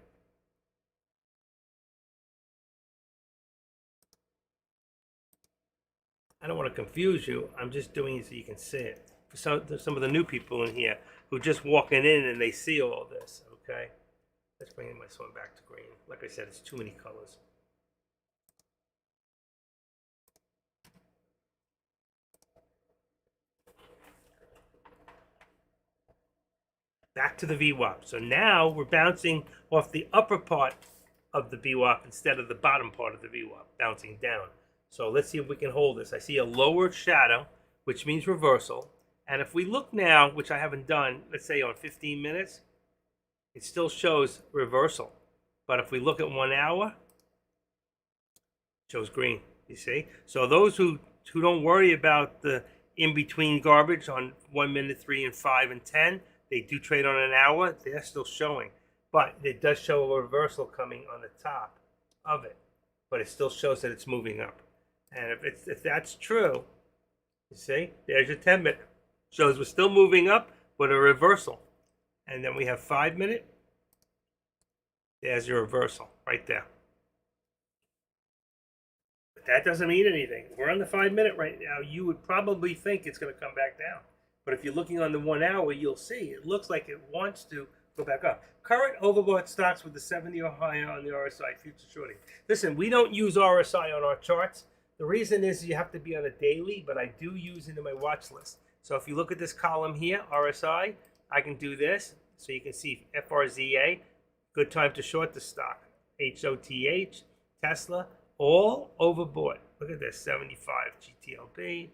I don't want to confuse you. I'm just doing it so you can see it. For some of the new people in here who are just walking in and they see all this, okay? Let's bring this one back to green. Like I said, it's too many colors. Back to the VWAP. So now we're bouncing off the upper part of the VWAP instead of the bottom part of the VWAP, bouncing down. So let's see if we can hold this. I see a lower shadow, which means reversal. And if we look now, which I haven't done, let's say on 15 minutes, it still shows reversal. But if we look at 1 hour, it shows green, you see? So those who don't worry about the in-between garbage on 1 minute, 3 and 5 and 10, they do trade on an hour, they're still showing. But it does show a reversal coming on the top of it. But it still shows that it's moving up. And if that's true, you see, there's your 10 minute. Shows we're still moving up with a reversal. And then we have 5 minute. There's your reversal right there. But that doesn't mean anything. We're on the 5 minute right now. You would probably think it's going to come back down. But if you're looking on the 1 hour, you'll see it looks like it wants to go back up. Current overbought stocks with the 70 or higher on the RSI future shorting. Listen, we don't use RSI on our charts. The reason is you have to be on a daily, but I do use it in my watch list. So if you look at this column here, RSI, I can do this. So you can see FRZA, Good time to short the stock. HOTH, Tesla, all overbought. Look at this, 75 GTLB.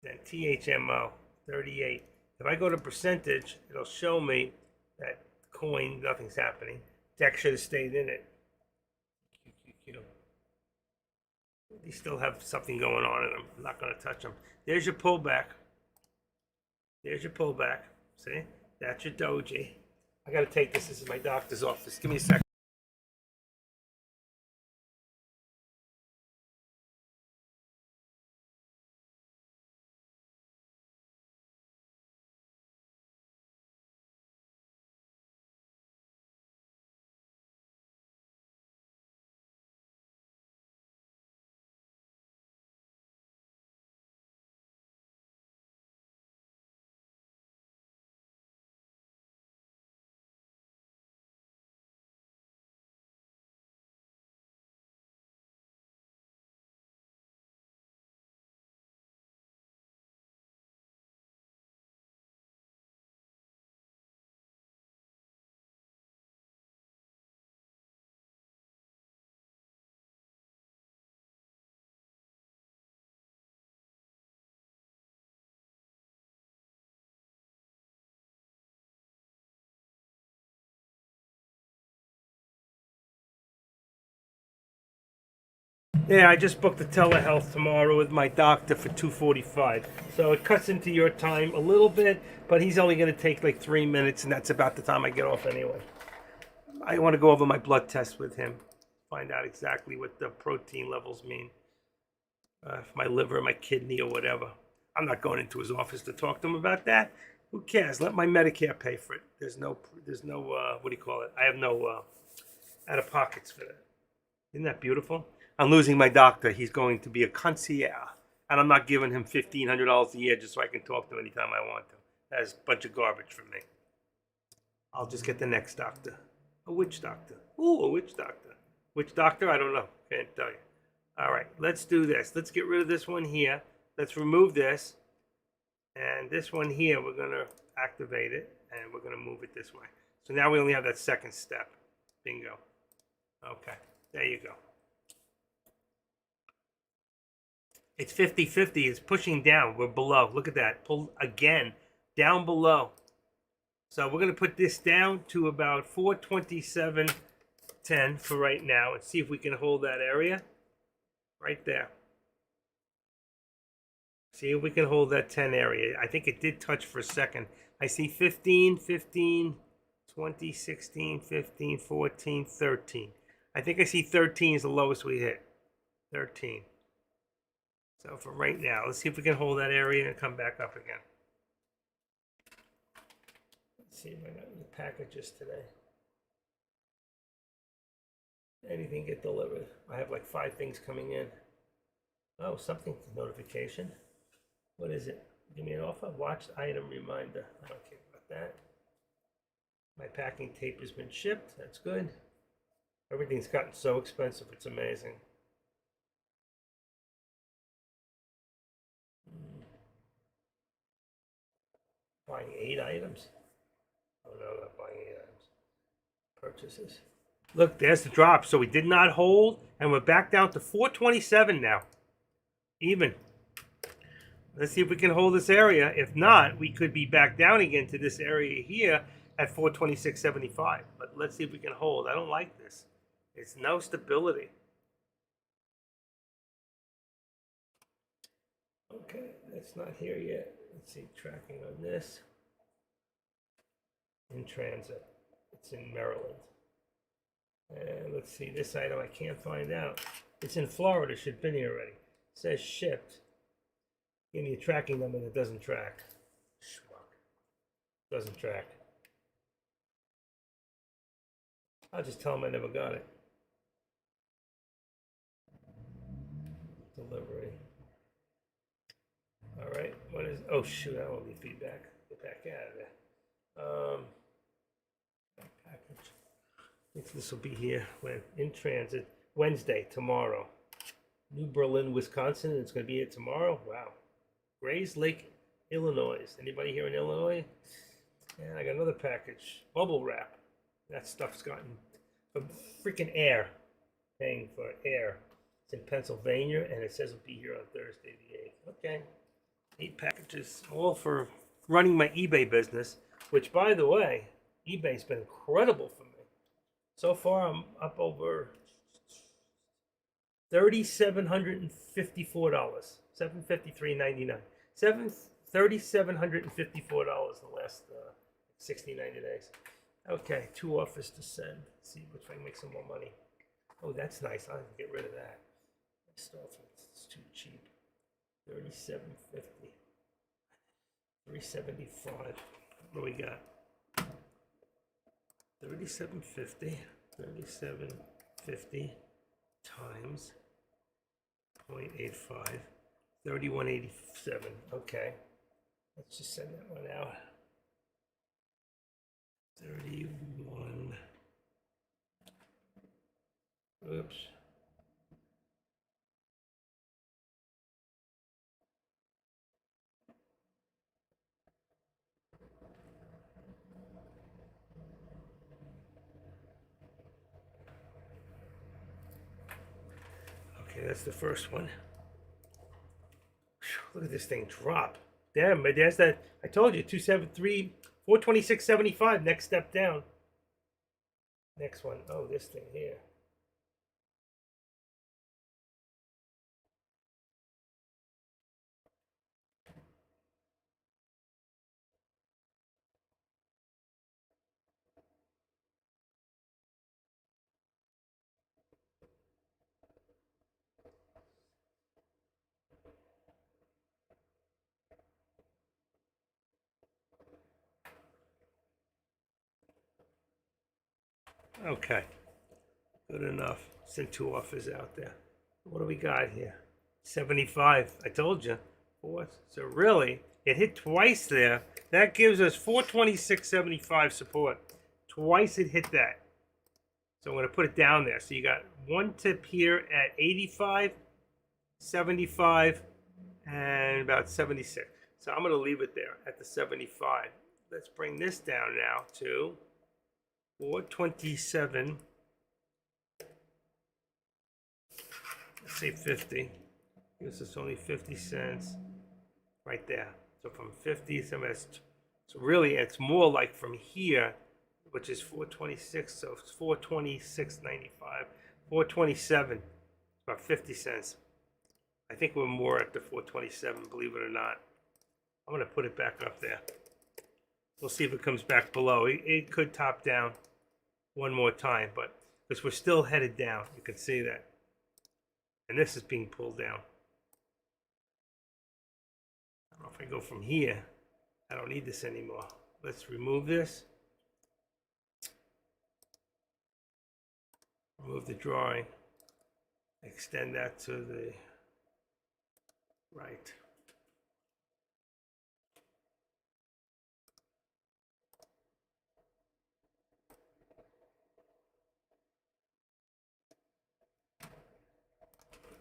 Then THMO, 38. If I go to percentage, it'll show me that coin, nothing's happening. DEX should have stayed in it. They still have something going on in them. I'm not going to touch them. There's your pullback. There's your pullback. See? That's your doji. I got to take this. This is my doctor's office. Give me a second. Yeah, I just booked the telehealth tomorrow with my doctor for 2:45. So it cuts into your time a little bit, but he's only going to take like 3 minutes, and that's about the time I get off anyway. I want to go over my blood test with him, find out exactly what the protein levels mean. My liver, my kidney, or whatever. I'm not going into his office to talk to him about that. Who cares? Let my Medicare pay for it. There's no, what do you call it? I have no out of pockets for that. Isn't that beautiful? I'm losing my doctor. He's going to be a concierge, and I'm not giving him $1,500 a year just so I can talk to him anytime I want to. That's a bunch of garbage for me. I'll just get the next doctor. A witch doctor. Ooh, a witch doctor. Which doctor? I don't know. Can't tell you. All right, let's do this. Let's get rid of this one here. Let's remove this. And this one here, we're going to activate it, and we're going to move it this way. So now we only have that second step. Bingo. Okay, there you go. It's 50-50. It's pushing down. We're below. Look at that. Pull again. Down below. So we're going to put this down to about 427.10 for right now and see if we can hold that area. Right there. See if we can hold that 10 area. I think it did touch for a second. I see 15, 15, 20, 16, 15, 14, 13. I think I see 13 is the lowest we hit. 13. So for right now, let's see if we can hold that area and come back up again. Let's see if I got any packages today. Anything get delivered? I have like 5 things coming in. Oh, something notification. What is it? Give me an offer. Watched item reminder. I don't care about that. My packing tape has been shipped. That's good. Everything's gotten so expensive. It's amazing. Buying 8 items? Oh no, I'm not buying 8 items. Purchases. Look, there's the drop. So we did not hold, and we're back down to 427 now. Even. Let's see if we can hold this area. If not, we could be back down again to this area here at 426.75. But let's see if we can hold. I don't like this. It's no stability. Okay, that's not here yet. Let's see, tracking on this. In transit. It's in Maryland. And let's see, this item I can't find out. It's in Florida, should have been here already. It says shipped. Give me a tracking number that doesn't track. Schmuck. Doesn't track. I'll just tell them I never got it. Delivery. All right. What is? Oh shoot! I don't need feedback. Get back out of there. Package. I think this will be here when in transit Wednesday, tomorrow. New Berlin, Wisconsin. It's going to be here tomorrow. Wow. Grays Lake, Illinois. Anybody here in Illinois? And I got another package, bubble wrap. That stuff's gotten from freaking Air, paying for Air. It's in Pennsylvania, and it says it'll be here on Thursday the 8th. Okay, 8 packages, all for running my eBay business, which, by the way, eBay's been incredible for me. So far, I'm up over $3,754, $753.99, $3,754 the last 60, 90 days. Okay, 2 offers to send. Let's see which way makes some more money. Oh, that's nice. I'll get rid of that. Stuff, it's too cheap. $37.50. $375. What do we got? $37.50. $37.50 times 0.85. $31.87. Okay. Let's just send that one out. 31. Oops. Okay, that's the first one. Look at this thing drop. Damn, but there's that. I told you, 273, 426.75. Next step down. Next one. Oh, this thing here. Okay, good enough. Sent 2 offers out there. What do we got here? 75. I told you. So really, it hit twice there. That gives us 426.75 support. Twice it hit that. So I'm going to put it down there. So you got one tip here at 85, 75, and about 76. So I'm going to leave it there at the 75. Let's bring this down now to 427. Let's say 50. Gives us only 50 cents right there. So from 50, so really it's more like from here, which is 426. So it's 426.95, 427, about 50 cents. I think we're more at the 427, believe it or not. I'm going to put it back up there. We'll see if it comes back below. It could top down one more time, but because we're still headed down, you can see that. And this is being pulled down. I don't know if I go from here. I don't need this anymore. Let's remove this. Remove the drawing. Extend that to the right.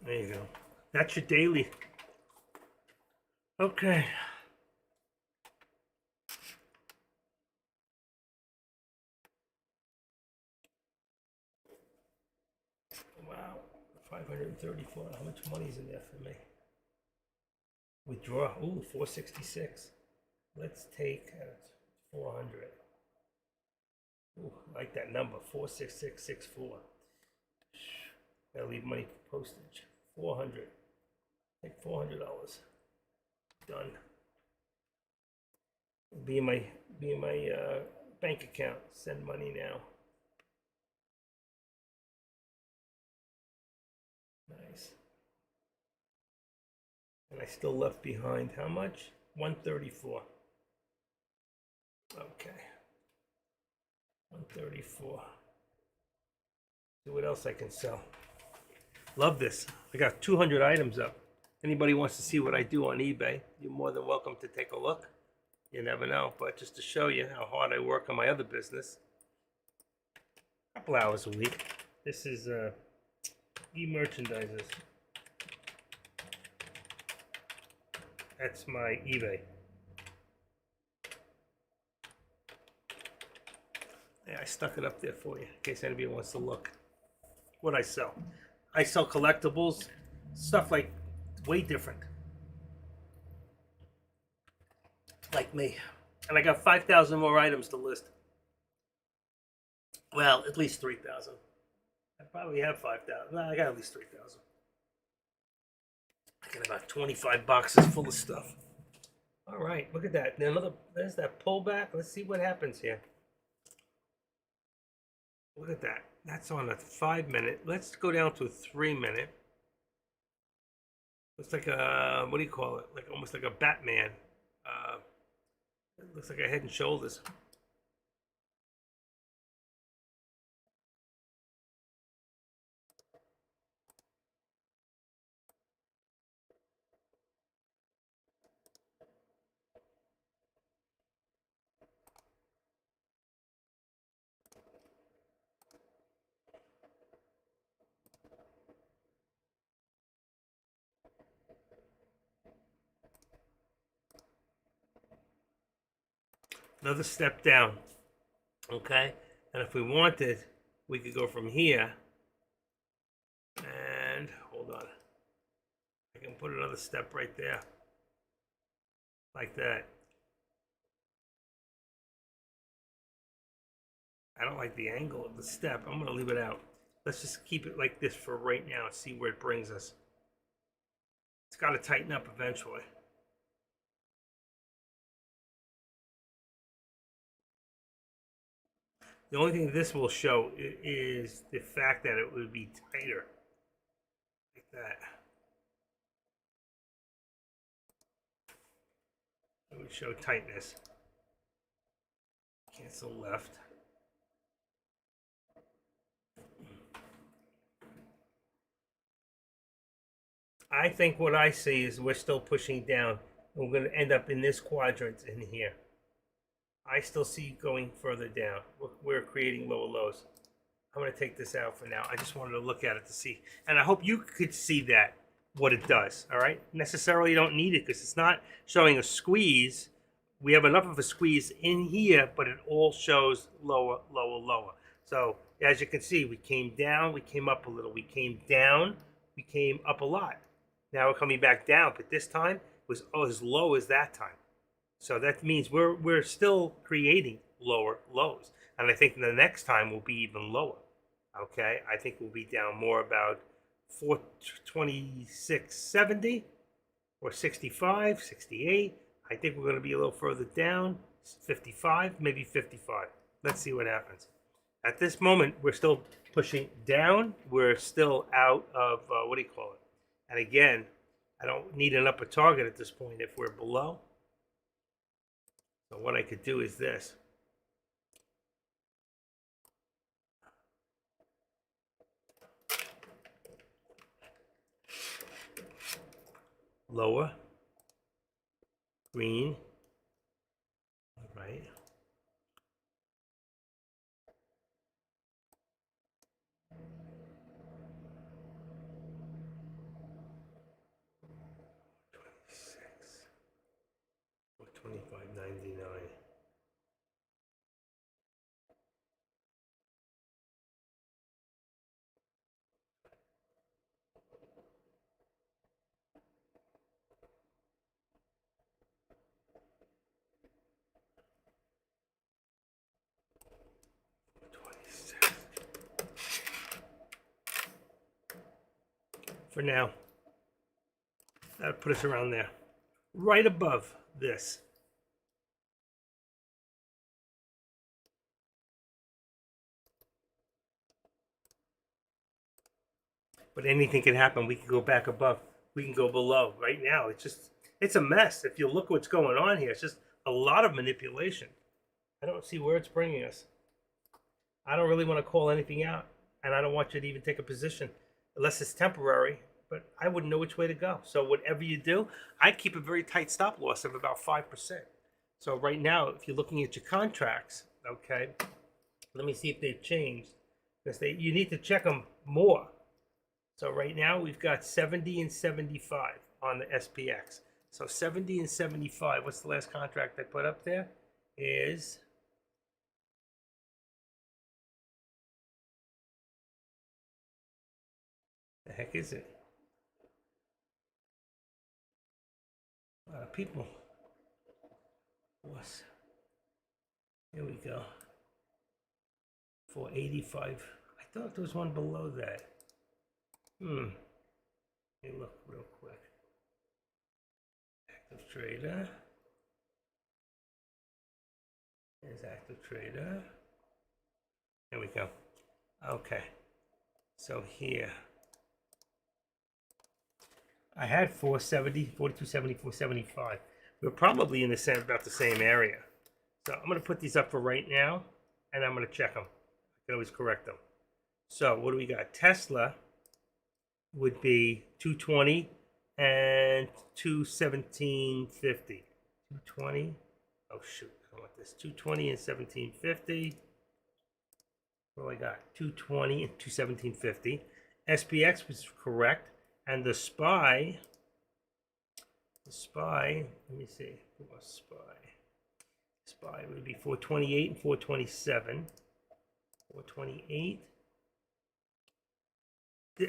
There you go. That's your daily. Okay. Wow. 534. How much money is in there for me? Withdraw. Ooh, 466. Let's take 400. Ooh, I like that number. 46664. Gotta leave money for postage. 400. Take $400. Done. Be in my bank account. Send money now. Nice. And I still left behind how much? 134. Okay. 134. See what else I can sell. Love this. I got 200 items up. Anybody wants to see what I do on eBay, you're more than welcome to take a look. You never know, but just to show you how hard I work on my other business. A couple hours a week. This is e-merchandisers. That's my eBay. Yeah, I stuck it up there for you in case anybody wants to look. What I sell. I sell collectibles, stuff like way different. Like me. And I got 5,000 more items to list. Well, at least 3,000. I probably have 5,000. No, I got at least 3,000. I got about 25 boxes full of stuff. All right, look at that. There's that pullback. Let's see what happens here. Look at that. That's on a 5 minute. Let's go down to a 3 minute. Looks like a, what do you call it? Like almost like a Batman. It looks like a Head and Shoulders. Another step down. Okay? And if we wanted, we could go from here. And hold on. I can put another step right there. Like that. I don't like the angle of the step. I'm going to leave it out. Let's just keep it like this for right now and see where it brings us. It's got to tighten up eventually. The only thing this will show is the fact that it would be tighter. Like that. It would show tightness. Cancel left. I think what I see is we're still pushing down. And we're going to end up in this quadrant in here. I still see going further down. We're creating lower lows. I'm going to take this out for now. I just wanted to look at it to see. And I hope you could see that, what it does, all right? Necessarily you don't need it because it's not showing a squeeze. We have enough of a squeeze in here, but it all shows lower, lower, lower. So as you can see, we came down, we came up a little. We came down, we came up a lot. Now we're coming back down, but this time was as low as that time. So that means we're still creating lower lows. And I think the next time will be even lower. Okay, I think we'll be down more about 426.70 or 65, 68. I think we're going to be a little further down, 55, maybe 55. Let's see what happens. At this moment, we're still pushing down. We're still out of, what do you call it? And again, I don't need an upper target at this point if we're below. So what I could do is this. Lower, green, all right. $25.99. For now, that'll put us around there, right above this. But anything can happen. We can go back above. We can go below. Right now, it's a mess. If you look what's going on here, it's just a lot of manipulation. I don't see where it's bringing us. I don't really want to call anything out, and I don't want you to even take a position unless it's temporary. But I wouldn't know which way to go. So whatever you do, I keep a very tight stop loss of about 5%. So right now, if you're looking at your contracts, okay, let me see if they've changed. Because you need to check them more. So right now we've got 70 and 75 on the SPX. So 70 and 75, what's the last contract I put up there? Is The heck is it? A lot of people. What's here we go. 485. I thought there was one below that. Let me look real quick. Active trader. There's active trader. There we go. Okay. So here. I had 470, 4270, 475. We're probably in the same, about the same area. So I'm going to put these up for right now, and I'm going to check them. I can always correct them. So what do we got? Tesla would be 220 and 217.50. 220. Oh shoot, I don't want this. 220 and 17.50. What do I got? 220 and 217.50. SPX was correct. And the SPY, let me see, what's SPY? SPY would be 428 and 427. 428.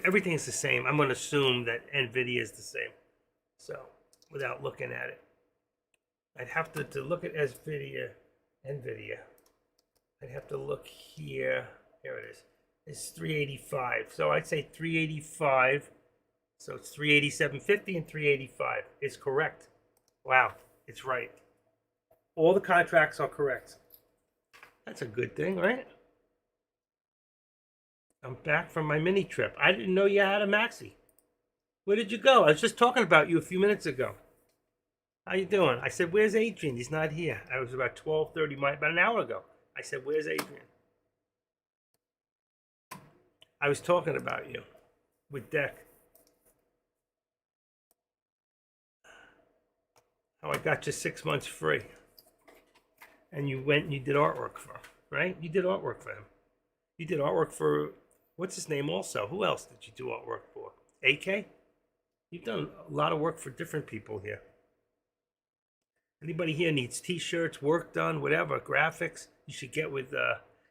Everything is the same. I'm going to assume that NVIDIA is the same. So, without looking at it. I'd have to look at NVIDIA. I'd have to look here. Here it is. It's 385. So I'd say 385. So it's 387.50 and 385 is correct. Wow, it's right. All the contracts are correct. That's a good thing, right? I'm back from my mini trip. I didn't know you had a maxi. Where did you go? I was just talking about you a few minutes ago. How you doing? I said, where's Adrian? He's not here. I was about 12:30, about an hour ago. I said, where's Adrian? I was talking about you with Deck. How I got you 6 months free. And you went and you did artwork for him, right? You did artwork for him. You did artwork for, what's his name also? Who else did you do artwork for? AK? You've done a lot of work for different people here. Anybody here needs t-shirts, work done, whatever, graphics, you should get with,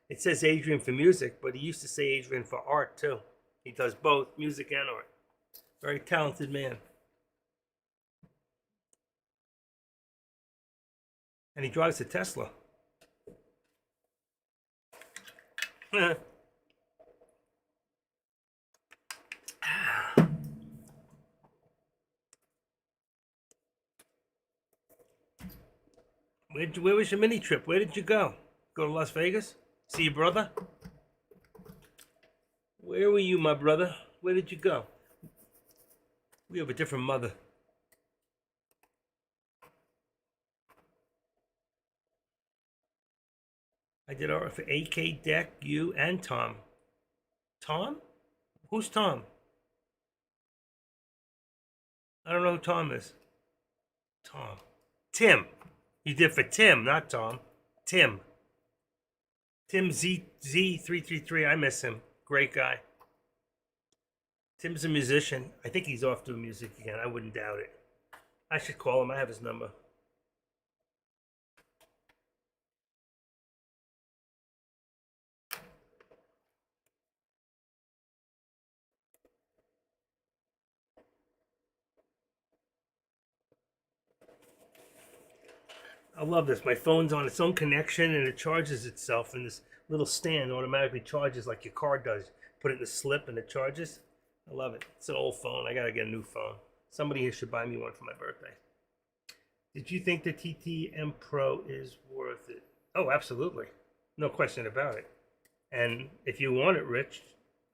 it says Adrian for music, but he used to say Adrian for art too. He does both music and art. Very talented man. And he drives a Tesla. Where was your mini trip? Where did you go? Go to Las Vegas? See your brother? Where were you, my brother? Where did you go? We have a different mother. I did art for AK, Deck, you, and Tom. Tom? Who's Tom? I don't know who Tom is. Tom. Tim. You did for Tim, not Tom. Tim. Tim Z333. I miss him. Great guy. Tim's a musician. I think he's off doing music again. I wouldn't doubt it. I should call him. I have his number. I love this. My phone's on its own connection and it charges itself, and this little stand automatically charges like your car does. Put it in the slip and it charges. I love it. It's an old phone. I gotta get a new phone. Somebody here should buy me one for my birthday. Did you think the TTM Pro is worth it? Oh, absolutely. No question about it. And if you want it, Rich,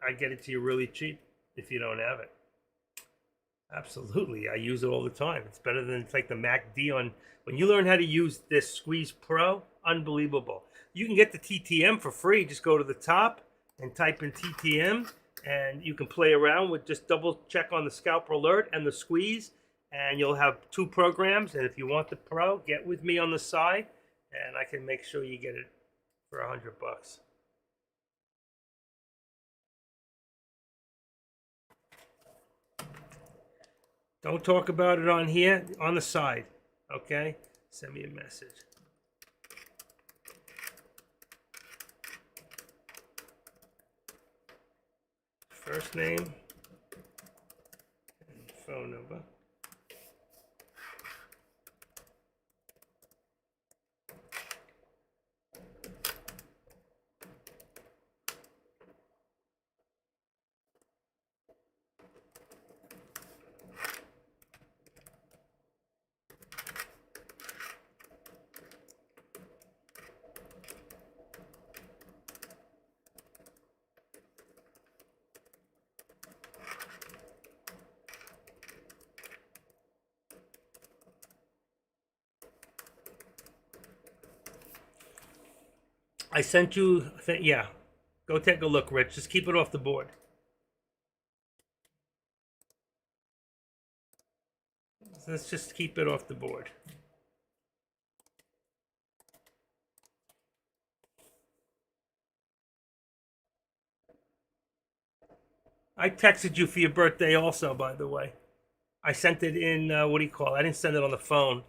I'd get it to you really cheap if you don't have it. Absolutely. I use it all the time. It's better than like the Mac D on. When you learn how to use this Squeeze Pro, unbelievable. You can get the TTM for free. Just go to the top and type in TTM, and you can play around with, just double check on the Scalper Alert and the Squeeze, and you'll have 2 programs. And if you want the Pro, get with me on the side, and I can make sure you get it for $100. Don't talk about it on here, on the side, okay? Send me a message. First name, phone number. I sent you, yeah. Go take a look, Rich. Just keep it off the board. Let's just keep it off the board. I texted you for your birthday also, by the way. I sent it in, what do you call it? I didn't send it on the phone.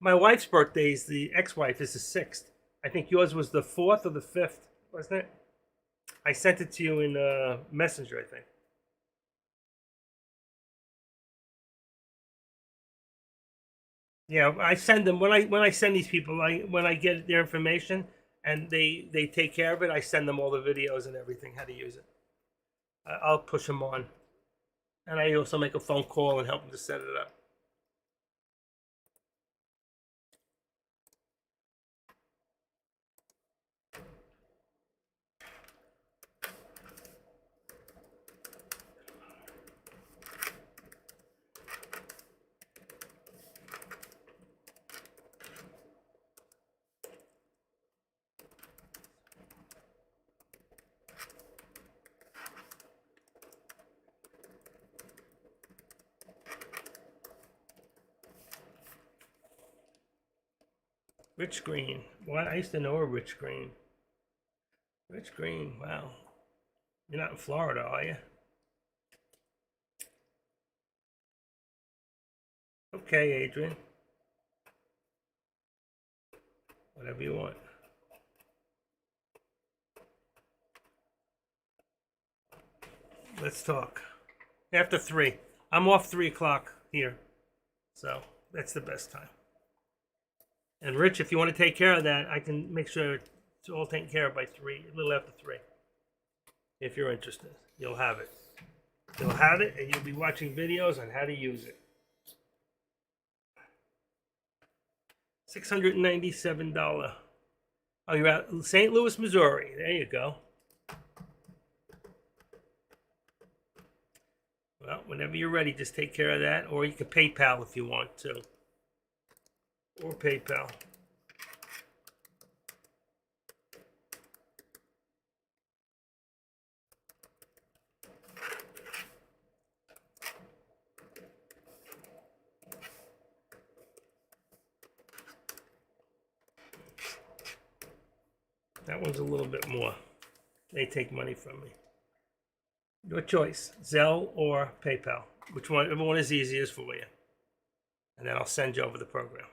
My wife's birthday is the ex-wife is the 6th. I think yours was the 4th or the 5th, wasn't it? I sent it to you in Messenger, I think. Yeah, I send them when I send these people. When I get their information and they take care of it, I send them all the videos and everything how to use it. I'll push them on, and I also make a phone call and help them to set it up. Rich Green. What? I used to know a Rich Green. Rich Green. Wow. You're not in Florida, are you? Okay, Adrian. Whatever you want. Let's talk. After 3. I'm off 3 o'clock here. So that's the best time. And Rich, if you want to take care of that, I can make sure it's all taken care of by 3, a little after 3. If you're interested, you'll have it. You'll have it, and you'll be watching videos on how to use it. $697. Oh, you're at St. Louis, Missouri. There you go. Well, whenever you're ready, just take care of that. Or you can PayPal if you want to. Or PayPal. That one's a little bit more. They take money from me. Your choice, Zelle or PayPal. Whichever one is easiest for you. And then I'll send you over the program.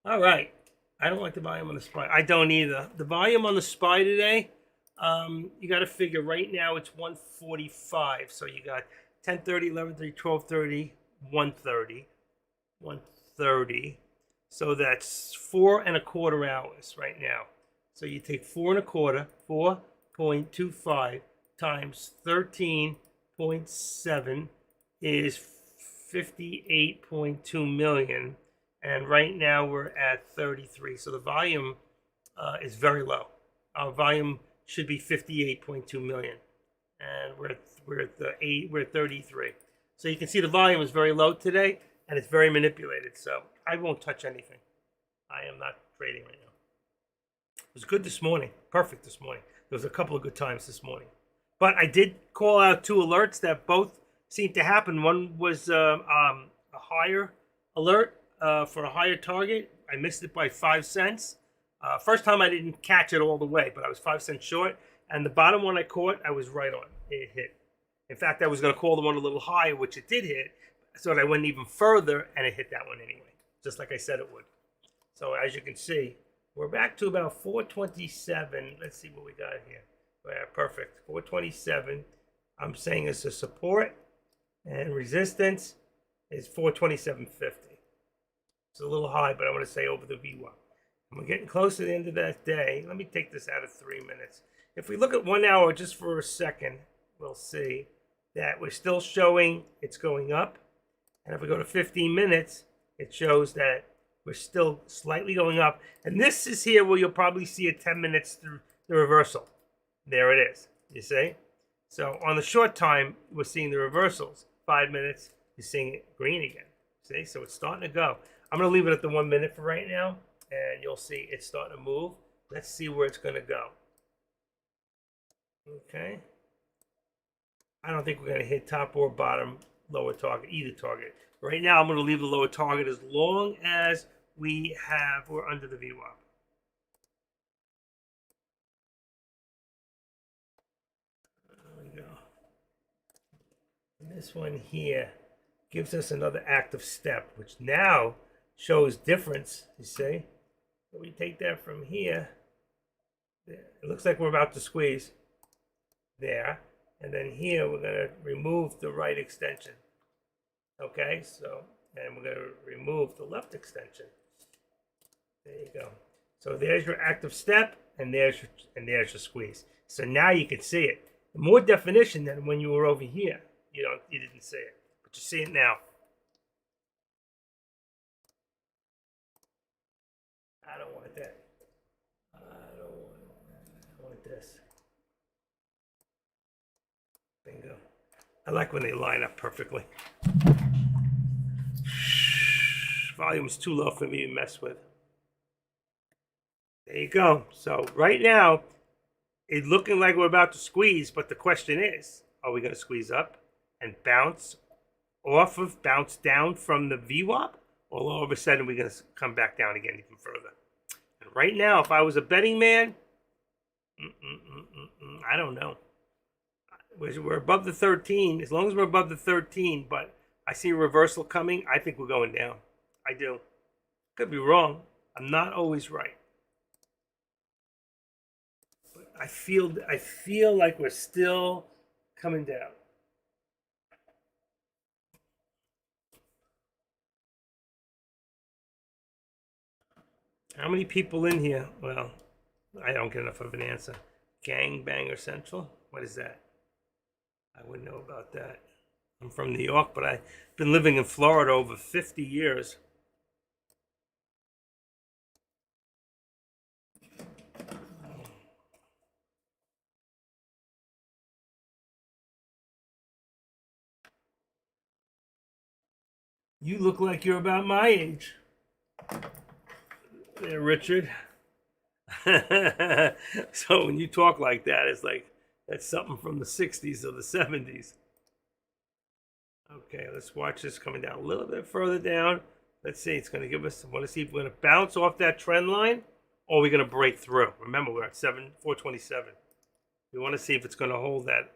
All right. I don't like the volume on the SPY. I don't either. The volume on the SPY today, you got to figure right now it's 145. So you got 10:30, 11:30, 12:30, 1:30, 1:30. So that's 4.25 hours right now. So you take 4.25, 4.25 times 13.7 is 58.2 million. And right now we're at 33. So the volume is very low. Our volume should be 58.2 million. And we're at 33. So you can see the volume is very low today, and it's very manipulated. So I won't touch anything. I am not trading right now. It was good this morning. Perfect this morning. There was a couple of good times this morning. But I did call out 2 alerts that both seemed to happen. One was a higher alert for a higher target. I missed it by 5 cents. First time I didn't catch it all the way, but I was 5 cents short. And the bottom one I caught, I was right on. It hit. In fact, I was going to call the one a little higher, which it did hit. So I went even further, and it hit that one anyway, just like I said it would. So as you can see, we're back to about 427. Let's see what we got here. Yeah, perfect. 427. I'm saying it's a support, and resistance is 427.50. It's a little high, but I want to say over the VWAP. We're getting close to the end of that day. Let me take this out of 3 minutes. If we look at 1 hour just for a second, we'll see that we're still showing it's going up. And if we go to 15 minutes, it shows that we're still slightly going up. And this is here where you'll probably see it 10 minutes through the reversal. There it is, you see? So on the short time, we're seeing the reversals. 5 minutes, you're seeing it green again. See, so it's starting to go. I'm gonna leave it at the 1 minute for right now, and you'll see it's starting to move. Let's see where it's gonna go. Okay. I don't think we're gonna hit top or bottom lower target, either target. Right now, I'm gonna leave the lower target as long as we're under the VWAP. There we go. And this one here gives us another active step, which now shows difference, you see? So we take that from here. It looks like we're about to squeeze there. And then here, we're gonna remove the right extension. Okay, so, and we're gonna remove the left extension. There you go. So there's your active step, and there's your squeeze. So now you can see it. More definition than when you were over here. You didn't see it, but you see it now. I don't want that. I don't want that. I want this. Bingo. I like when they line up perfectly. Volume is too low for me to mess with. There you go. So right now, it's looking like we're about to squeeze, but the question is, are we going to squeeze up and bounce down from the VWAP? Or all of a sudden we're going to come back down again even further? And right now, if I was a betting man, I don't know. We're above the 13. As long as we're above the 13, but I see a reversal coming, I think we're going down. I do. Could be wrong. I'm not always right. But I feel like we're still coming down. How many people in here? Well, I don't get enough of an answer. Gangbanger Central? What is that? I wouldn't know about that. I'm from New York, but I've been living in Florida over 50 years. You look like you're about my age. There, Richard. So when you talk like that, it's like that's something from the 60s or the 70s. Okay, let's watch this coming down a little bit further down. Let's see, it's going to give us, I want to see if we're going to bounce off that trend line or we're going to break through. Remember, we're at 427. We want to see if it's going to hold that.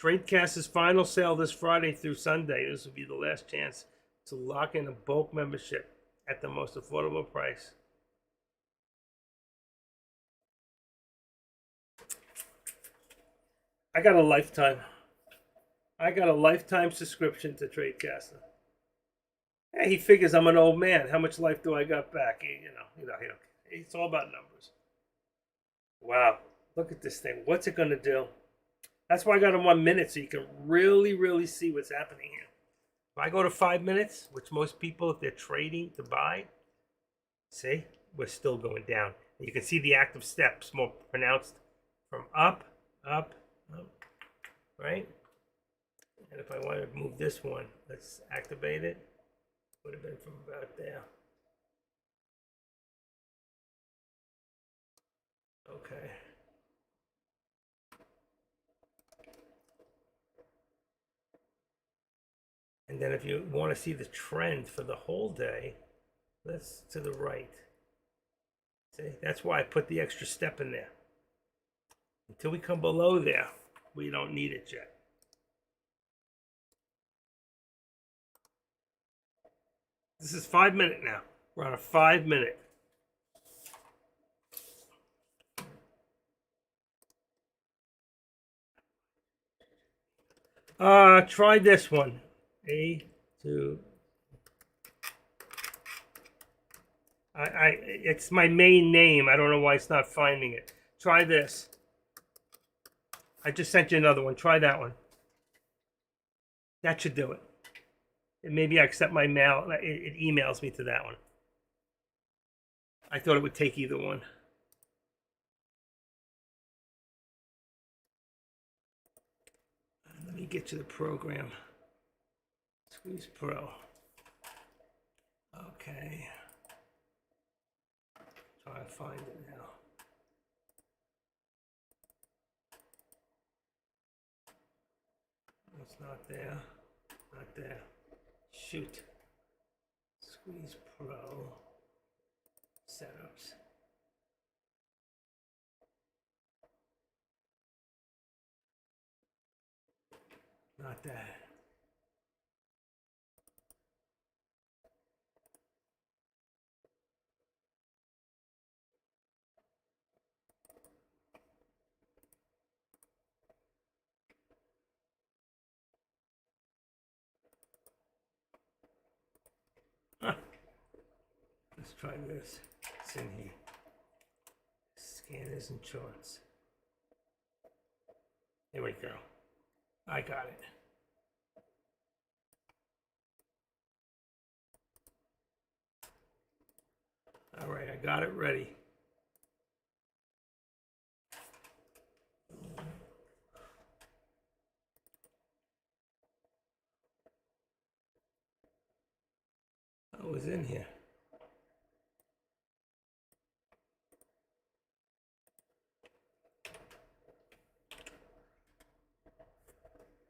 TradeCast's final sale this Friday through Sunday. This will be the last chance to lock in a bulk membership at the most affordable price. I got a lifetime subscription to TradeCaster. Yeah, he figures I'm an old man. How much life do I got back? It's all about numbers. Wow, look at this thing. What's it gonna do? That's why I got him 1 minute so you can really, really see what's happening here. If I go to 5 minutes, which most people, if they're trading to buy, see, we're still going down. You can see the active steps more pronounced from up, up, up, right? And if I want to move this one, let's activate it. Would have been from about there. Okay. And then if you want to see the trend for the whole day, let's to the right. See, that's why I put the extra step in there. Until we come below there, we don't need it yet. This is 5 minute now. We're on a 5 minute. Try this one. A2. It's my main name. I don't know why it's not finding it. Try this. I just sent you another one. Try that one. That should do it. And maybe I accept my mail. It emails me to that one. I thought it would take either one. Let me get you the program. Squeeze Pro. Okay. Try to find it now. It's not there. Not there. Shoot. Squeeze Pro. Setups. Not that. Huh. Let's try this. It's in here. Scanners and charts. Here we go. I got it. All right, I got it ready. I was in here.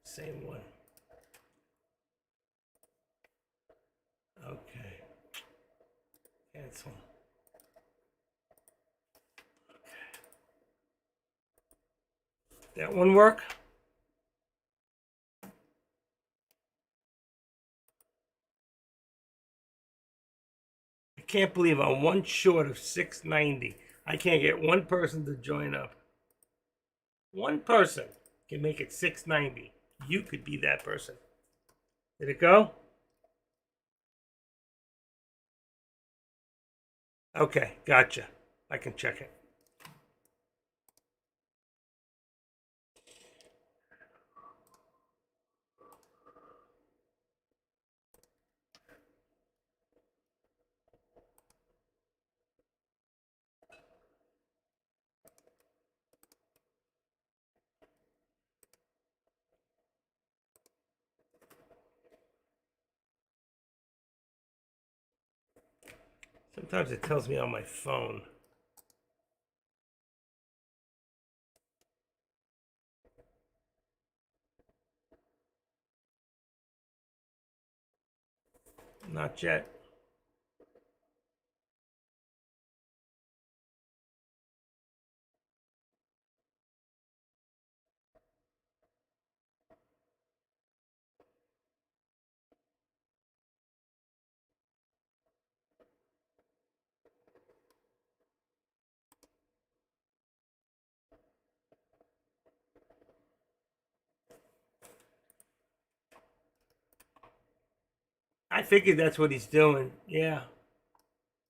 Same one. Okay. Cancel. Okay. That one work? I can't believe I'm one short of 690. I can't get one person to join up. One person can make it 690. You could be that person. Did it go? Okay, gotcha. I can check it. Sometimes it tells me on my phone. Not yet. I figured that's what he's doing. Yeah.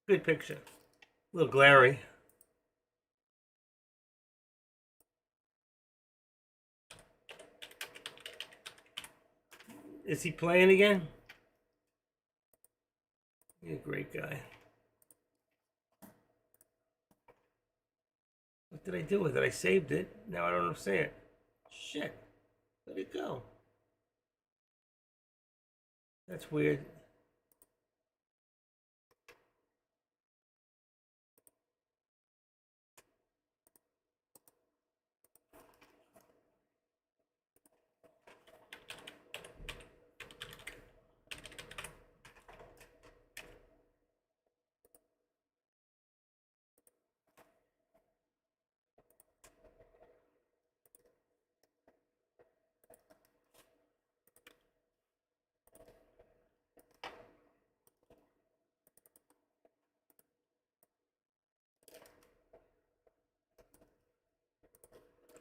Good picture. A little glary. Is he playing again? He's a great guy. What did I do with it? I saved it. Now I don't understand it. Shit. Where'd it go? That's weird.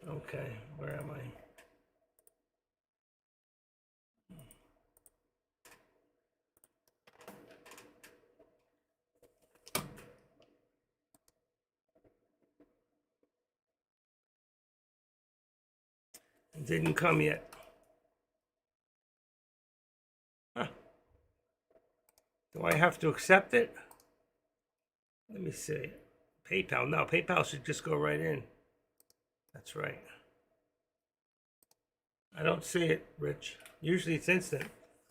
Okay, where am I? It didn't come yet. Huh. Do I have to accept it? Let me see. PayPal. No, PayPal should just go right in. That's right. I don't see it, Rich. Usually it's instant.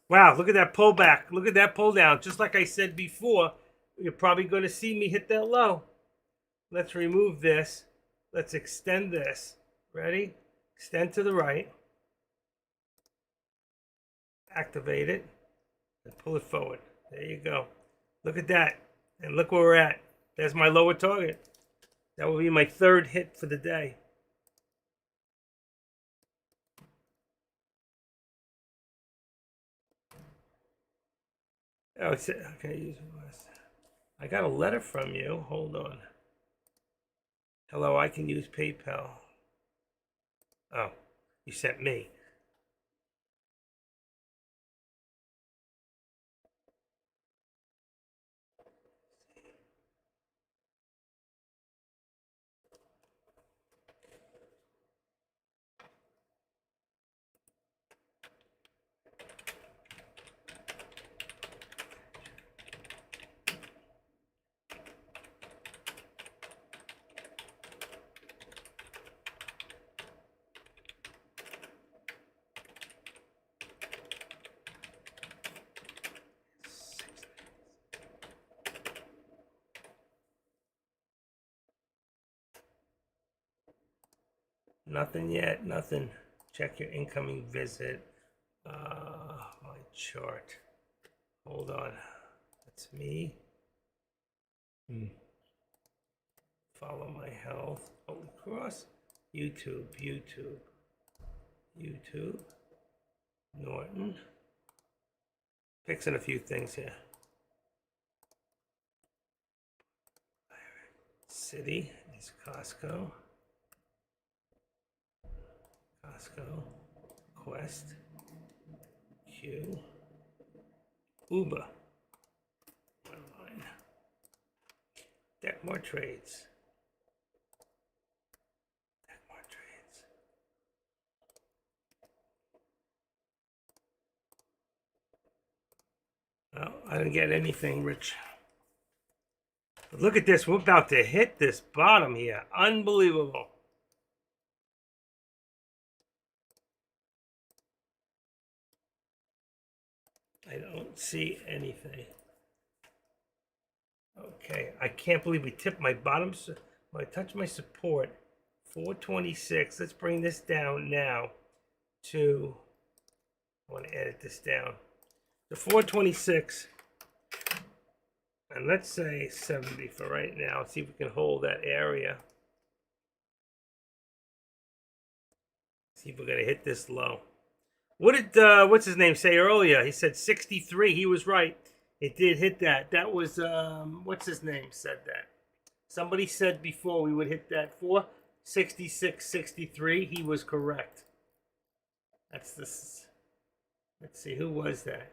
Wow, look at that pullback. Look at that pull down. Just like I said before, you're probably going to see me hit that low. Let's remove this. Let's extend this. Ready? Extend to the right. Activate it. And pull it forward. There you go. Look at that. And look where we're at. There's my lower target. That will be my third hit for the day. Oh, it's okay. I got a letter from you. Hold on. Hello, I can use PayPal. Oh, you sent me. Nothing yet, nothing. Check your incoming visit. My chart. Hold on. That's me. Follow my health. Holy Cross. YouTube. Norton. Fixing a few things here. City is Costco. Quest, Q, Uber, online, Deckmore Trades, Oh, I didn't get anything, Rich. But look at this, we're about to hit this bottom here, unbelievable. I don't see anything. Okay, I can't believe we tipped my bottom. When I touch my support, 426. Let's bring this down now to, I want to edit this down, to 426. And let's say 70 for right now. See if we can hold that area. See if we're going to hit this low. What did, what's his name say earlier? He said 63. He was right. It did hit that. That was, what's his name said that? Somebody said before we would hit that 466, 63. He was correct. That's this. Let's see, who was that?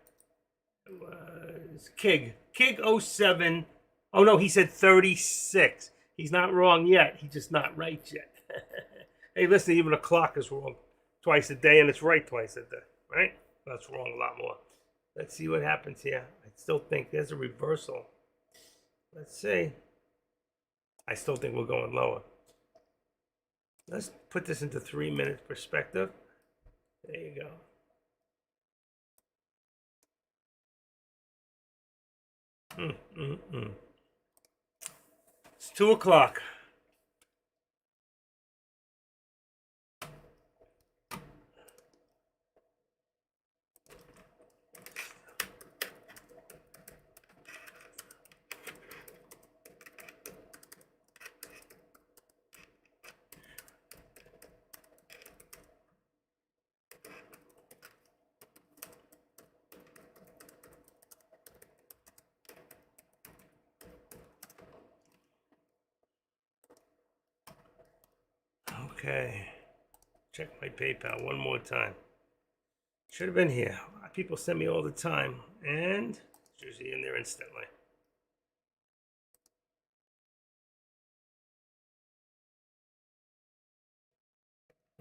It was Kig. Kig 07. Oh no, he said 36. He's not wrong yet. He's just not right yet. Hey, listen, even a clock is wrong twice a day, and it's right twice a day, right? That's wrong a lot more. Let's see what happens here. I still think there's a reversal. Let's see. I still think we're going lower. Let's put this into 3 minutes perspective. There you go. It's 2 o'clock. Okay. Check my PayPal one more time. Should have been here. People send me all the time, and it's usually in there instantly.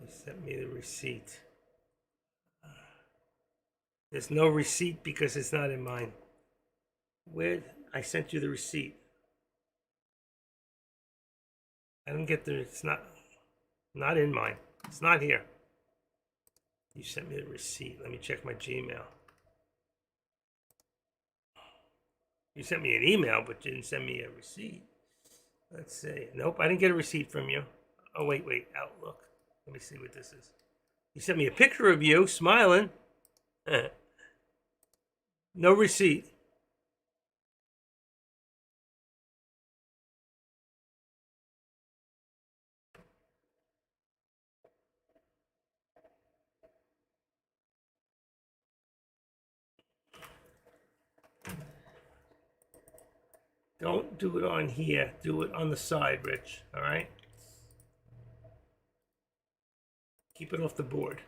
You sent me the receipt. There's no receipt because it's not in mine. Where I sent you the receipt. I don't get the. It's not in mine. It's not here. You sent me the receipt. Let me check my Gmail. You sent me an email, but you didn't send me a receipt. Let's see. Nope, I didn't get a receipt from you. Oh, wait. Outlook. Let me see what this is. You sent me a picture of you smiling. No receipt. Don't do it on here. Do it on the side, Rich. All right? Keep it off the board.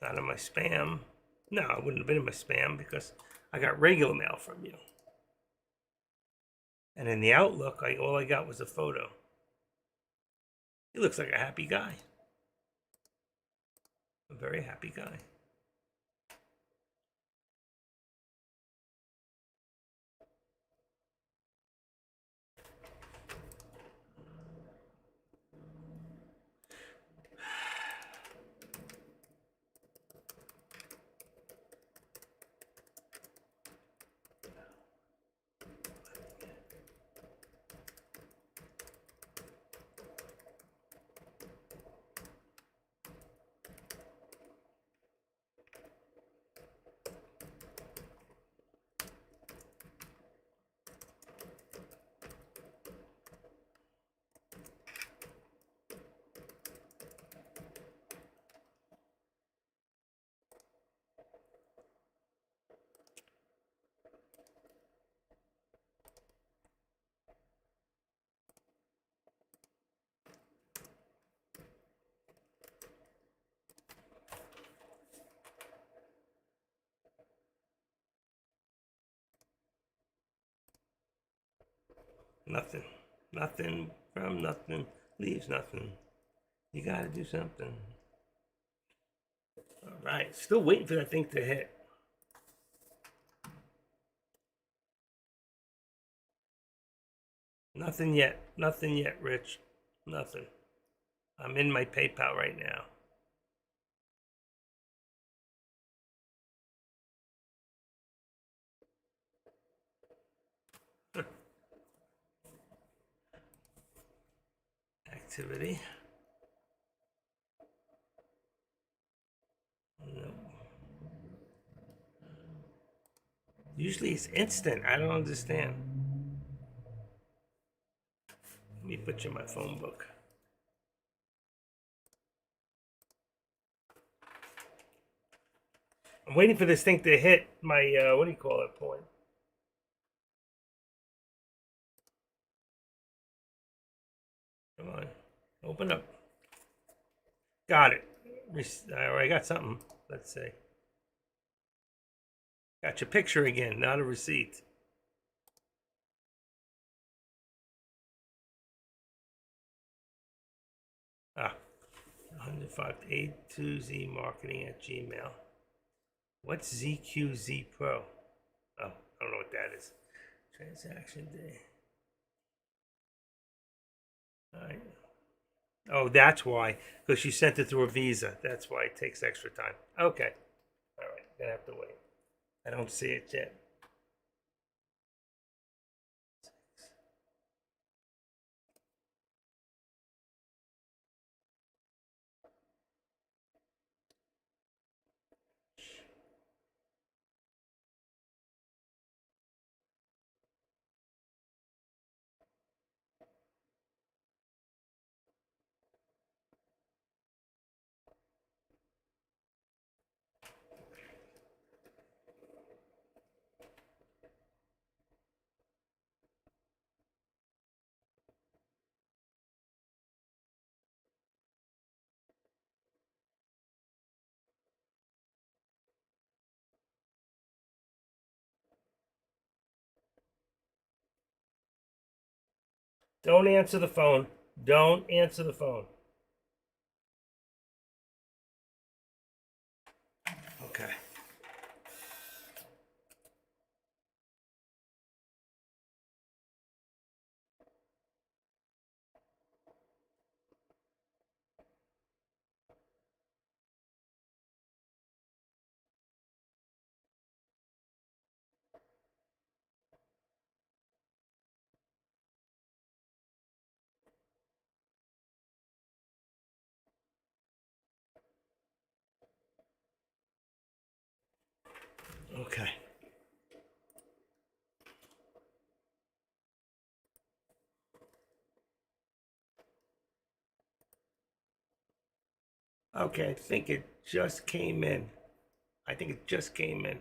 Not in my spam. No, it wouldn't have been in my spam because I got regular mail from you. And in the Outlook, all I got was a photo. He looks like a happy guy. A very happy guy. Nothing. Nothing from nothing leaves nothing. You gotta do something. All right. Still waiting for that thing to hit. Nothing yet. Nothing yet, Rich. Nothing. I'm in my PayPal right now. Activity. No. Usually it's instant. I don't understand. Let me put you in my phone book. I'm waiting for this thing to hit my, what do you call it, point? Come on. Open up. Got it. I got something. Let's see. Got your picture again, not a receipt. Ah, 105 A2Z marketing at Gmail. What's ZQZ Pro? Oh, I don't know what that is. Transaction day. All right. Oh, that's why. Because she sent it through a Visa. That's why it takes extra time. Okay. All right. Gonna have to wait. I don't see it yet. Don't answer the phone. Don't answer the phone. Okay. Okay. Okay, I think it just came in. I think it just came in.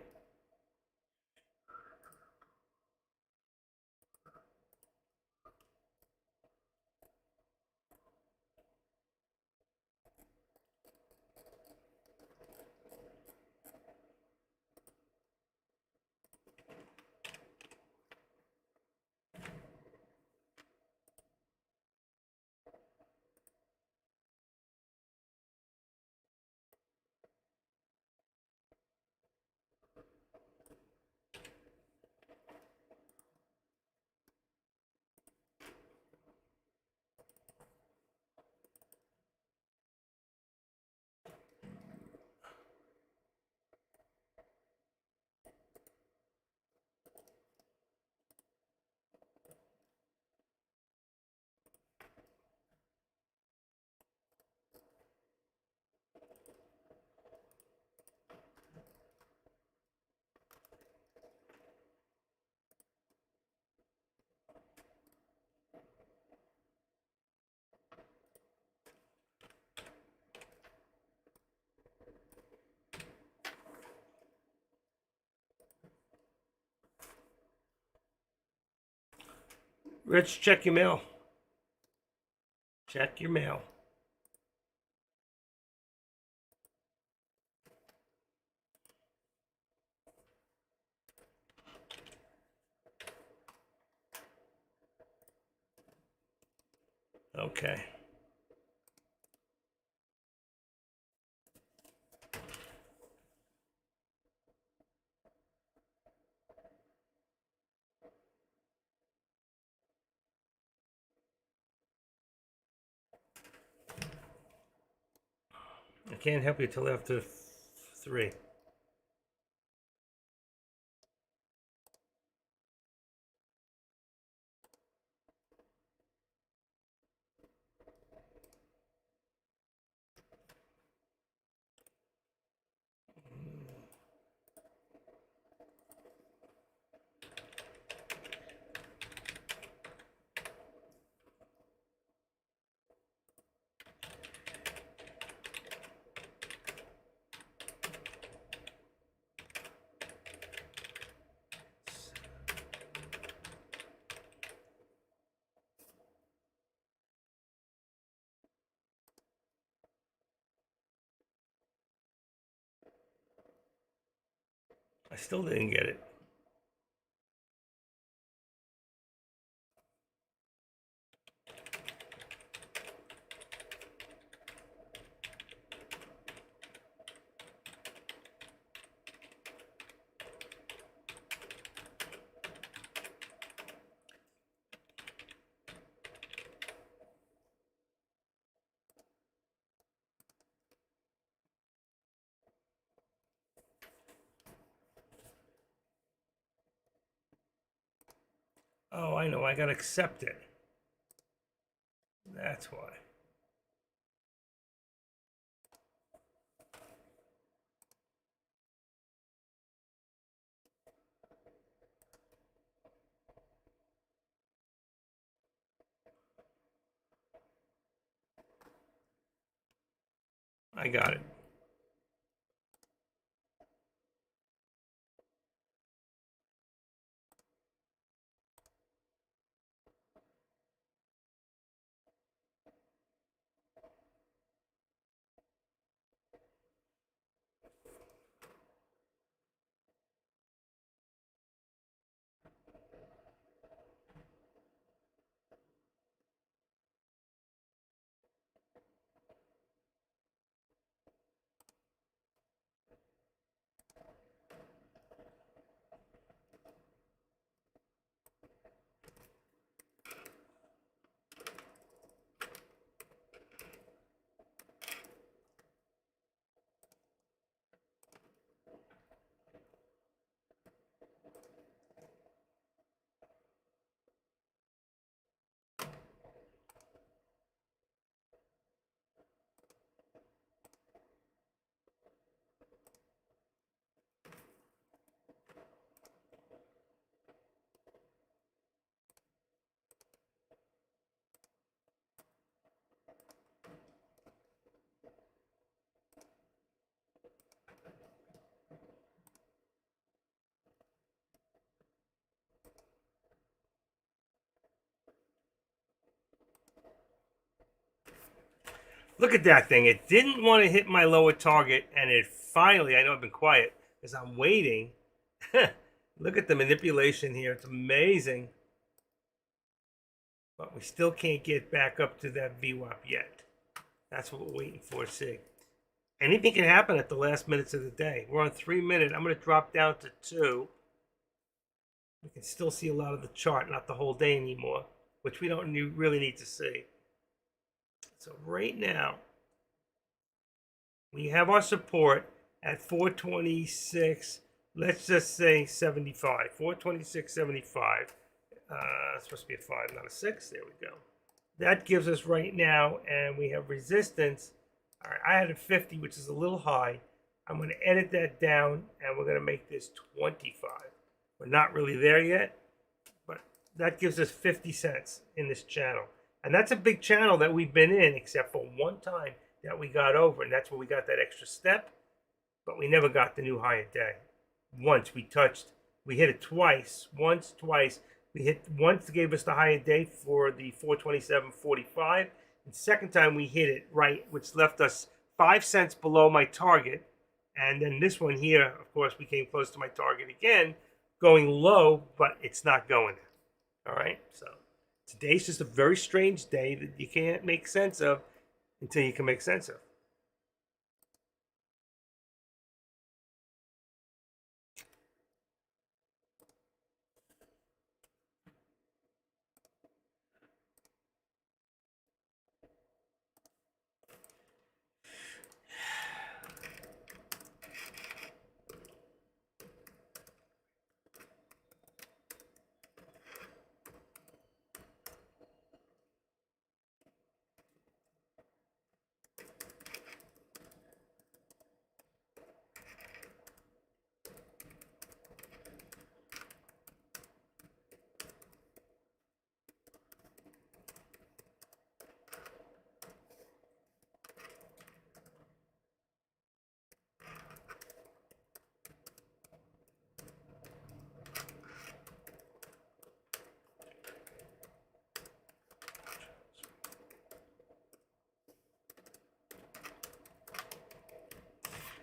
Rich, check your mail. Check your mail. Okay. I can't help you till after 3. I still didn't get it. Oh, I know. I gotta accept it. That's why. I got it. Look at that thing. It didn't want to hit my lower target, and it finally, I know I've been quiet because I'm waiting. Look at the manipulation here. It's amazing. But we still can't get back up to that VWAP yet. That's what we're waiting for, see. Anything can happen at the last minutes of the day. We're on 3 minutes. I'm going to drop down to 2. We can still see a lot of the chart, not the whole day anymore, which we don't really need to see. So right now, we have our support at 426, let's just say 75, 426.75. It's supposed to be a 5, not a 6. There we go. That gives us right now, and we have resistance. All right, I had a 50, which is a little high. I'm going to edit that down, and we're going to make this 25. We're not really there yet, but that gives us 50 cents in this channel. And that's a big channel that we've been in, except for one time that we got over, and that's where we got that extra step, but we never got the new higher day. Once we hit it twice, twice. We hit once, gave us the higher day for the 427.45. And second time we hit it right, which left us 5 cents below my target. And then this one here, of course, we came close to my target again, going low, but it's not going there. All right, so today's just a very strange day that you can't make sense of until you can make sense of.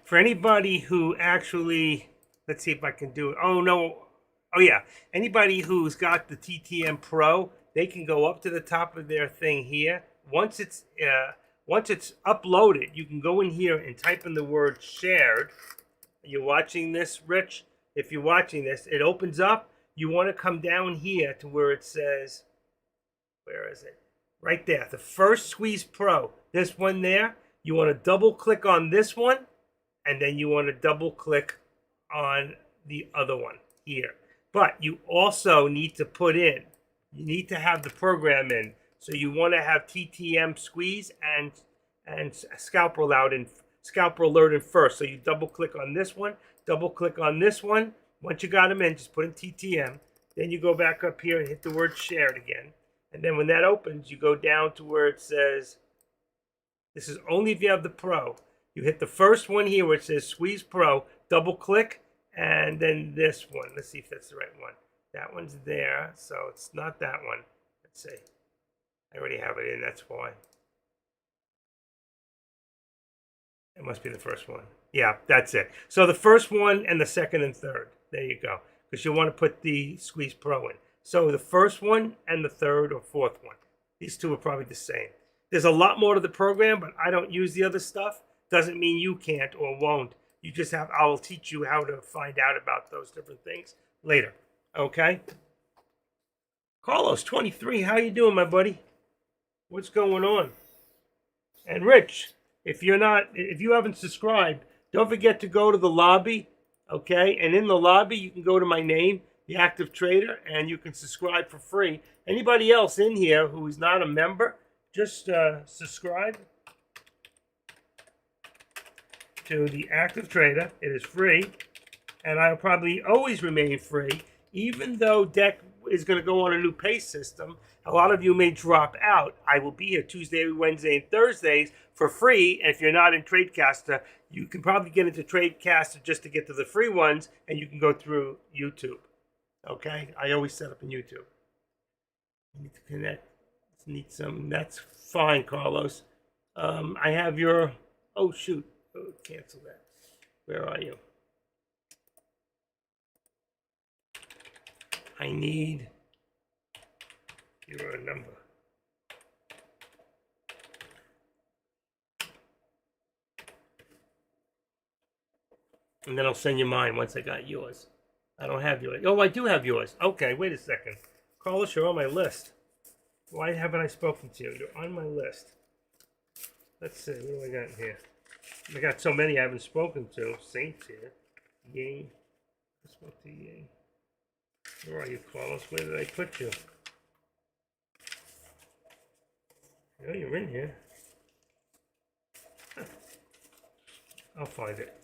For anybody who actually, let's see if I can do it. Oh, no. Oh, yeah. Anybody who's got the TTM Pro, they can go up to the top of their thing here. Once it's uploaded, you can go in here and type in the word shared. Are you watching this, Rich? If you're watching this, it opens up. You want to come down here to where it says, where is it? Right there. The first Squeeze Pro. This one there. You want to double click on this one. And then you want to double click on the other one here. But you also need to you need to have the program in. So you want to have TTM Squeeze and Scalper Alert in first. So you double click on this one, double click on this one. Once you got them in, just put in TTM. Then you go back up here and hit the word shared again. And then when that opens, you go down to where it says, this is only if you have the Pro. You hit the first one here where it says Squeeze Pro, double click, and then this one. Let's see if that's the right one. That one's there, so it's not that one. Let's see. I already have it in, that's why. It must be the first one. Yeah, that's it. So the first one and the second and third. There you go. Because you want to put the Squeeze Pro in. So the first one and the third or fourth one. These two are probably the same. There's a lot more to the program, but I don't use the other stuff. Doesn't mean you can't or won't. You just have, I'll teach you how to find out about those different things later. Okay? Carlos, 23, how you doing, my buddy? What's going on? And Rich, if you haven't subscribed, don't forget to go to the lobby, okay? And in the lobby, you can go to my name, The Active Trader, and you can subscribe for free. Anybody else in here who is not a member, just subscribe to The Active Trader. It is free, and I'll probably always remain free, even though DEC is going to go on a new pay system. A lot of you may drop out. I will be here Tuesday, Wednesday, and Thursdays for free. And if you're not in TradeCaster, you can probably get into TradeCaster just to get to the free ones, and you can go through YouTube. Okay? I always set up in YouTube. You need to connect. Need some. That's fine, Carlos. I have your. Oh shoot! Oh, cancel that. Where are you? I need your number. And then I'll send you mine once I got yours. I don't have yours. Oh, I do have yours. Okay, wait a second. Carlos, you're on my list. Why haven't I spoken to you? You're on my list. Let's see. What do I got in here? I got so many I haven't spoken to. Saints here. Ying. I spoke to Ying. Where are you, Carlos? Where did I put you? Oh, you're in here. I'll find it.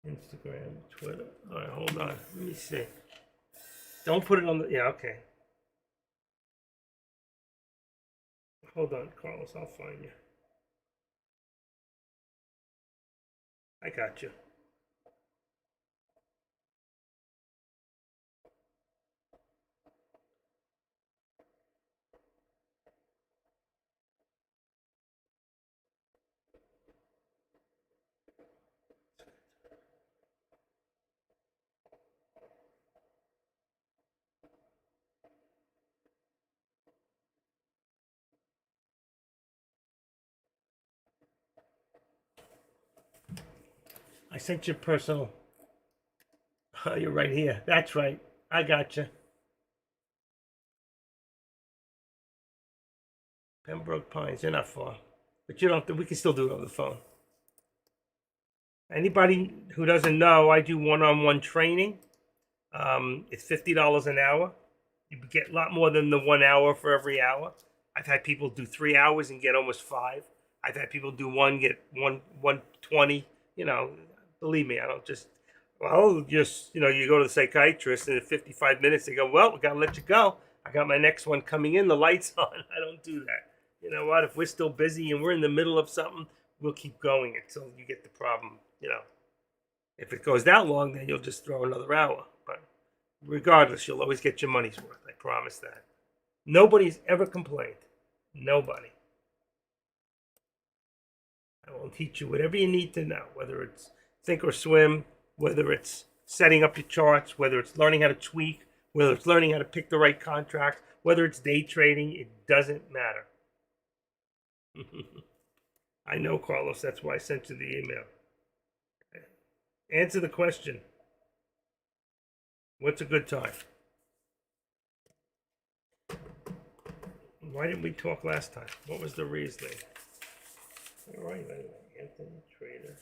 Instagram, Twitter. All right, hold on. Let me see. Don't put it on the. Yeah, okay. Hold on, Carlos. I'll find you. I got you. I sent you personal. Oh, you're right here. That's right. I got you. Pembroke Pines. You're not far, but you don't. We can still do it over the phone. Anybody who doesn't know, I do one-on-one training. It's $50 an hour. You get a lot more than the 1 hour for every hour. I've had people do 3 hours and get almost five. I've had people do one, get 120. You know, believe me, I don't just. Well, just you go to the psychiatrist, and in 55 minutes they go, well, we gotta let you go. I got my next one coming in. The lights on. I don't do that. You know what? If we're still busy and we're in the middle of something, we'll keep going until you get the problem. If it goes that long, then you'll just throw another hour. But regardless, you'll always get your money's worth. I promise that. Nobody's ever complained. Nobody. I will teach you whatever you need to know, whether it's think or swim, whether it's setting up your charts, whether it's learning how to tweak, whether it's learning how to pick the right contract, whether it's day trading, it doesn't matter. I know, Carlos. That's why I sent you the email. Answer the question. What's a good time? Why didn't we talk last time? What was the reasoning? All right, anyway. Anthony Trader.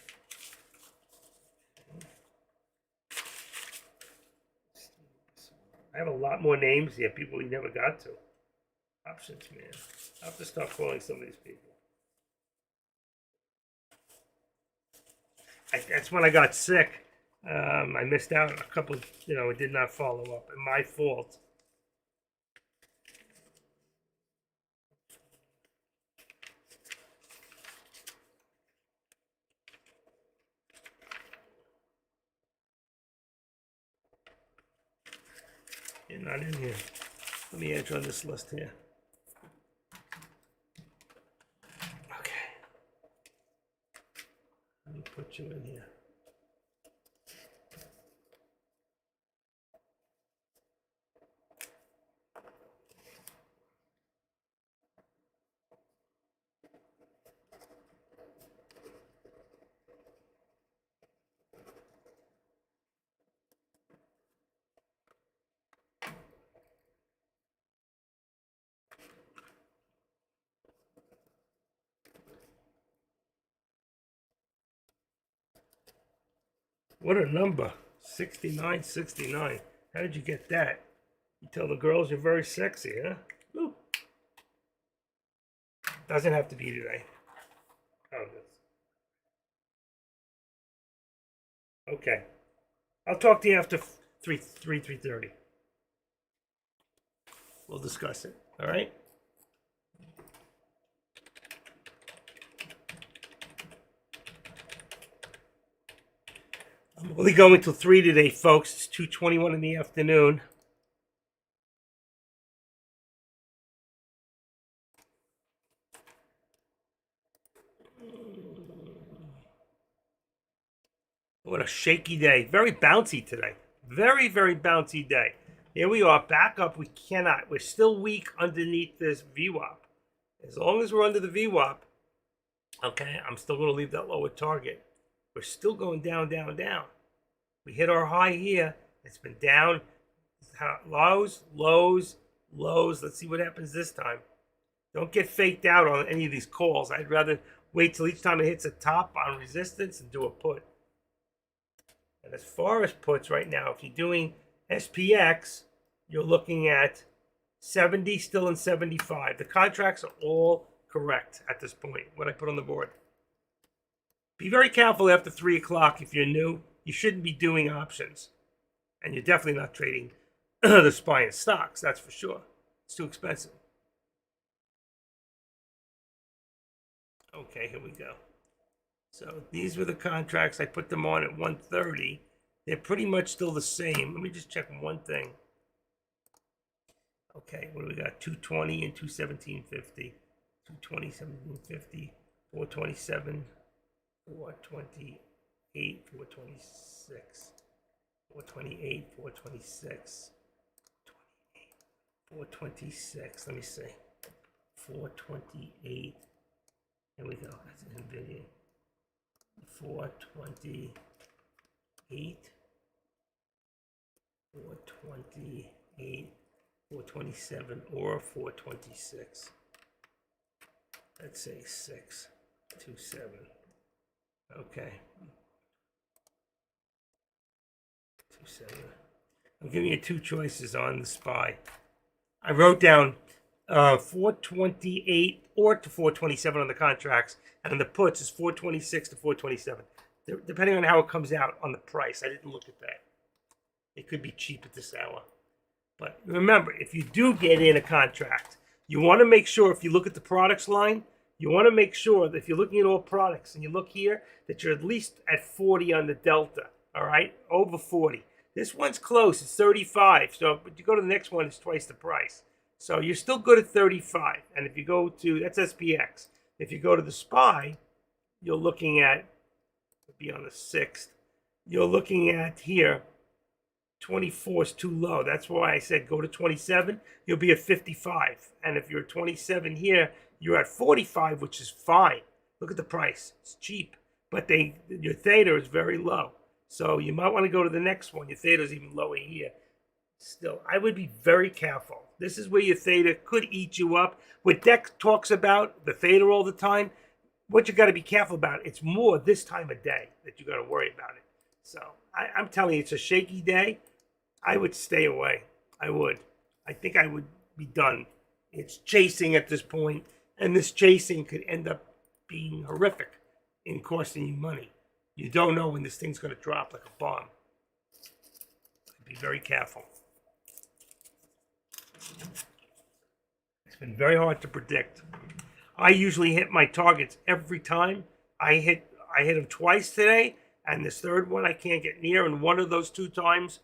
I have a lot more names here, people you never got to. Options, man. I have to start calling some of these people. That's when I got sick. I missed out a couple. It did not follow up, and my fault. You're not in here. Let me add you on this list here. Okay. Let me put you in here. What a number. 6969. How did you get that? You tell the girls you're very sexy, huh? Ooh. Doesn't have to be today. Oh, okay. I'll talk to you after 3:30. We'll discuss it. All right? I'm only going till 3 today, folks. It's 2:21 in the afternoon. What a shaky day. Very bouncy today. Very, very bouncy day. Here we are, back up. We cannot. We're still weak underneath this VWAP. As long as we're under the VWAP, okay, I'm still going to leave that lower target. We're still going down, down, down. We hit our high here. It's been down. Lows, lows, lows. Let's see what happens this time. Don't get faked out on any of these calls. I'd rather wait till each time it hits a top on resistance and do a put. And as far as puts right now, if you're doing SPX, you're looking at 70, still in 75. The contracts are all correct at this point, what I put on the board. Be very careful after 3 o'clock if you're new. You shouldn't be doing options. And you're definitely not trading the SPY and stocks, that's for sure. It's too expensive. Okay, here we go. So these were the contracts. I put them on at 130. They're pretty much still the same. Let me just check one thing. Okay, what do we got? 220 and 217.50. 220, 17.50, 427, 428, 426, 428, 426, 426. Let me see. 428. Here we go. That's an NVIDIA. 428, 428, 427, or 426. Let's say 627. Okay. 27. I'm giving you two choices on the SPY. I wrote down 428 or to 427 on the contracts, and on the puts is 426 to 427, depending on how it comes out on the price. I didn't look at that. It could be cheap at this hour. But remember, if you do get in a contract, you want to make sure, if you look at the products line, you want to make sure that if you're looking at all products and you look here, that you're at least at 40 on the delta, all right? Over 40. This one's close, it's 35. So, but you go to the next one, it's twice the price. So you're still good at 35. And if you go to, that's SPX. If you go to the SPY, you're looking at, be on the 6th, you're looking at here, 24 is too low. That's why I said go to 27, you'll be at 55. And if you're 27 here, you're at 45, which is fine. Look at the price. It's cheap. But your theta is very low. So you might want to go to the next one. Your theta is even lower here. Still, I would be very careful. This is where your theta could eat you up. What Deck talks about, the theta all the time, what you got to be careful about, it's more this time of day that you got to worry about it. So I'm telling you, it's a shaky day. I would stay away. I would. I think I would be done. It's chasing at this point, and this chasing could end up being horrific in costing you money. You don't know when this thing's going to drop like a bomb. Be very careful. It's been very hard to predict. I usually hit my targets every time. I hit them twice today, and this third one I can't get near, and one of those 2 times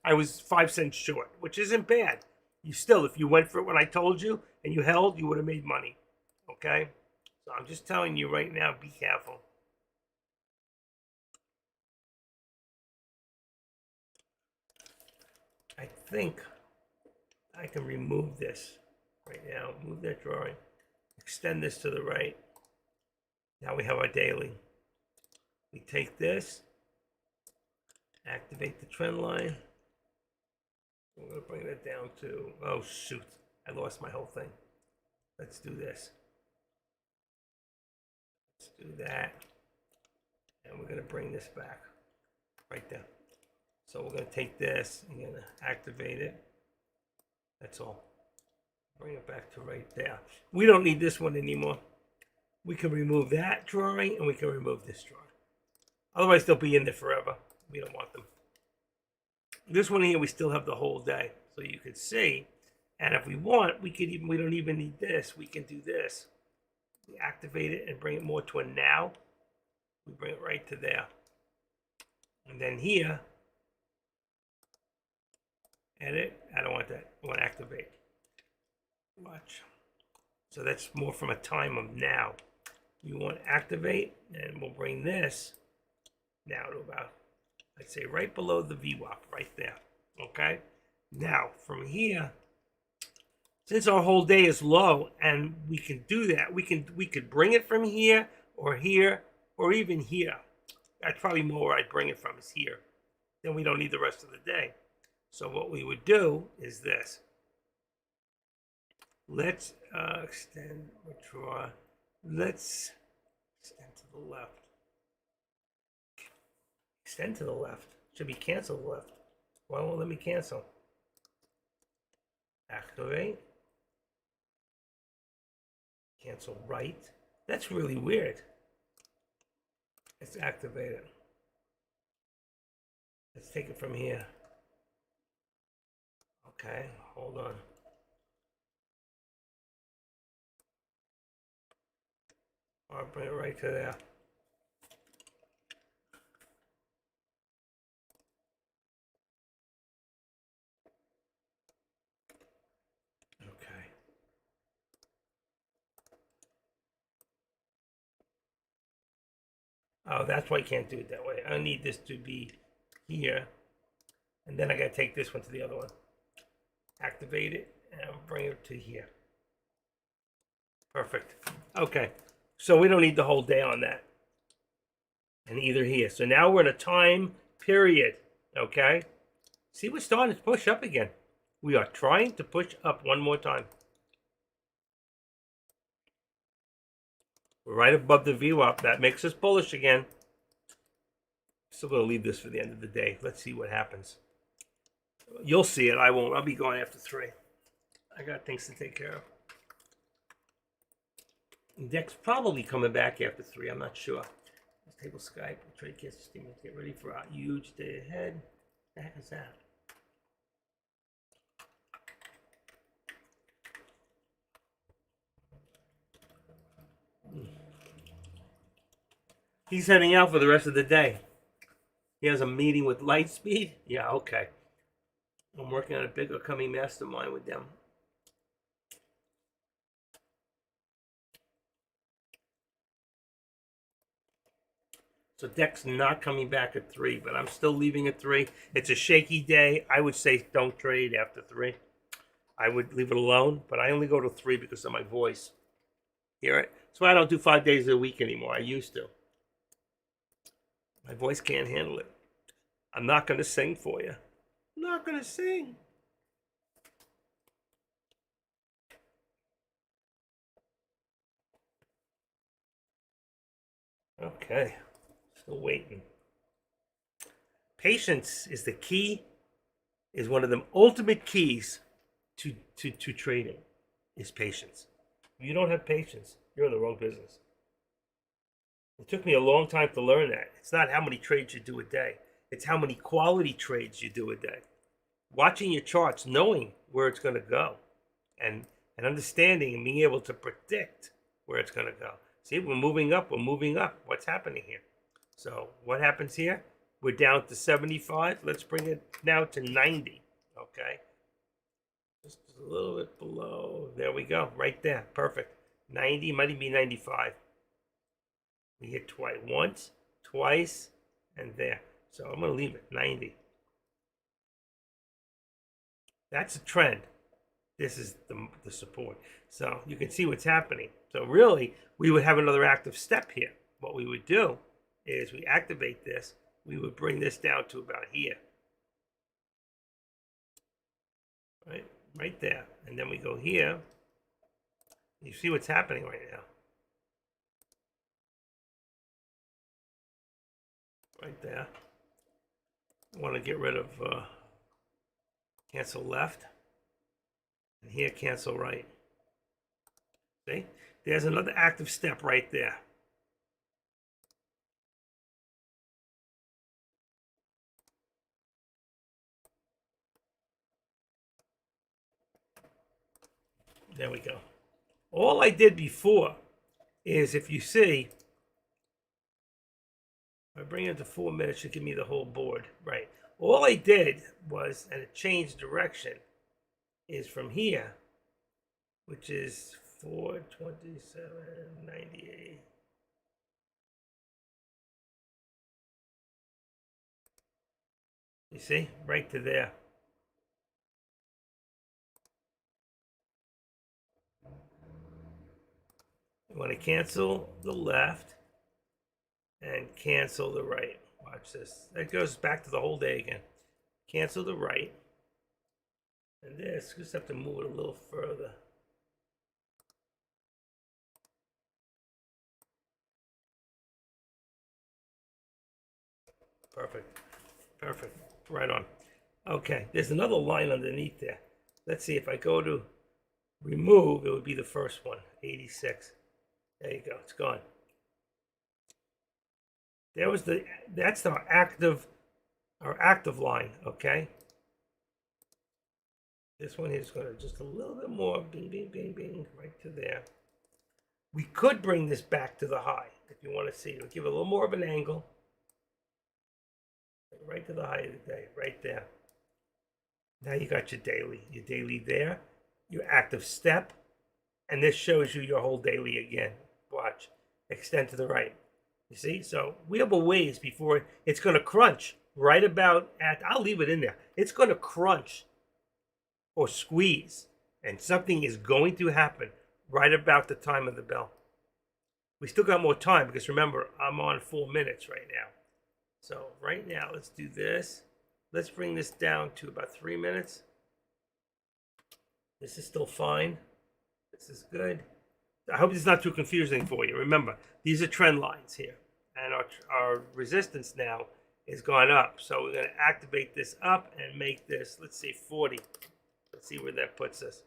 I was 5 cents short, which isn't bad. You still, if you went for it when I told you and you held, you would have made money. Okay? So I'm just telling you right now, be careful. I think I can remove this right now. Move that drawing. Extend this to the right. Now we have our daily. We take this, activate the trend line. We're going to bring that down to, oh shoot, I lost my whole thing. Let's do this. Let's do that. And we're going to bring this back right there. So we're going to take this and going to activate it. That's all. Bring it back to right there. We don't need this one anymore. We can remove that drawing and we can remove this drawing. Otherwise, they'll be in there forever. We don't want them. This one here, we still have the whole day. So you can see. And if we want, we don't even need this. We can do this. We activate it and bring it more to a now. We bring it right to there. And then here, edit. I don't want that. I want to activate. Watch. So that's more from a time of now. You want to activate, and we'll bring this now to about I'd say right below the VWAP, right there. Okay? Now, from here, since our whole day is low and we can do that, we could bring it from here, or even here. That's probably more where I'd bring it from, is here. Then we don't need the rest of the day. So what we would do is this. Let's extend, withdraw. Let's extend to the left. Extend to the left. Should be cancel left. Why won't let me cancel? Activate. Cancel right. That's really weird. Let's activate it. Let's take it from here. Okay, hold on. I'll bring it right to there. Okay. Oh, that's why I can't do it that way. I need this to be here. And then I gotta take this one to the other one. Activate it and bring it to here. Perfect. Okay. So we don't need the whole day on that. And either here. So now we're in a time period. Okay. See, we're starting to push up again. We are trying to push up one more time. We're right above the VWAP. That makes us bullish again. Still going to leave this for the end of the day. Let's see what happens. You'll see it. I won't. I'll be going after 3. I got things to take care of. Index probably coming back after 3. I'm not sure. Let's table Skype. Trade cancel statements. Get ready for a huge day ahead. What the heck is that? He's heading out for the rest of the day. He has a meeting with Lightspeed. Yeah, okay. I'm working on a big upcoming mastermind with them. So DEX not coming back at 3, but I'm still leaving at 3. It's a shaky day. I would say don't trade after 3. I would leave it alone, but I only go to 3 because of my voice. Hear it? That's why I don't do 5 days a week anymore. I used to. My voice can't handle it. I'm not going to sing for you. I'm not going to sing. Okay. Still waiting. Patience is the key, is one of the ultimate keys to trading, is patience. If you don't have patience, you're in the wrong business. It took me a long time to learn that. It's not how many trades you do a day. It's how many quality trades you do a day. Watching your charts, knowing where it's going to go, and understanding and being able to predict where it's going to go. See, we're moving up. We're moving up. What's happening here? So what happens here? We're down to 75. Let's bring it now to 90. Okay. Just a little bit below. There we go. Right there. Perfect. 90 might even be 95. We hit twice. Once, twice, and there. So I'm going to leave it 90. That's a trend. This is the support. So you can see what's happening. So really, we would have another active step here. What we would do is we activate this. We would bring this down to about here. Right there. And then we go here. You see what's happening right now. Right there. I want to get rid of cancel left. And here, cancel right. See? There's another active step right there. There we go. All I did before is, if you see, if I bring it to 4 minutes, it should give me the whole board. Right. All I did was, and it changed direction, is from here, which is 427.98. see, right to there. You want to cancel the left and cancel the right. Watch this. That goes back to the whole day again. Cancel the right. And this, just have to move it a little further. Perfect. Perfect. Right on. Okay, there's another line underneath there. Let's see, if I go to remove, it would be the first one, 86. There you go, it's gone. That's our active line, okay? This one is going to just a little bit more, bing, bing, bing, bing, right to there. We could bring this back to the high if you want to see. It'll give it a little more of an angle. Right to the high of the day, right there. Now you got your daily there, your active step, and this shows you your whole daily again. Watch, extend to the right. You see, so we have a ways before it's going to crunch right about at, I'll leave it in there. It's going to crunch or squeeze, and something is going to happen right about the time of the bell. We still got more time because remember, I'm on 4 minutes right now. So right now, let's do this. Let's bring this down to about 3 minutes. This is still fine. This is good. I hope it's not too confusing for you. Remember, these are trend lines here. And our resistance now is gone up. So we're going to activate this up and make this, let's say 40. Let's see where that puts us.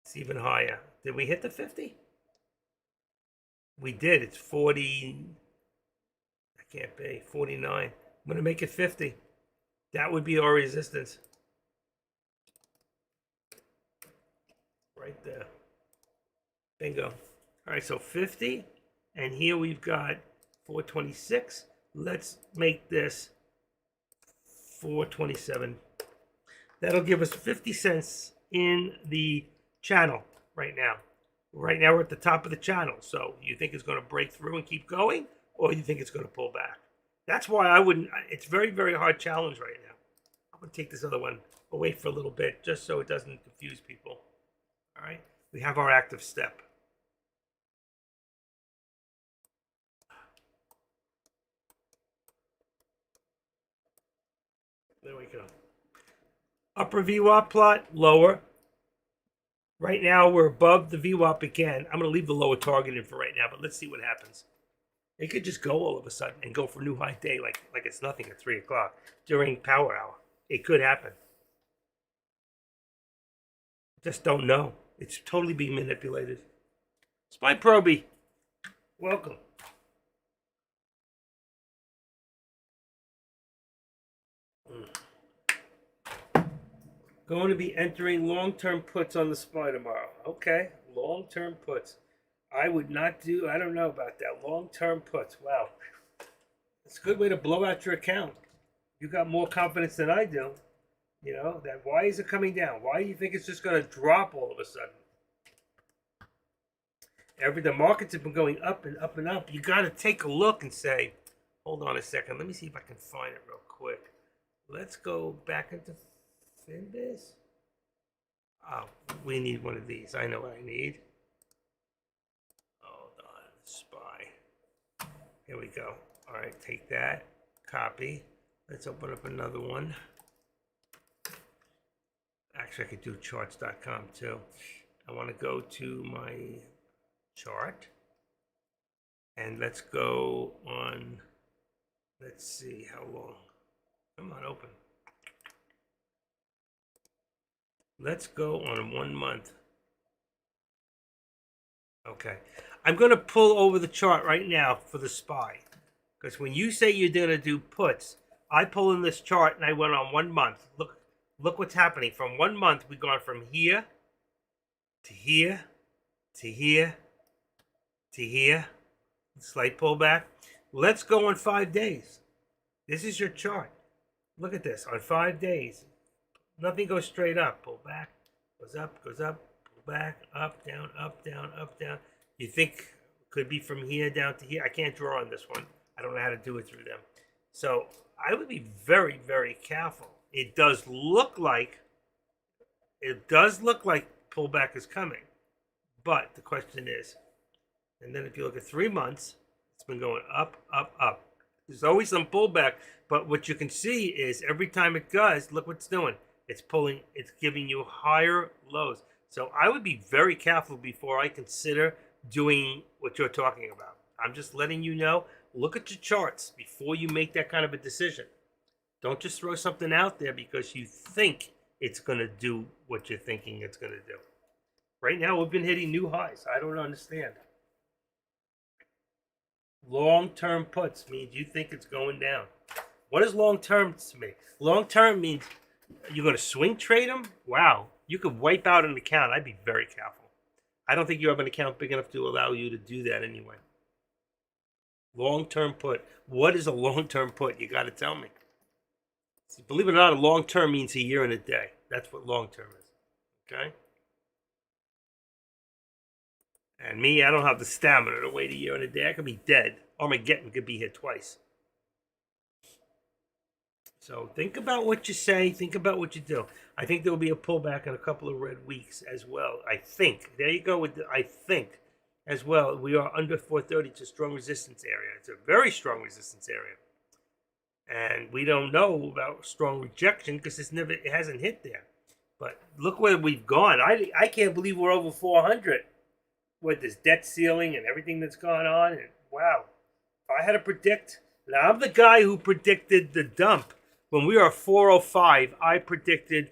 It's even higher. Did we hit the 50? We did. It's 40. I can't be. 49. I'm going to make it 50. That would be our resistance. Right there. Bingo. All right, so 50. And here we've got 426. Let's make this 427. That'll give us 50 cents in the channel right now. Right now we're at the top of the channel. So you think it's going to break through and keep going, or you think it's going to pull back? That's why I wouldn't. It's very, very hard challenge right now. I'm going to take this other one away for a little bit just so it doesn't confuse people. All right. We have our active step. There we go. Upper VWAP plot, lower. Right now we're above the VWAP again. I'm going to leave the lower target in for right now, but let's see what happens. It could just go all of a sudden and go for a new high day like it's nothing at 3 o'clock during power hour. It could happen. Just don't know. It's totally being manipulated. Spy Proby, welcome. Going to be entering long-term puts on the SPY tomorrow. Okay, long-term puts. I would not do, I don't know about that. Long-term puts. Wow. It's a good way to blow out your account. You got more confidence than I do. You know, that why is it coming down? Why do you think it's just going to drop all of a sudden? The markets have been going up and up and up. You got to take a look and say, hold on a second. Let me see if I can find it real quick. Let's go back into Finbiz. Oh, we need one of these. I know what I need. Hold on, SPY. Here we go. All right, take that. Copy. Let's open up another one. Actually, I could do charts.com too. I want to go to my chart. And let's go on, let's see how long. Come on, open. Let's go on 1 month. Okay. I'm going to pull over the chart right now for the SPY. Because when you say you're going to do puts, I pull in this chart and I went on 1 month. Look what's happening. From 1 month, we've gone from here to here to here to here. Slight pullback. Let's go on 5 days. This is your chart. Look at this. On 5 days, nothing goes straight up. Pull back, goes up, pull back, up, down, up, down, up, down. You think could be from here down to here. I can't draw on this one. I don't know how to do it through them. So I would be very, very careful. It does look like pullback is coming, but the question is, and then if you look at 3 months, it's been going up, up, up. There's always some pullback, but what you can see is every time it does, look what it's doing. It's pulling, it's giving you higher lows. So I would be very careful before I consider doing what you're talking about. I'm just letting you know, look at your charts before you make that kind of a decision. Don't just throw something out there because you think it's going to do what you're thinking it's going to do. Right now, we've been hitting new highs. I don't understand. Long-term puts means you think it's going down. What is long-term to me? Long-term means you're going to swing trade them? Wow. You could wipe out an account. I'd be very careful. I don't think you have an account big enough to allow you to do that anyway. Long-term put. What is a long-term put? You got to tell me. See, believe it or not, a long-term means a year and a day. That's what long-term is. Okay? And me, I don't have the stamina to wait a year and a day. I could be dead. Armageddon could be here twice. So think about what you say. Think about what you do. I think there will be a pullback in a couple of red weeks as well. I think. There you go with the I think as well. We are under 430. It's a strong resistance area. It's a very strong resistance area. And we don't know about strong rejection because it hasn't hit there. But look where we've gone. I can't believe we're over 400 with this debt ceiling and everything that's gone on. And wow, if I had to predict, now I'm the guy who predicted the dump. When we were 405, I predicted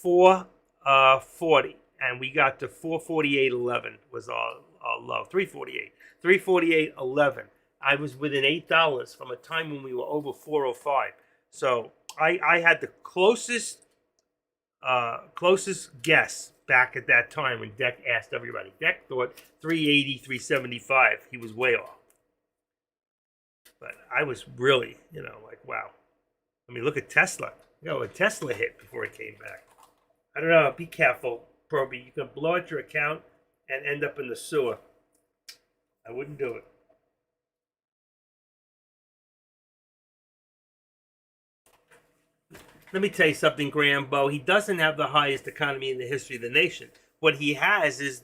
440, and we got to 448.11 was our low. 348.11. I was within $8 from a time when we were over 405. So I had the closest guess back at that time when Deck asked everybody. Deck thought 380, 375. He was way off. But I was really, like, wow. I mean, look at Tesla. What Tesla hit before it came back. I don't know. Be careful, Proby. You can blow out your account and end up in the sewer. I wouldn't do it. Let me tell you something, Graham Bowe. He doesn't have the highest economy in the history of the nation. What he has is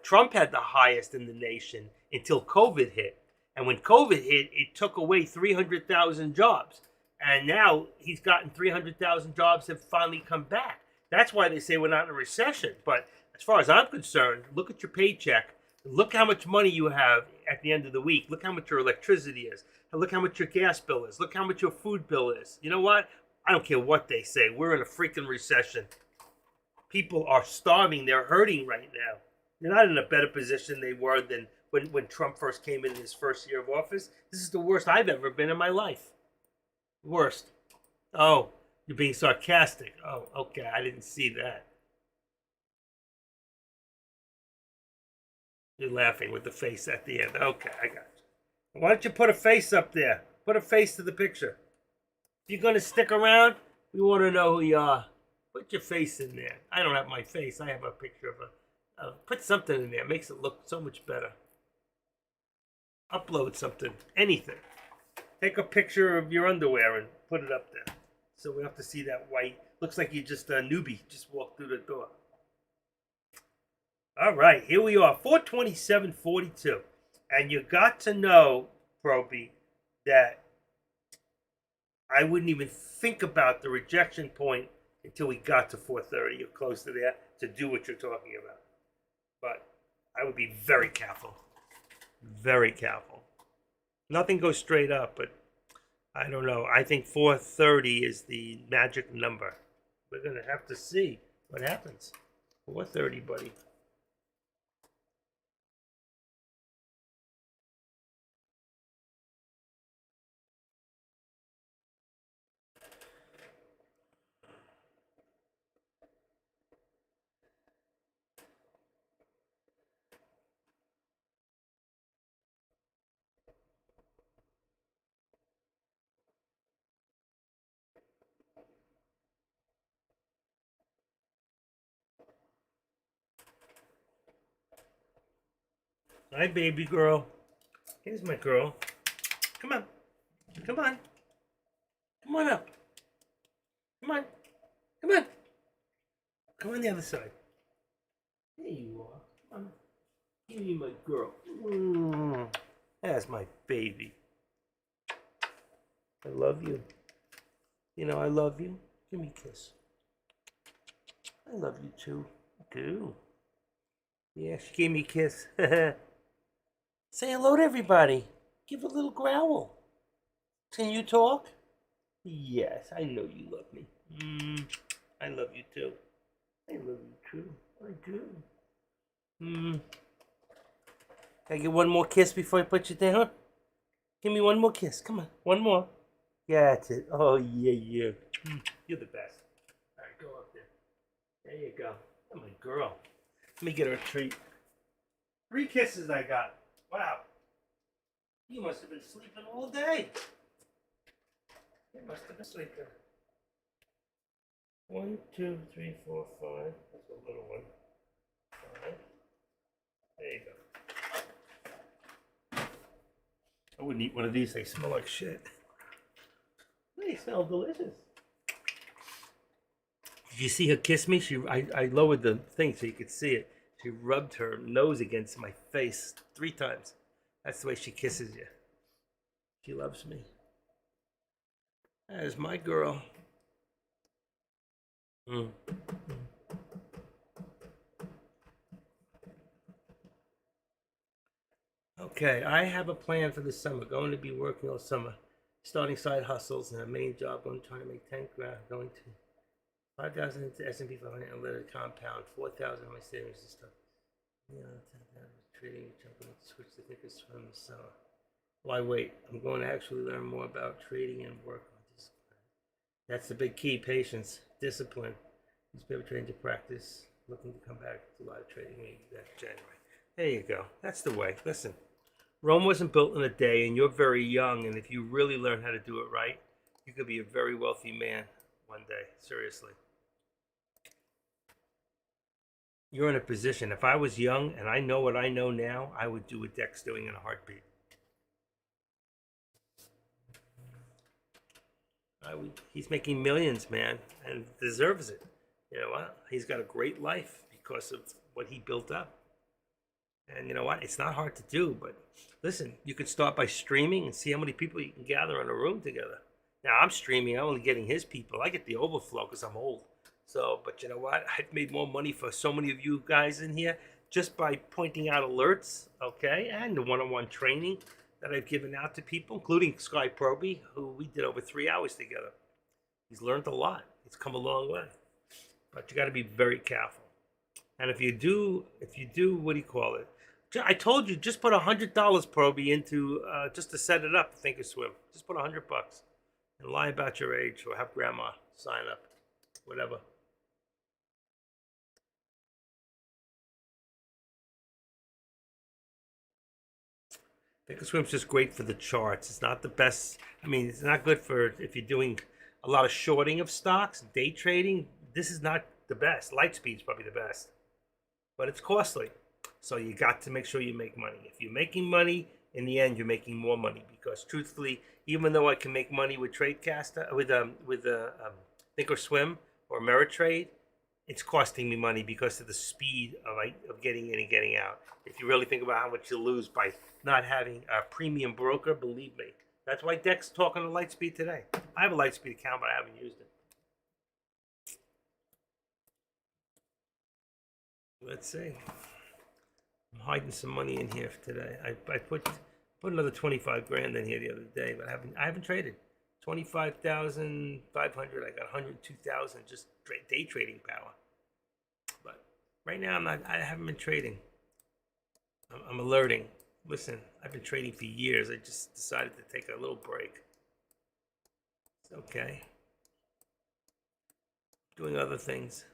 Trump had the highest in the nation until COVID hit. And when COVID hit, it took away 300,000 jobs. And now he's gotten 300,000 jobs have finally come back. That's why they say we're not in a recession. But as far as I'm concerned, look at your paycheck. Look how much money you have at the end of the week. Look how much your electricity is. Look how much your gas bill is. Look how much your food bill is. You know what? I don't care what they say. We're in a freaking recession. People are starving. They're hurting right now. They're not in a better position they were than when Trump first came in his first year of office. This is the worst I've ever been in my life. Worst. Oh, you're being sarcastic. Oh, okay. I didn't see that. You're laughing with the face at the end. Okay, I got you. Why don't you put a face up there? Put a face to the picture. If you're going to stick around, we want to know who you are. Put your face in there. I don't have my face. I have a picture of put something in there. It makes it look so much better. Upload something. Anything. Take a picture of your underwear and put it up there. So we have to see that white. Looks like you just a newbie. Just walked through the door. All right. Here we are. 427.42. And you got to know, Proby, that I wouldn't even think about the rejection point until we got to 430 or close to there to do what you're talking about. But I would be very careful. Very careful. Nothing goes straight up, but I don't know. I think 430 is the magic number. We're going to have to see what happens. 430, buddy. Hi, baby girl. Here's my girl. Come on. Come on. Come on up. Come on. Come on. Come on the other side. There you are. Come on. Give me my girl. That's my baby. I love you. You know I love you. Give me a kiss. I love you too. I do. Yeah, she gave me a kiss. Say hello to everybody. Give a little growl. Can you talk? Yes, I know you love me. I love you too. I love you too. I do. Can I get one more kiss before I put you down? Give me one more kiss. Come on, one more. Yeah, that's it. Oh, yeah. You're the best. All right, go up there. There you go. Oh, my girl. Let me get her a treat. 3 kisses I got. Wow. You must have been sleeping all day. You must have been sleeping. 1, 2, 3, 4, 5. That's a little one. 5. There you go. I wouldn't eat one of these. They smell like shit. They smell delicious. Did you see her kiss me? I lowered the thing so you could see it. She rubbed her nose against my face 3 times. That's the way she kisses you. She loves me. That is my girl. Okay, I have a plan for this summer. Going to be working all summer. Starting side hustles and a main job. Going to try to make 10 grand. Going to 5,000 into S&P 500 and let it compound. 4,000 in my savings and stuff. Yeah, 10,000 trading. Jumping to switch to Thinkorswim this summer. Why wait? I'm going to actually learn more about trading and work on this. That's the big key: patience, discipline. Use paper trading to practice. Looking to come back to live trading maybe that January. There you go. That's the way. Listen, Rome wasn't built in a day, and you're very young. And if you really learn how to do it right, you could be a very wealthy man one day. Seriously. You're in a position. If I was young and I know what I know now, I would do what Deck's doing in a heartbeat. He's making millions, man, and deserves it. You know what? He's got a great life because of what he built up. And you know what? It's not hard to do, but listen, you could start by streaming and see how many people you can gather in a room together. Now, I'm streaming. I'm only getting his people. I get the overflow because I'm old. So, but you know what? I've made more money for so many of you guys in here just by pointing out alerts, okay, and the one-on-one training that I've given out to people, including Sky Proby, who we did over 3 hours together. He's learned a lot. He's come a long way. But you got to be very careful. And if you do, what do you call it? I told you, just put $100, Proby, into just to set it up. Thinkorswim. Just put $100 and lie about your age, or have grandma sign up, whatever. Thinkorswim's just great for the charts. It's not the best. I mean, it's not good for if you're doing a lot of shorting of stocks, day trading. This is not the best. Lightspeed's probably the best, but it's costly. So you got to make sure you make money. If you're making money, in the end, you're making more money, because truthfully, even though I can make money with TradeCaster, with Thinkorswim or Ameritrade, it's costing me money because of the speed of getting in and getting out. If you really think about how much you lose by not having a premium broker, believe me. That's why Deck's talking to Lightspeed today. I have a Lightspeed account, but I haven't used it. Let's see. I'm hiding some money in here today. I put another 25 grand in here the other day, but I haven't traded. 25,500. I got 102,000 just day trading power. But right now I haven't been trading. I'm alerting. Listen, I've been trading for years. I just decided to take a little break. It's okay. Doing other things.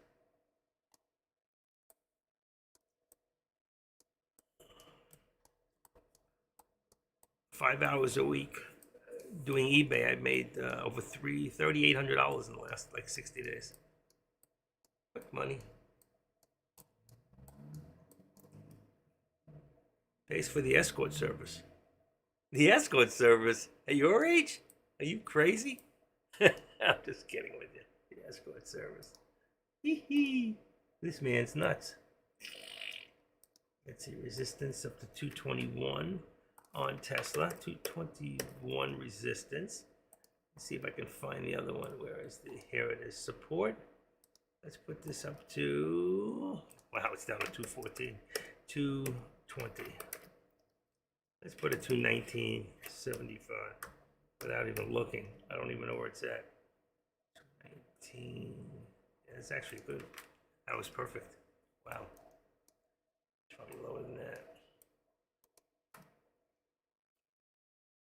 Five hours a week doing eBay. I made over $3,800 in the last 60 days. Quick money. Pays for the escort service. The escort service at your age? Are you crazy? I'm just kidding with you. The escort service. Hee hee. This man's nuts. Let's see, resistance up to 221 on Tesla. 221 resistance. Let's see if I can find the other one. Where is the? Here it is. Support. Let's put this up to. Wow, it's down to 214. 220. Let's put it to 1975 without even looking. I don't even know where it's at. 19. Yeah, it's actually good. That was perfect. Wow. Probably lower than that.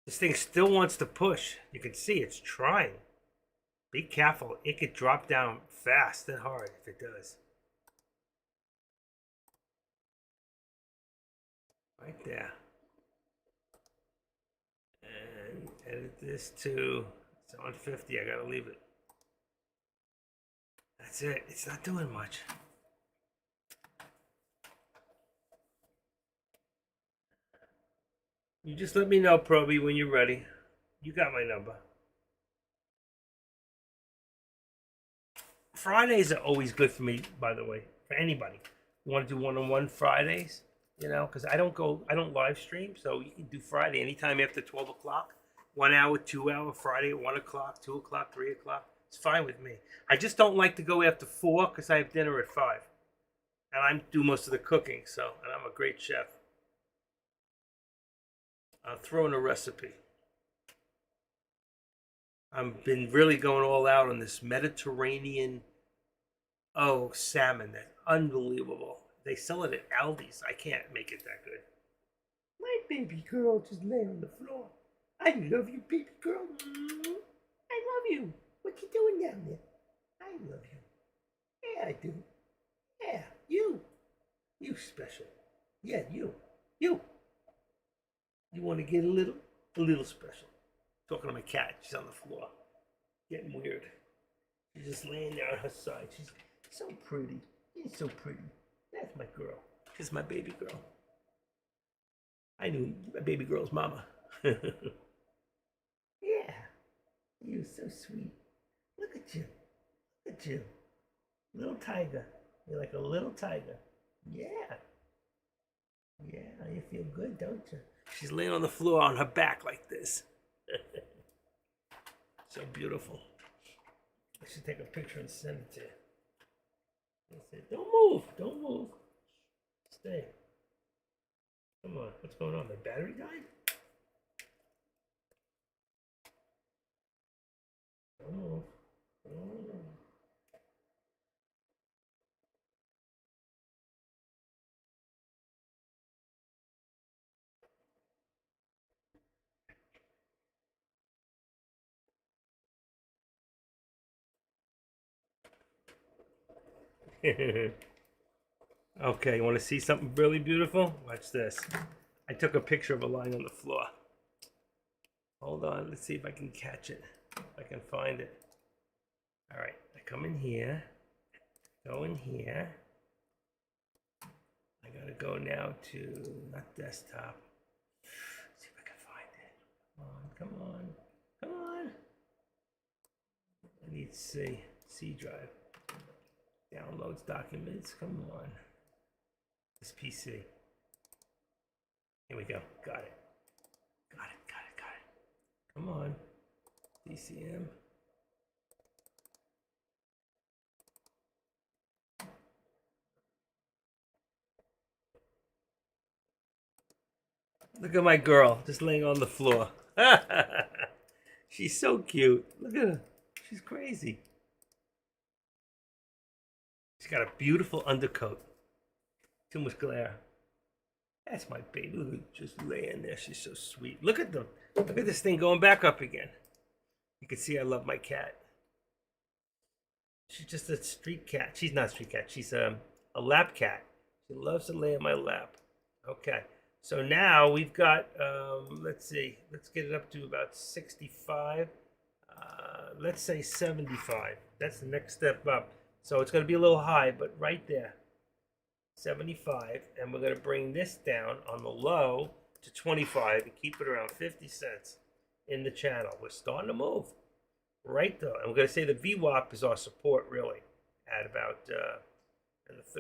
This thing still wants to push. You can see it's trying. Be careful. It could drop down fast and hard if it does. Right there. And edit this to 750. I gotta leave it. That's it. It's not doing much. You just let me know, Proby, when you're ready. You got my number. Fridays are always good for me, by the way, for anybody. You want to do one-on-one Fridays, you know, because I don't live stream, so you can do Friday anytime after 12 o'clock. 1 hour, 2 hour, Friday at 1 o'clock, 2 o'clock, 3 o'clock. It's fine with me. I just don't like to go after 4 because I have dinner at 5. And I do most of the cooking, and I'm a great chef. I'll throw in a recipe. I've been really going all out on this Mediterranean salmon. That's unbelievable. They sell it at Aldi's. I can't make it that good. My baby girl just lay on the floor. I love you, baby girl. I love you. What you doing down there? I love you. Yeah, I do. Yeah, you. You special. Yeah, you. You. You want to get a little special. Talking to my cat. She's on the floor. Getting weird. She's just laying there on her side. She's so pretty. She's so pretty. That's my girl. She's my baby girl. I knew my baby girl's mama. Yeah. You're so sweet. Look at you. Look at you. Little tiger. You're like a little tiger. Yeah. Yeah, you feel good, don't you? She's laying on the floor on her back like this. So beautiful. I should take a picture and send it to you. I said, don't move. Don't move. Stay. Come on. What's going on? My battery died? Don't move. Don't move. Okay, you want to see something really beautiful? Watch this. I took a picture of a line on the floor. Hold on, let's see if I can catch it. If I can find it. All right, I come in here. Go in here. I gotta go now to, not desktop. Let's see if I can find it. Come on, come on, come on. I need C drive. Downloads documents, come on. This PC. Here we go, got it. Got it, got it, got it. Come on, DCM. Look at my girl, just laying on the floor. She's so cute. Look at her, she's crazy. She's got a beautiful undercoat. Too much glare. That's my baby. Look at just laying there. She's so sweet. Look at them. Look at this thing going back up again. You can see I love my cat. She's just a street cat. She's not a street cat. She's a lap cat. She loves to lay in my lap. Okay. So now we've got, let's see. Let's get it up to about 65. Let's say 75. That's the next step up. So it's going to be a little high, but right there, 75. And we're going to bring this down on the low to 25 and keep it around 50 cents in the channel. We're starting to move. right though. I'm going to say the VWAP is our support really at about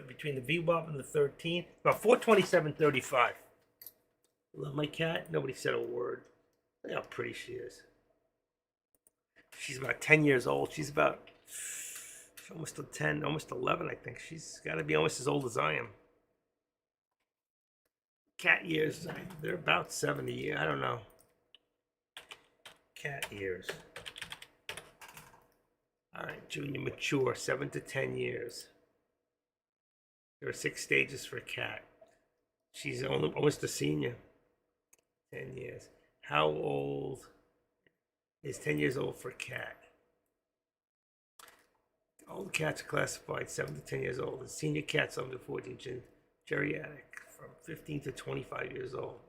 between the VWAP and the 13, about 427.35. Love my cat. Nobody said a word. Look how pretty she is. She's about 10 years old. She's about almost 10, almost 11, I think. She's got to be almost as old as I am. Cat years, they're about 70 years. I don't know. Cat years. All right, junior mature, 7 to 10 years. There are 6 stages for a cat. She's almost a senior. 10 years. How old is 10 years old for a cat? All the cats are classified 7 to 10 years old. The senior cats under 14, geriatric, from 15 to 25 years old.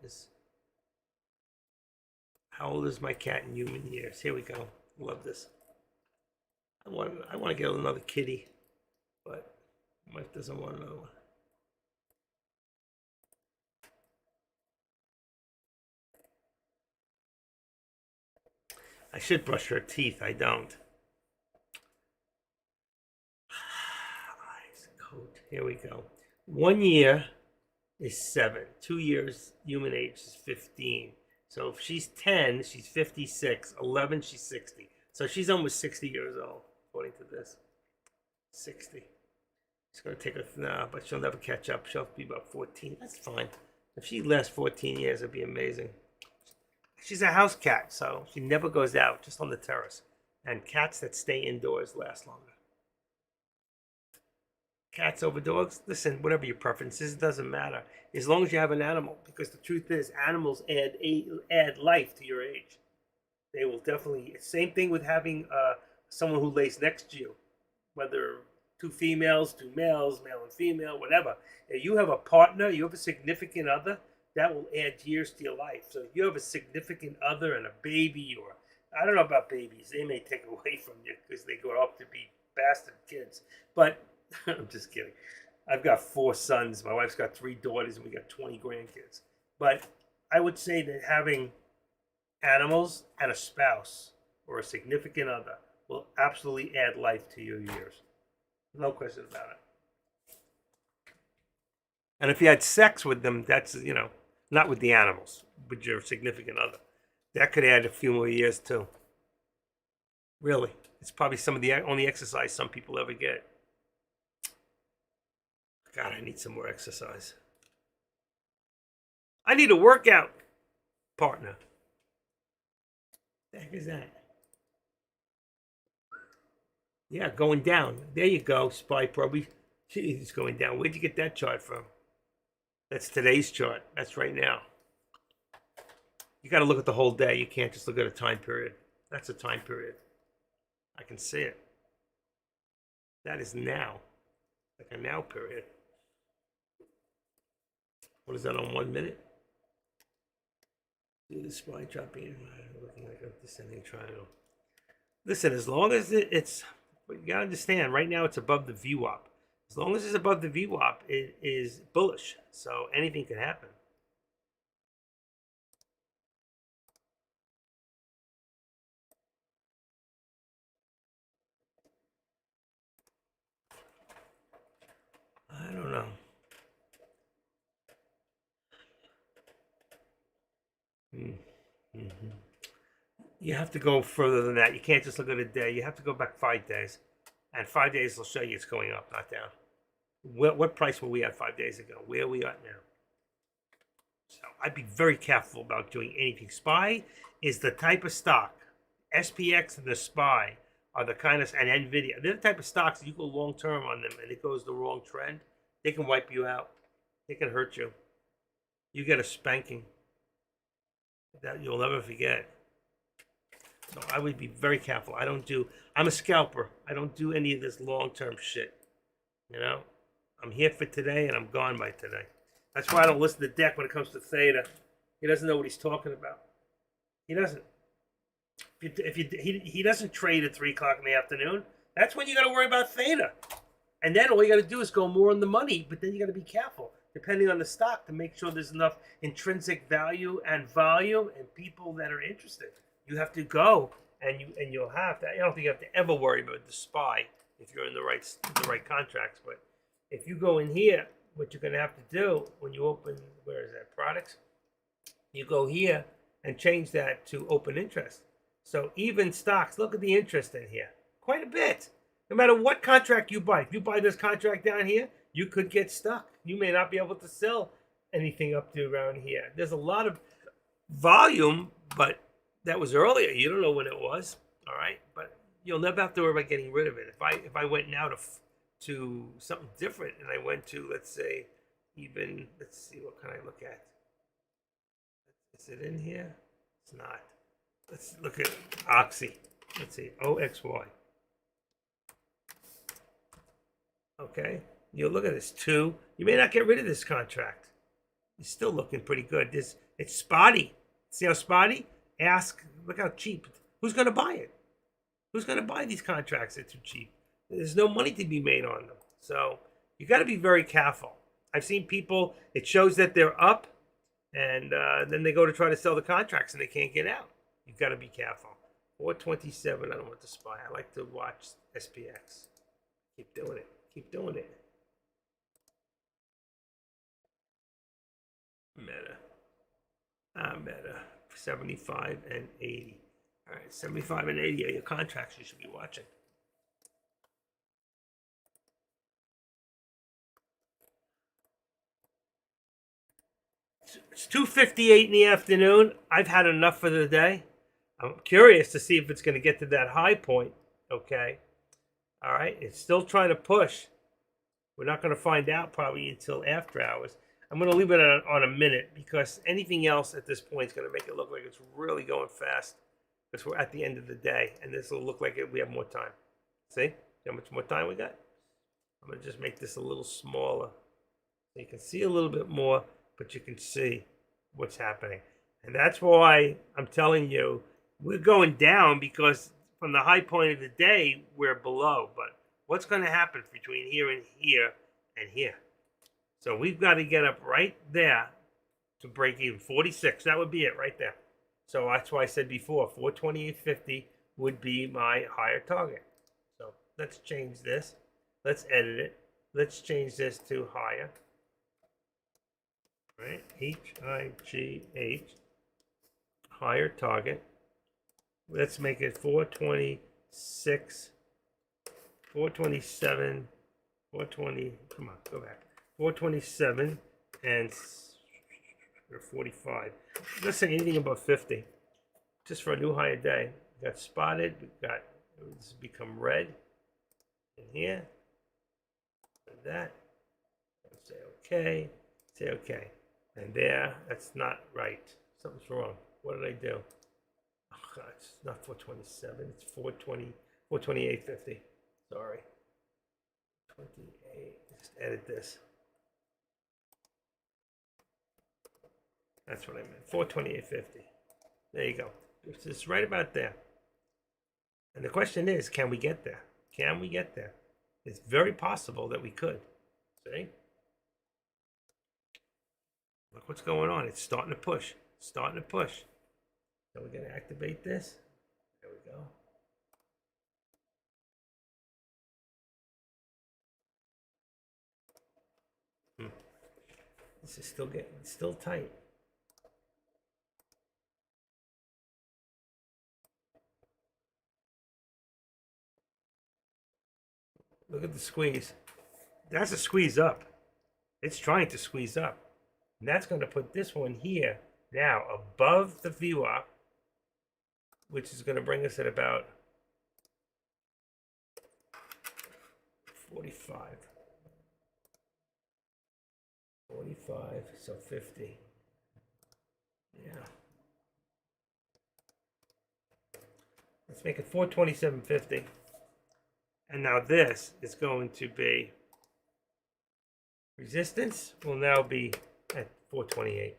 How old is my cat in human years? Here we go. Love this. I want to get another kitty, but my wife doesn't want another one. I should brush her teeth. I don't. Eyes, coat. Here we go. 1 year is 7. 2 years, human age is 15. So if she's 10, she's 56. 11, she's 60. So she's almost 60 years old, according to this. 60. It's going to take her now, but she'll never catch up. She'll be about 14. That's fine. If she lasts 14 years, it'd be amazing. She's a house cat, so she never goes out, just on the terrace. And cats that stay indoors last longer. Cats over dogs, listen, whatever your preference is, it doesn't matter. As long as you have an animal, because the truth is, animals add life to your age. They will definitely, same thing with having someone who lays next to you, whether 2 females, 2 males, male and female, whatever. If you have a partner, you have a significant other, that will add years to your life. So if you have a significant other and a baby, or I don't know about babies, they may take away from you because they grow up to be bastard kids. But I'm just kidding. I've got 4 sons. My wife's got 3 daughters, and we got 20 grandkids. But I would say that having animals and a spouse or a significant other will absolutely add life to your years. No question about it. And if you had sex with them, that's, not with the animals, with your significant other. That could add a few more years too. Really. It's probably some of the only exercise some people ever get. God, I need some more exercise. I need a workout partner. What the heck is that? Yeah, going down. There you go, Spy Pro. It's going down. Where'd you get that chart from? That's today's chart. That's right now. You got to look at the whole day. You can't just look at a time period. That's a time period. I can see it. That is now. Like a now period. What is that on 1 minute? Do the spy dropping, looking like a descending triangle. Listen, as long as it's, you got to understand, right now it's above the VWAP. As long as it's above the VWAP, it is bullish. So anything can happen. I don't know. Mm-hmm. You have to go further than that. You can't just look at a day. You have to go back 5 days. And 5 days will show you it's going up, not down. What price were we at 5 days ago? Where are we at now? So I'd be very careful about doing anything. SPY is the type of stock. SPX and the SPY are the kind of, and NVIDIA, they're the type of stocks that you go long term on them and it goes the wrong trend. They can wipe you out. They can hurt you. You get a spanking that you'll never forget. So I would be very careful. I'm a scalper. I don't do any of this long-term shit. I'm here for today and I'm gone by today. That's why I don't listen to Deck when it comes to Theta. He doesn't know what he's talking about. He doesn't. He doesn't trade at 3 o'clock in the afternoon. That's when you got to worry about Theta. And then all you got to do is go more on the money, but then you got to be careful, depending on the stock, to make sure there's enough intrinsic value and volume and people that are interested. You have to go and you'll have to. I don't think you have to ever worry about the SPY if you're in the right contracts. But if you go in here, what you're going to have to do when you open, where is that, products? You go here and change that to open interest. So even stocks, look at the interest in here, quite a bit. No matter what contract you buy, if you buy this contract down here, you could get stuck. You may not be able to sell anything up to around here. There's a lot of volume, but that was earlier. You don't know when it was. All right, but you'll never have to worry about getting rid of it. If I went now to something different, and I went to, let's say, even, let's see, what can I look at? Is it in here? It's not. Let's look at Oxy. Let's see, OXY. Okay, you'll look at this too. You may not get rid of this contract. It's still looking pretty good. It's spotty. See how spotty? Look how cheap. Who's going to buy it? Who's going to buy these contracts that are too cheap? There's no money to be made on them. So you got to be very careful. I've seen people, it shows that they're up, and then they go to try to sell the contracts and they can't get out. You've got to be careful. 427, I don't want the SPY. I like to watch SPX. Keep doing it. Keep doing it. Meta. Meta. 75 and 80. All right, 75 and 80 are your contracts you should be watching. It's 2:58 in the afternoon. I've had enough for the day. I'm curious to see if it's going to get to that high point. Okay. All right. It's still trying to push. We're not going to find out probably until after hours. I'm going to leave it on a minute because anything else at this point is going to make it look like it's really going fast because we're at the end of the day, and this will look like we have more time. See how much more time we got? I'm going to just make this a little smaller so you can see a little bit more, but you can see what's happening. And that's why I'm telling you we're going down, because from the high point of the day, we're below. But what's going to happen between here and here and here? So we've got to get up right there to break even. 46, that would be it right there. So that's why I said before, 428.50 would be my higher target. So let's change this. Let's edit it. Let's change this to higher. Right, HIGH, higher target. Let's make it 426, 427, 420, come on, go back. 427 and 45. Let's say anything above 50, just for a new higher day. We got spotted, we got, it's become red in here, and that. Let's say okay, say okay. And there, that's not right. Something's wrong. What did I do? Oh God, it's not 427. It's 420, 428.50. Sorry. 28. Just edit this. That's what I meant. 428.50. There you go. It's just right about there. And the question is, can we get there? Can we get there? It's very possible that we could. See? Look what's going on. It's starting to push. It's starting to push. So we're going to activate this. There we go. This is still tight. Look at the squeeze. That's a squeeze up. It's trying to squeeze up. And that's going to put this one here now above the VWAP, which is going to bring us at about 45. 45, so 50. Yeah. Let's make it 427.50. And now this is going to be resistance will now be at 428.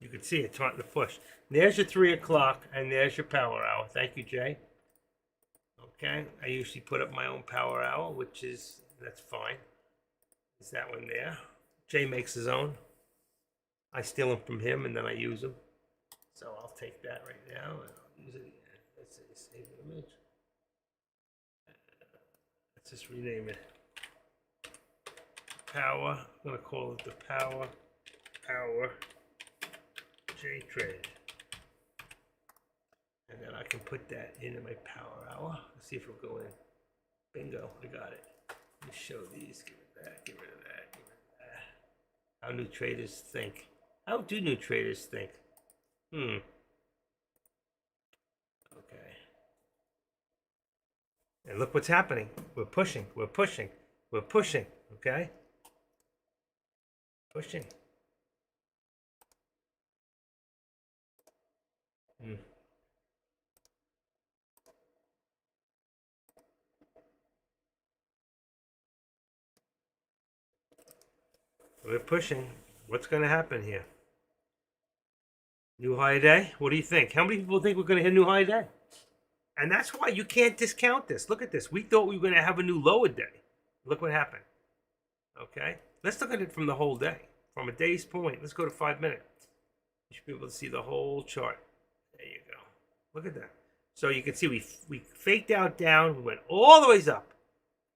You can see it starting to push. There's your 3 o'clock, and there's your power hour. Thank you, Jay. Okay, I usually put up my own power hour, that's fine. Is that one there? Jay makes his own. I steal them from him, and then I use them. So I'll take that right now and I'll use it again. Let's say save image. Let's just rename it Power. I'm going to call it the Power JTrade. And then I can put that into my Power Hour. Let's see if it'll go in. Bingo, I got it. Let me show these. Give it that, get rid of that, get rid of that. How new traders think. How do new traders think? Okay. And look what's happening. We're pushing, we're pushing, we're pushing, okay? Pushing. We're pushing. What's going to happen here? New high day? What do you think? How many people think we're going to hit a new high day? And that's why you can't discount this. Look at this. We thought we were going to have a new lower day. Look what happened. Okay? Let's look at it from the whole day. From a day's point. Let's go to 5 minutes. You should be able to see the whole chart. There you go. Look at that. So you can see we faked out down. We went all the ways up.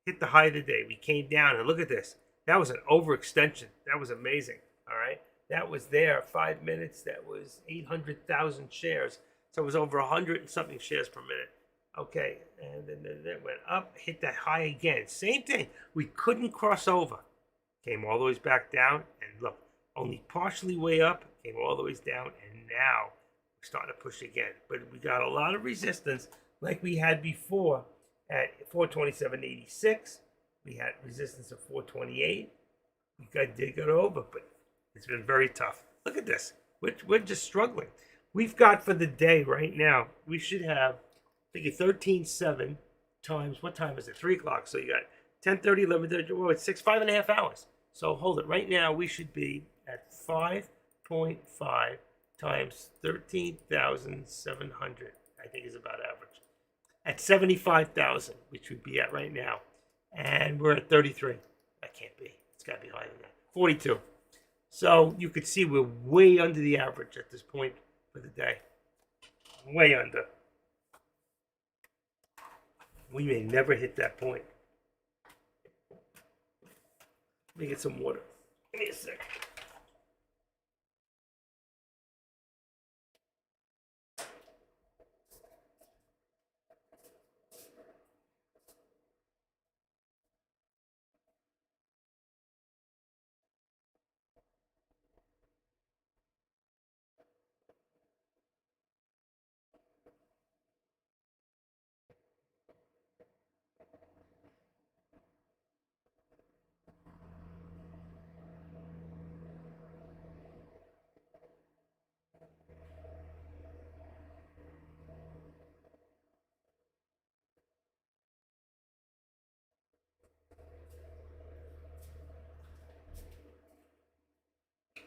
Hit the high of the day. We came down. And look at this. That was an overextension. That was amazing. All right? That was there 5 minutes. That was 800,000 shares. So it was over 100 and something shares per minute. Okay, and then it went up, hit that high again. Same thing. We couldn't cross over. Came all the way back down, and look, only partially way up, came all the way down, and now we're starting to push again. But we got a lot of resistance like we had before at 427.86. We had resistance of 428. We did get over, but it's been very tough. Look at this. We're just struggling. We've got for the day right now, we should have, I think, 13.7 times, what time is it? 3 o'clock. So you got 10:30, 11:30, well, it's 5.5 hours. So hold it. Right now, we should be at 5.5 times 13,700, I think is about average. At 75,000, which we'd be at right now. And we're at 33. That can't be. It's got to be higher than that. 42. So you could see we're way under the average at this point for the day. Way under. We may never hit that point. Let me get some water. Give me a sec.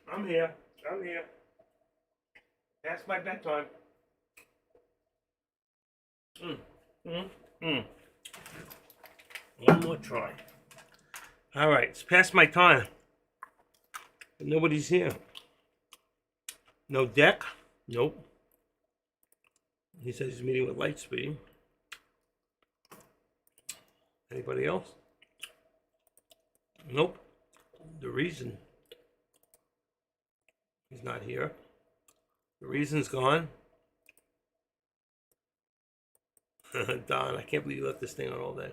I'm here. I'm here. Past my bedtime. One more try. All right, it's past my time. But nobody's here. No deck? Nope. He says he's meeting with Lightspeed. Anybody else? Nope. The reason he's not here. The reason's gone. Don, I can't believe you left this thing on all day.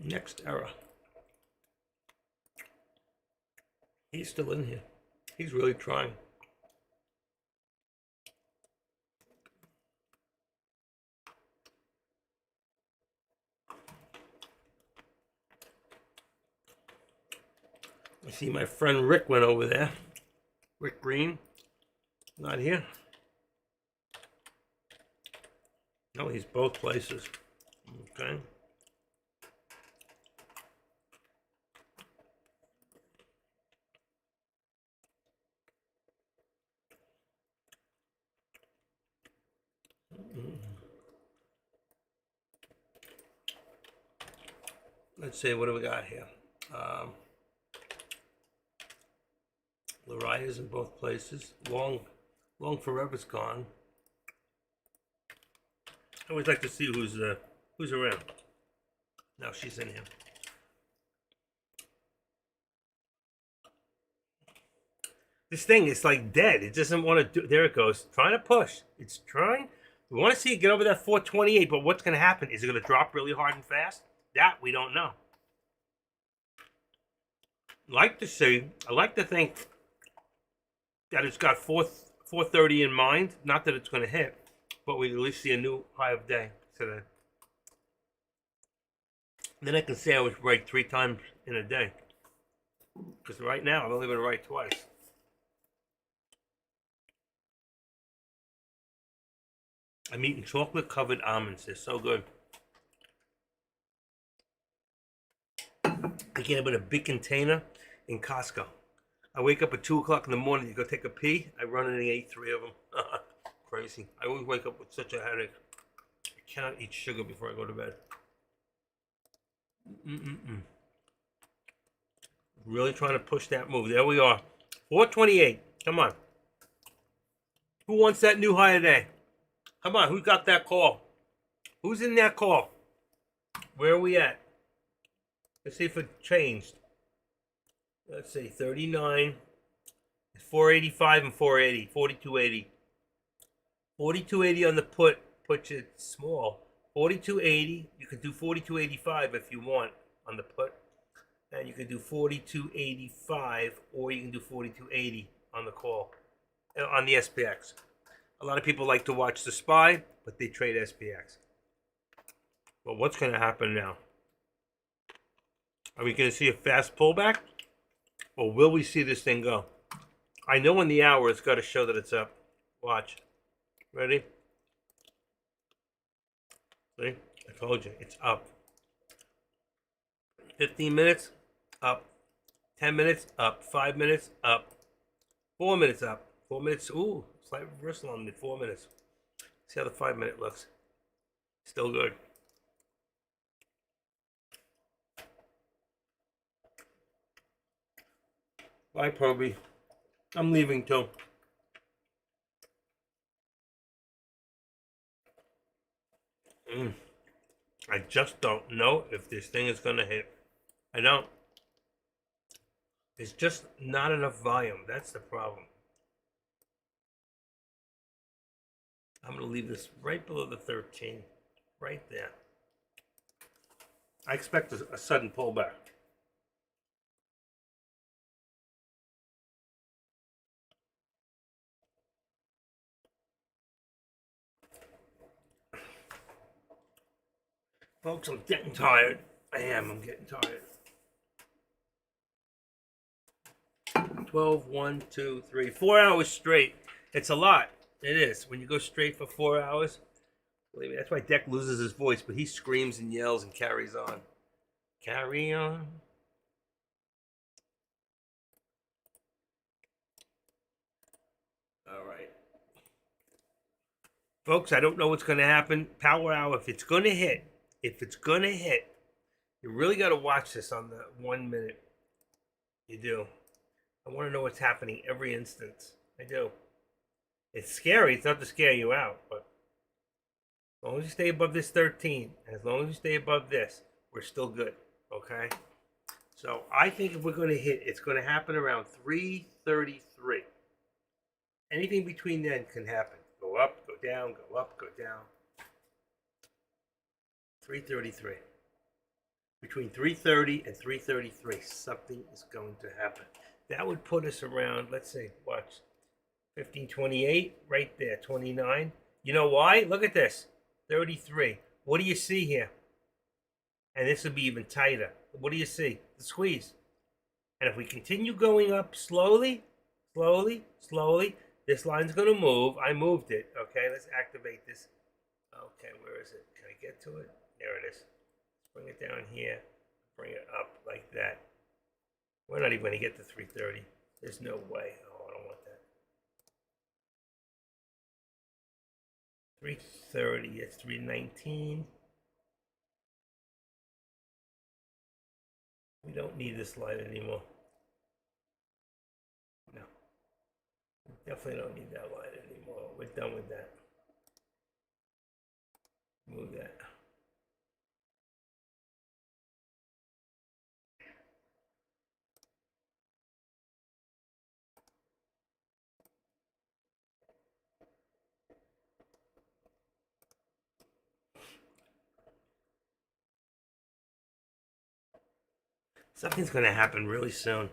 Next era. He's still in here. He's really trying. I see my friend Rick went over there. Rick Green. Not here. No, he's both places. Okay. let's see, what do we got here? Laria's in both places. Long Forever's gone. I always like to see who's around. Now she's in here. This thing is like dead. It doesn't want to do. There it goes. Trying to push. It's trying. We want to see it get over that 428, but what's going to happen? Is it going to drop really hard and fast? That we don't know. Like to see. I like to think that it's got 430 in mind. Not that it's going to hit, but we at least see a new high of day today. Then I can say I was right 3 times in a day. Because right now I've only been right twice. I'm eating chocolate covered almonds. They're so good. I get them in a big container in Costco. I wake up at 2 o'clock in the morning to go take a pee. I run in and eat 3 of them. Crazy. I always wake up with such a headache. I cannot eat sugar before I go to bed. Really trying to push that move. There we are. 428. Come on. Who wants that new high today? Come on. Who got that call? Who's in that call? Where are we at? Let's see if it changed. Let's see. 39. 485 and 480. 4280. 4280 on the put puts it small. 4280. You can do 4285 if you want on the put. And you can do 4285 or you can do 4280 on the call. On the SPX. A lot of people like to watch the SPY, but they trade SPX. Well, what's going to happen now? Are we going to see a fast pullback? Or will we see this thing go? I know in the hour it's got to show that it's up. Watch. Ready? See? I told you. It's up. 15 minutes, up. 10 minutes, up. 5 minutes, up. 4 minutes, up. 4 minutes, ooh, slight reversal on the 4 minutes. See how the 5 minute looks. Still good. Bye, Proby. I'm leaving too. I just don't know if this thing is going to hit. I don't. There's just not enough volume. That's the problem. I'm going to leave this right below the 13. Right there. I expect a sudden pullback. Folks, I'm getting tired. I'm getting tired. 12, 1, 2, 3, 4 hours straight. It's a lot. It is. When you go straight for 4 hours, believe me, that's why Deck loses his voice, but he screams and yells and carries on. Carry on. All right. Folks, I don't know what's going to happen. Power hour, if it's going to hit, you really got to watch this on the 1 minute. You do. I want to know what's happening every instance. I do. It's scary. It's not to scare you out, but as long as you stay above this 13, and as long as you stay above this, we're still good. Okay? So I think if we're going to hit, it's going to happen around 333. Anything between then can happen. Go up, go down, go up, go down. 333. Between 330 and 333, something is going to happen. That would put us around, let's see, watch. 1528, right there, 29. You know why? Look at this. 33. What do you see here? And this would be even tighter. What do you see? The squeeze. And if we continue going up slowly, this line's going to move. I moved it. Okay, let's activate this. Okay, where is it? Can I get to it? There it is. Let's bring it down here. Bring it up like that. We're not even going to get to 330. There's no way. Oh, I don't want that. 330. It's 319. We don't need this light anymore. No, we definitely don't need that light anymore. We're done with that. Move that. Something's going to happen really soon.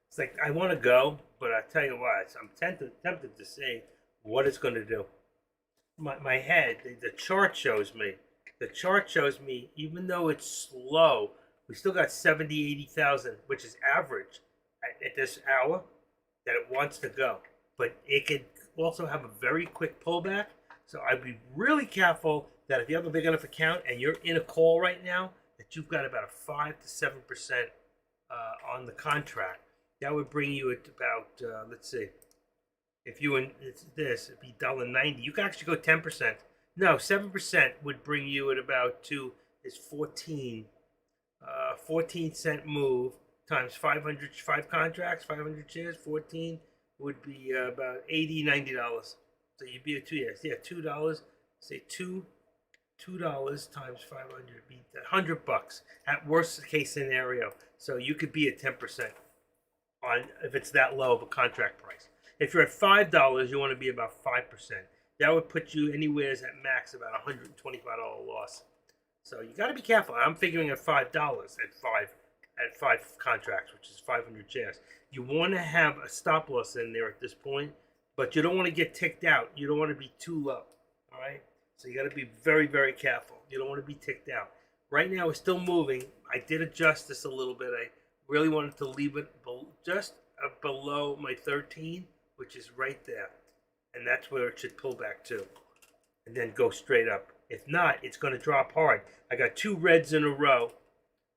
It's like I want to go, but I tell you what, I'm tempted to say what it's going to do. My head, the chart shows me. The chart shows me, even though it's slow, we still got 70, 80,000, which is average at this hour that it wants to go. But it could also have a very quick pullback. So I'd be really careful that if you have a big enough account and you're in a call right now, that you've got about a 5 to 7% on the contract. That would bring you at about, let's see, if you and it's this, it'd be $1.90. You could actually go 10%. No, 7% would bring you at about is 14 cent move times 5 contracts, 500 shares, 14 would be about $80, $90. So you'd be at 2 years. Yeah, $2. Say $2 times 500 be $100 at worst case scenario. So you could be at 10% on if it's that low of a contract price. If you're at $5, you want to be about 5%. That would put you anywhere at max about $125 loss. So you got to be careful. I'm figuring at $5 at five contracts, which is 500 shares. You want to have a stop loss in there at this point, but you don't want to get ticked out. You don't want to be too low. All right. So you got to be very, very careful. You don't want to be ticked out. Right now, it's still moving. I did adjust this a little bit. I really wanted to leave it just below my 13, which is right there. And that's where it should pull back to. And then go straight up. If not, it's going to drop hard. I got 2 reds in a row.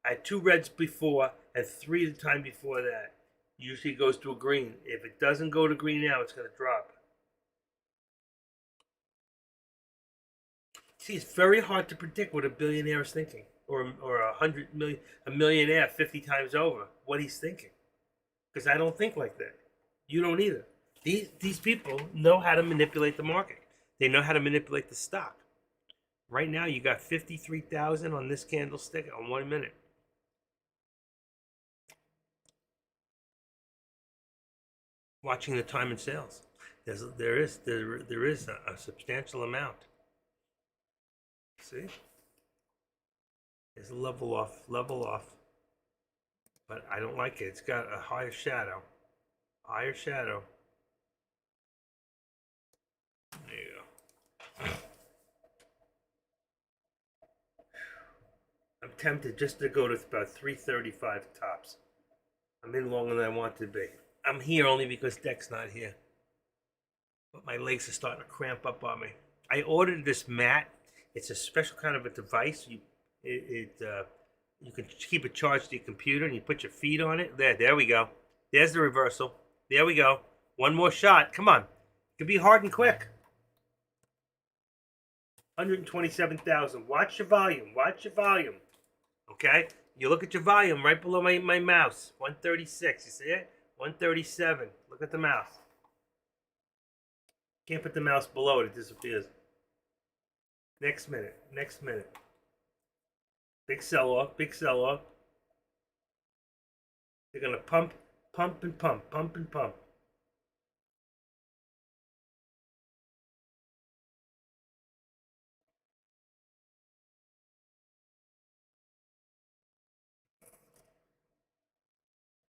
I had 2 reds before and 3 the time before that. Usually it goes to a green. If it doesn't go to green now, it's going to drop. See, it's very hard to predict what a billionaire is thinking, or a millionaire 50 times over, what he's thinking. Because I don't think like that. You don't either. These people know how to manipulate the market. They know how to manipulate the stock. Right now, you got 53,000 on this candlestick on 1 minute. Watching the time and sales, there is a substantial amount. See, there's a level off, but I don't like it. It's got a higher shadow. There you go. I'm tempted just to go to about 335 tops. I'm in longer than I want to be. I'm here only because Deck's not here. But my legs are starting to cramp up on me. I ordered this mat. It's a special kind of a device. You can keep it charged to your computer, and you put your feet on it. There we go. There's the reversal. There we go. One more shot. Come on. It can be hard and quick. 127,000. Watch your volume. Okay? You look at your volume right below my mouse. 136. You see it? 137. Look at the mouse. Can't put the mouse below it. It disappears. Next minute. Big sell off. They're going to pump and pump.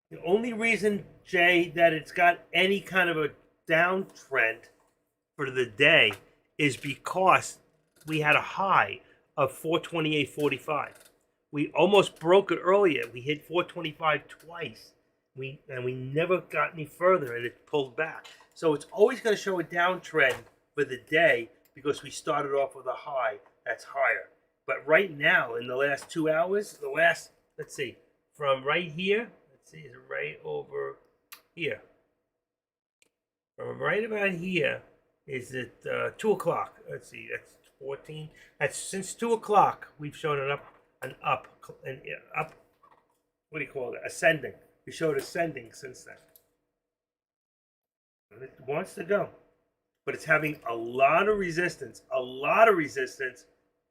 The only reason, Jay, that it's got any kind of a downtrend for the day is because we had a high of 428.45. We almost broke it earlier. We hit 425 twice. We never got any further, and it pulled back. So it's always going to show a downtrend for the day because we started off with a high that's higher. But right now, in the last 2 hours, let's see, from right here, is it right over here? From right about here, is it 2 o'clock? Let's see, that's 14. That's since 2 o'clock we've shown an up what do you call it? Ascending. We showed ascending since then. And it wants to go, but it's having a lot of resistance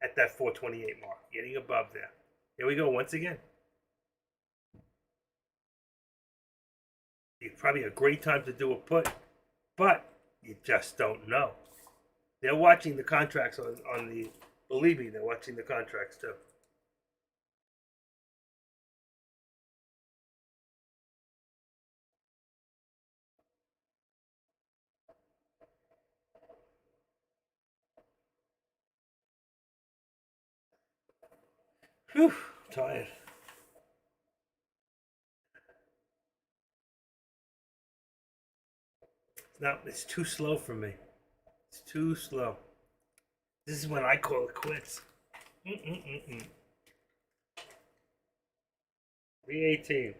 at that 428 mark, getting above there. Here we go once again. It's probably a great time to do a put, but you just don't know. They're watching the contracts on the, believe me, they're watching the contracts too. Whew, tired. No, it's too slow for me. It's too slow. This is when I call it quits. 318.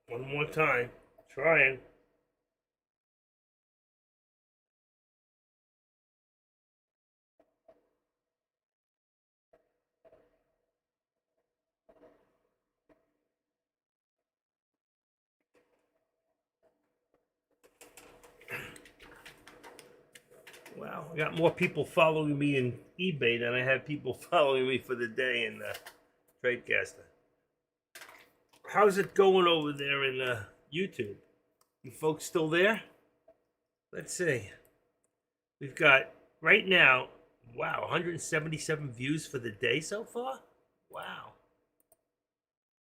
One more time. Trying. Wow, I got more people following me in eBay than I had people following me for the day in TradeCaster. How's it going over there in YouTube? You folks still there? Let's see. We've got right now, wow, 177 views for the day so far. Wow.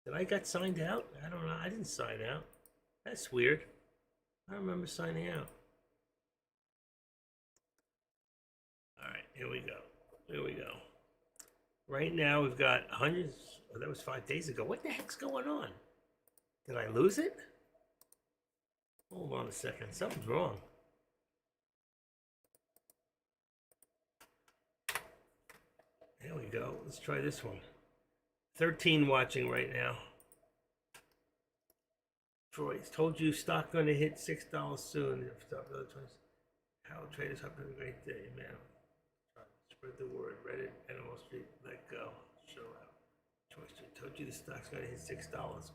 Did I get signed out? I don't know. I didn't sign out. That's weird. I don't remember signing out. All right, here we go. Here we go. Right now we've got hundreds. Oh, that was 5 days ago. What the heck's going on? Did I lose it? Hold on a second. Something's wrong. There we go. Let's try this one. 13 watching right now. Troy, told you stock going to hit $6 soon. How traders have a great day, man. Spread the word. Reddit, Animal Street, let go. Show out. Troy Street, told you the stock's going to hit $6.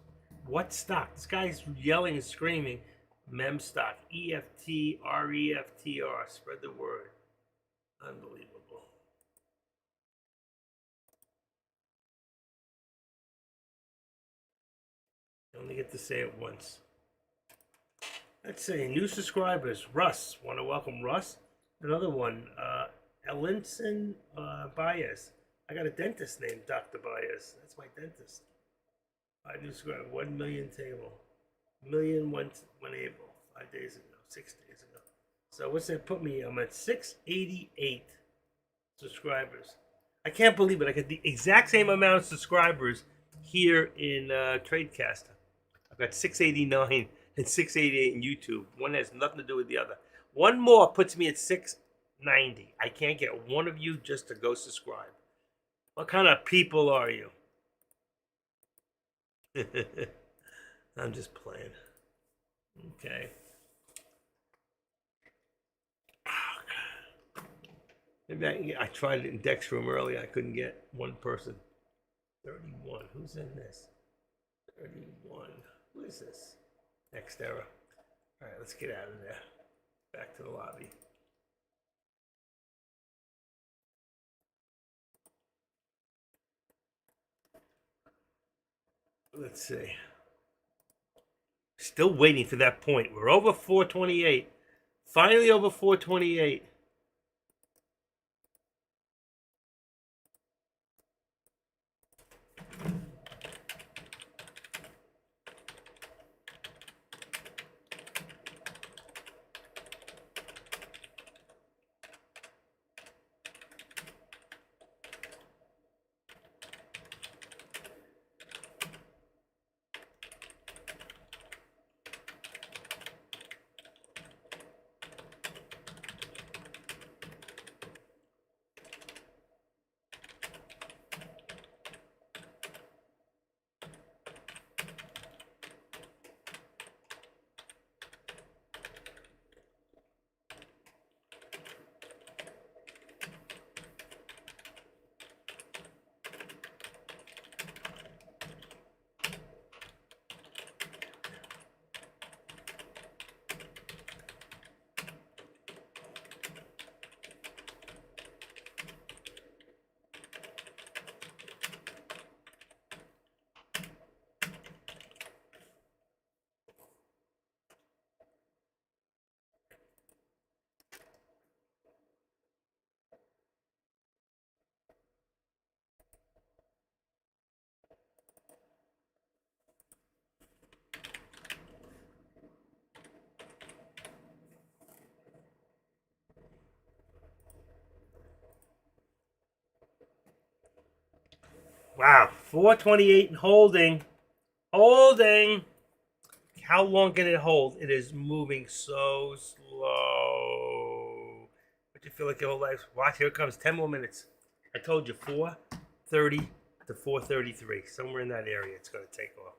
What stock? This guy's yelling and screaming. Mem stock. EFT, REFTR. Spread the word. Unbelievable. You only get to say it once. Let's see. New subscribers. Russ. Want to welcome Russ. Another one. Elinson Baez. I got a dentist named Dr. Baez. That's my dentist. I new subscriber. 1 million table. Million when able. 5 days ago. 6 days ago. So what's that put me? I'm at 688 subscribers. I can't believe it. I got the exact same amount of subscribers here in TradeCaster. I've got 689 and 688 in YouTube. One has nothing to do with the other. One more puts me at 690. I can't get one of you just to go subscribe. What kind of people are you? I'm just playing. Okay. Maybe I tried it in Dexroom earlier. I couldn't get one person. 31. Who's in this? 31. Who is this? Next era. All right, let's get out of there. Back to the lobby. Let's see. Still waiting for that point. We're over 428. Finally over 428. Wow, 428 and holding. Holding. How long can it hold? It is moving so slow. But you feel like your whole life. Watch, here it comes. 10 more minutes. I told you 4:30 to 4:33. Somewhere in that area it's going to take off.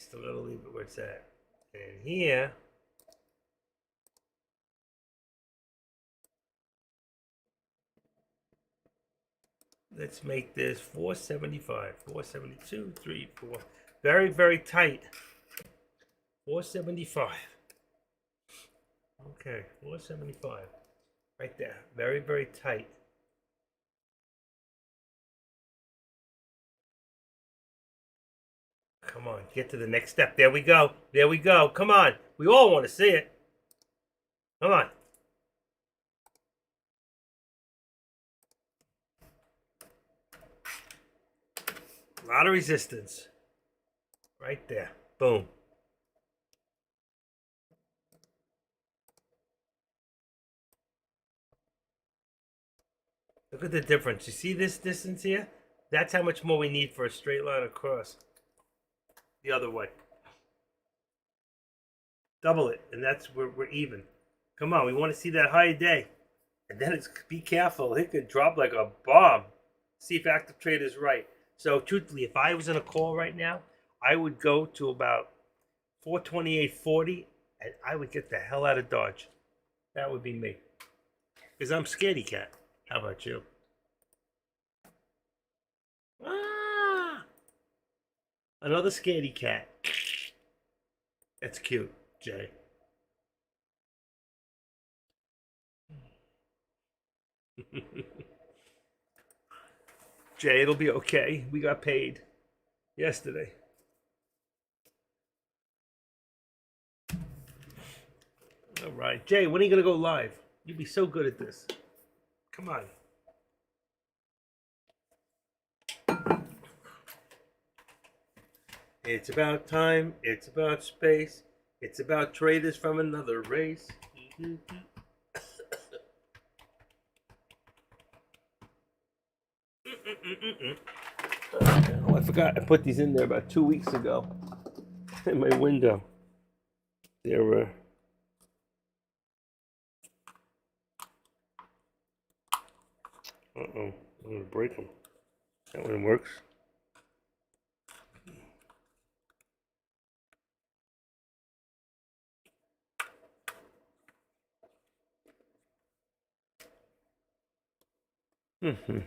Still got to leave it where it's at. And here. Let's make this 475. 472, 3, 4. Very, very tight. 475. Okay, 475. Right there. Very, very tight. Come on, get to the next step. There we go. There we go. Come on. We all want to see it. Come on. A lot of resistance. Right there. Boom. Look at the difference. You see this distance here? That's how much more we need for a straight line across. The other way. Double it, and that's where we're even. Come on, we want to see that higher day. And then it's, be careful. It could drop like a bomb. See if Active Trader is right. So truthfully, if I was in a call right now, I would go to about 428.40 and I would get the hell out of Dodge. That would be me. Because I'm scaredy cat. How about you? Ah! Another scaredy cat. That's cute, Jay. Jay, it'll be okay. We got paid yesterday. All right. Jay, when are you going to go live? You'd be so good at this. Come on. It's about time. It's about space. It's about traders from another race. Oh, I forgot. I put these in there about 2 weeks ago in my window. They were. I'm going to break them. That one works. Mm-hmm.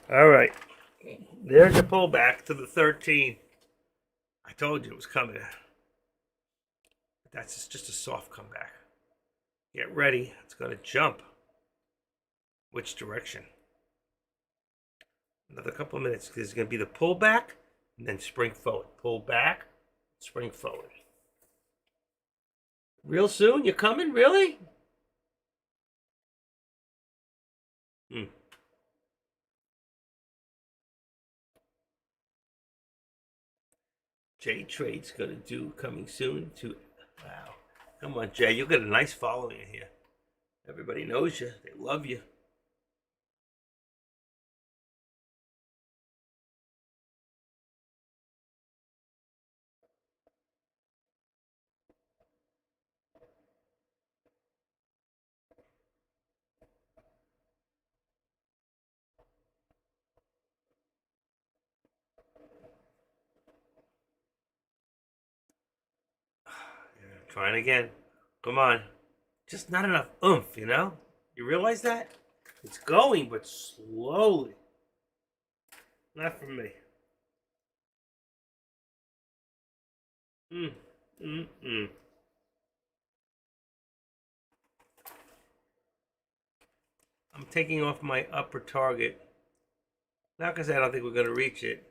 All right. There's the pullback to the 13. I told you it was coming. That's just a soft comeback. Get ready. It's going to jump. Which direction? Another couple of minutes. There's going to be the pullback and then spring forward. Pull back, spring forward. Real soon? You're coming? Really? Jay Trade's going to do coming soon to. Wow. Come on, Jay. You'll get a nice following here. Everybody knows you. They love you. Trying again. Come on. Just not enough oomph, you know? You realize that? It's going, but slowly. Not for me. Mm. I'm taking off my upper target. Not because I don't think we're going to reach it.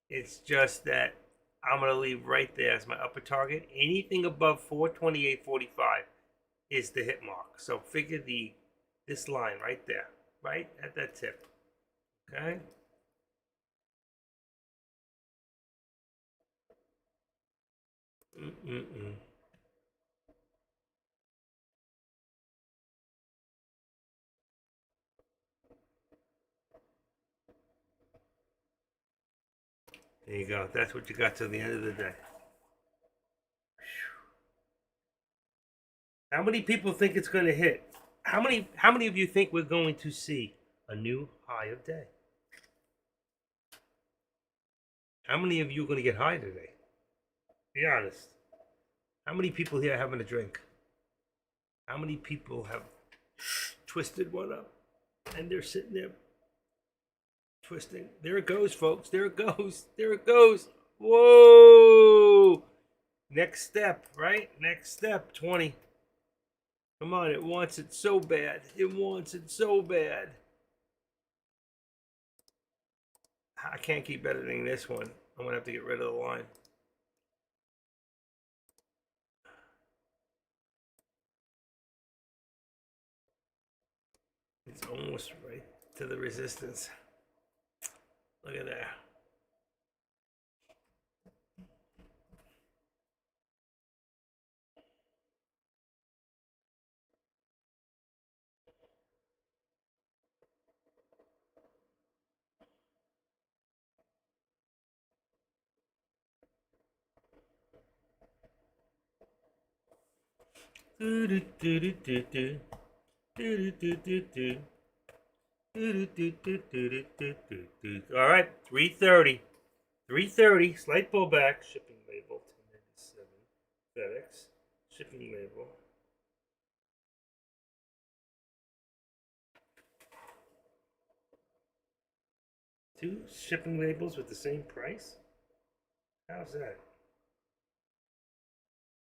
It's just that I'm going to leave right there as my upper target. Anything above 428.45 is the hit mark. So figure this line right there, right at that tip. Okay. Mm-mm-mm. There you go. That's what you got till the end of the day. How many people think it's going to hit? How many of you think we're going to see a new high of day? How many of you are going to get high today? Be honest. How many people here are having a drink? How many people have twisted one up and they're sitting there twisting? There it goes, folks. There it goes. There it goes. Whoa! Next step, right? Next step, 20. Come on, it wants it so bad. It wants it so bad. I can't keep editing this one. I'm gonna have to get rid of the line. It's almost right to the resistance. Look at that. Do do do do do do do do do do. All right, 330. 330, slight pullback. Shipping label 1097. FedEx. Shipping label. Two shipping labels with the same price? How's that?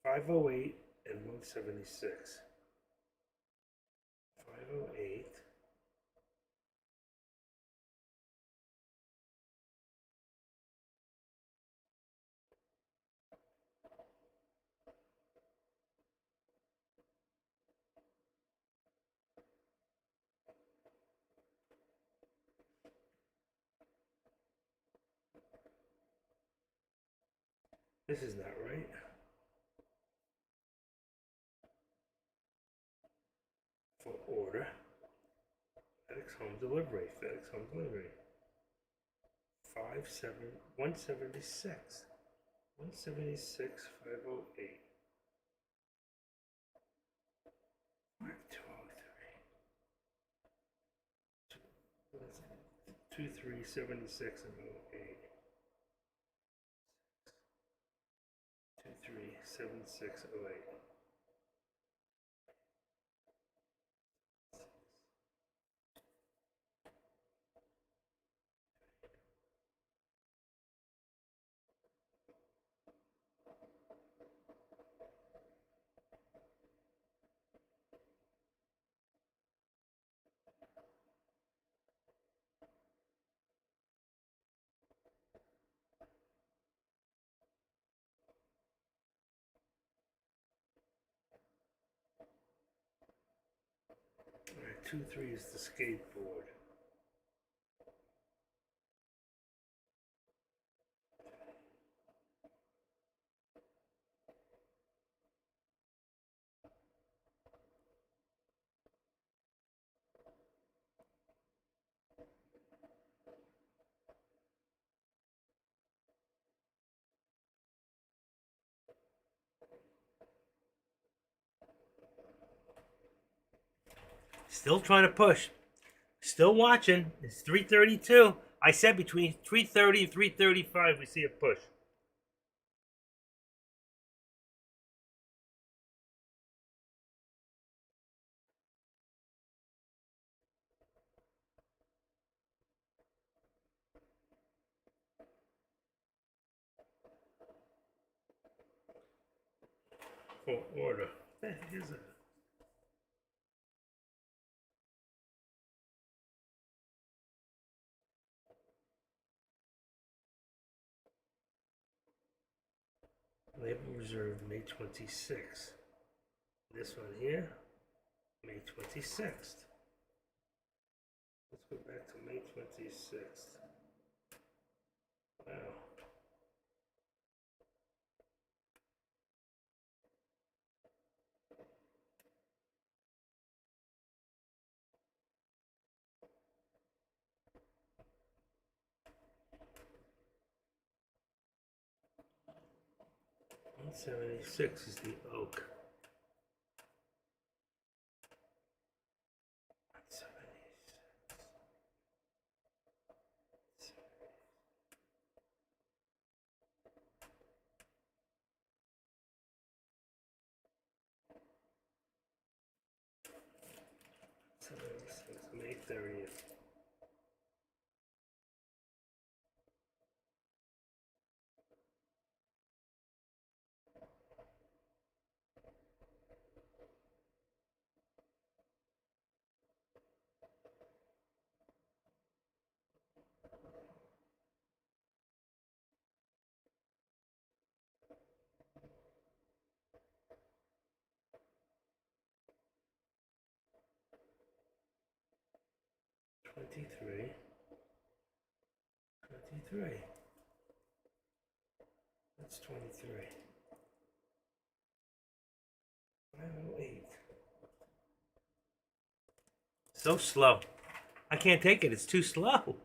508 and 176. 508. This is not right. For order. FedEx home delivery. FedEx home delivery. 176. 176, 508. 2376 and 08. 237608. All right, 23 is the skateboard. Still trying to push. Still watching. It's 332. I said between 330 and 335 we see a push. For order. Here's a Label reserved May 26th. This one here, May 26th. Let's go back to May 26th. Wow. $176 is the oak. 76, May 30th. Twenty-three. That's 23. 508. So slow. I can't take it. It's too slow.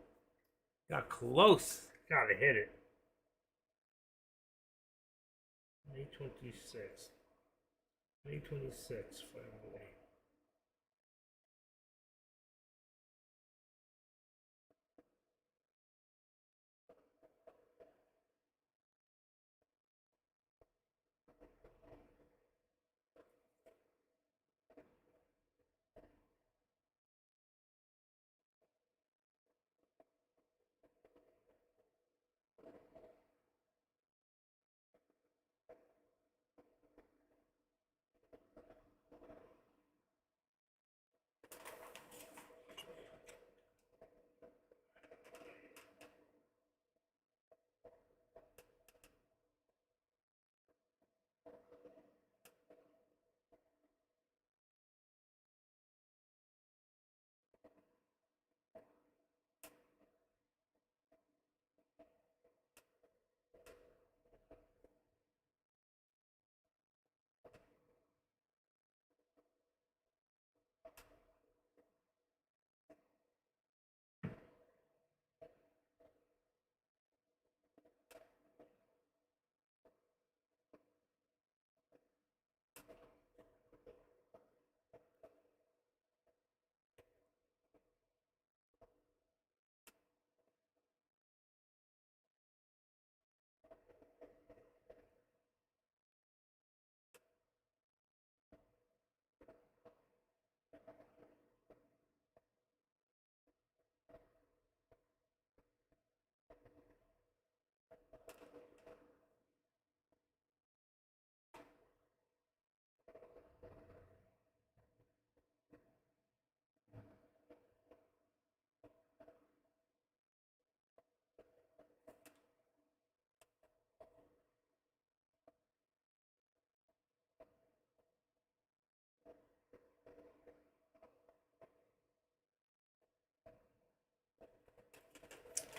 Got close. Gotta hit it. May 26. May 26, 508.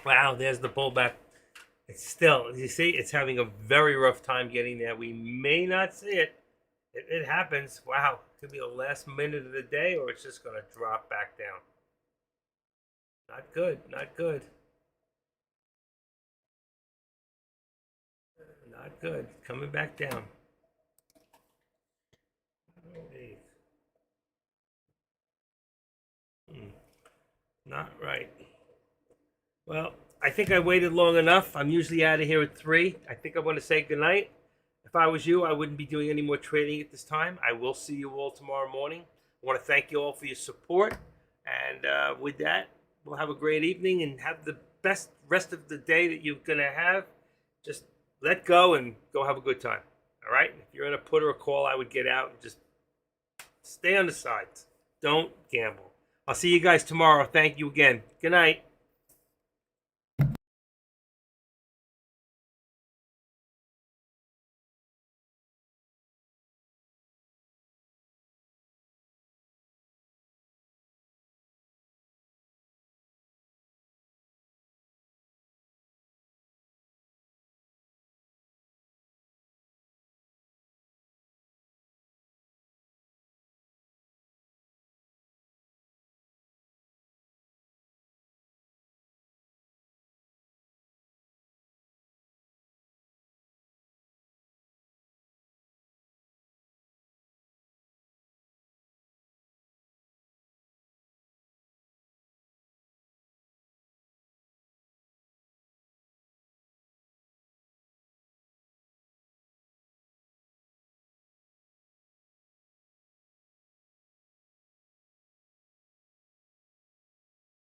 Wow, there's the pullback. It's still, you see, it's having a very rough time getting there. We may not see it. It happens. Wow. Could be the last minute of the day, or it's just going to drop back down. Not good. Not good. Not good. Coming back down. Not right. Well, I think I waited long enough. I'm usually out of here at 3. I think I want to say goodnight. If I was you, I wouldn't be doing any more trading at this time. I will see you all tomorrow morning. I want to thank you all for your support. And with that, we'll have a great evening and have the best rest of the day that you're going to have. Just let go and go have a good time. All right? If you're in a put or a call, I would get out and just stay on the sides. Don't gamble. I'll see you guys tomorrow. Thank you again. Good night.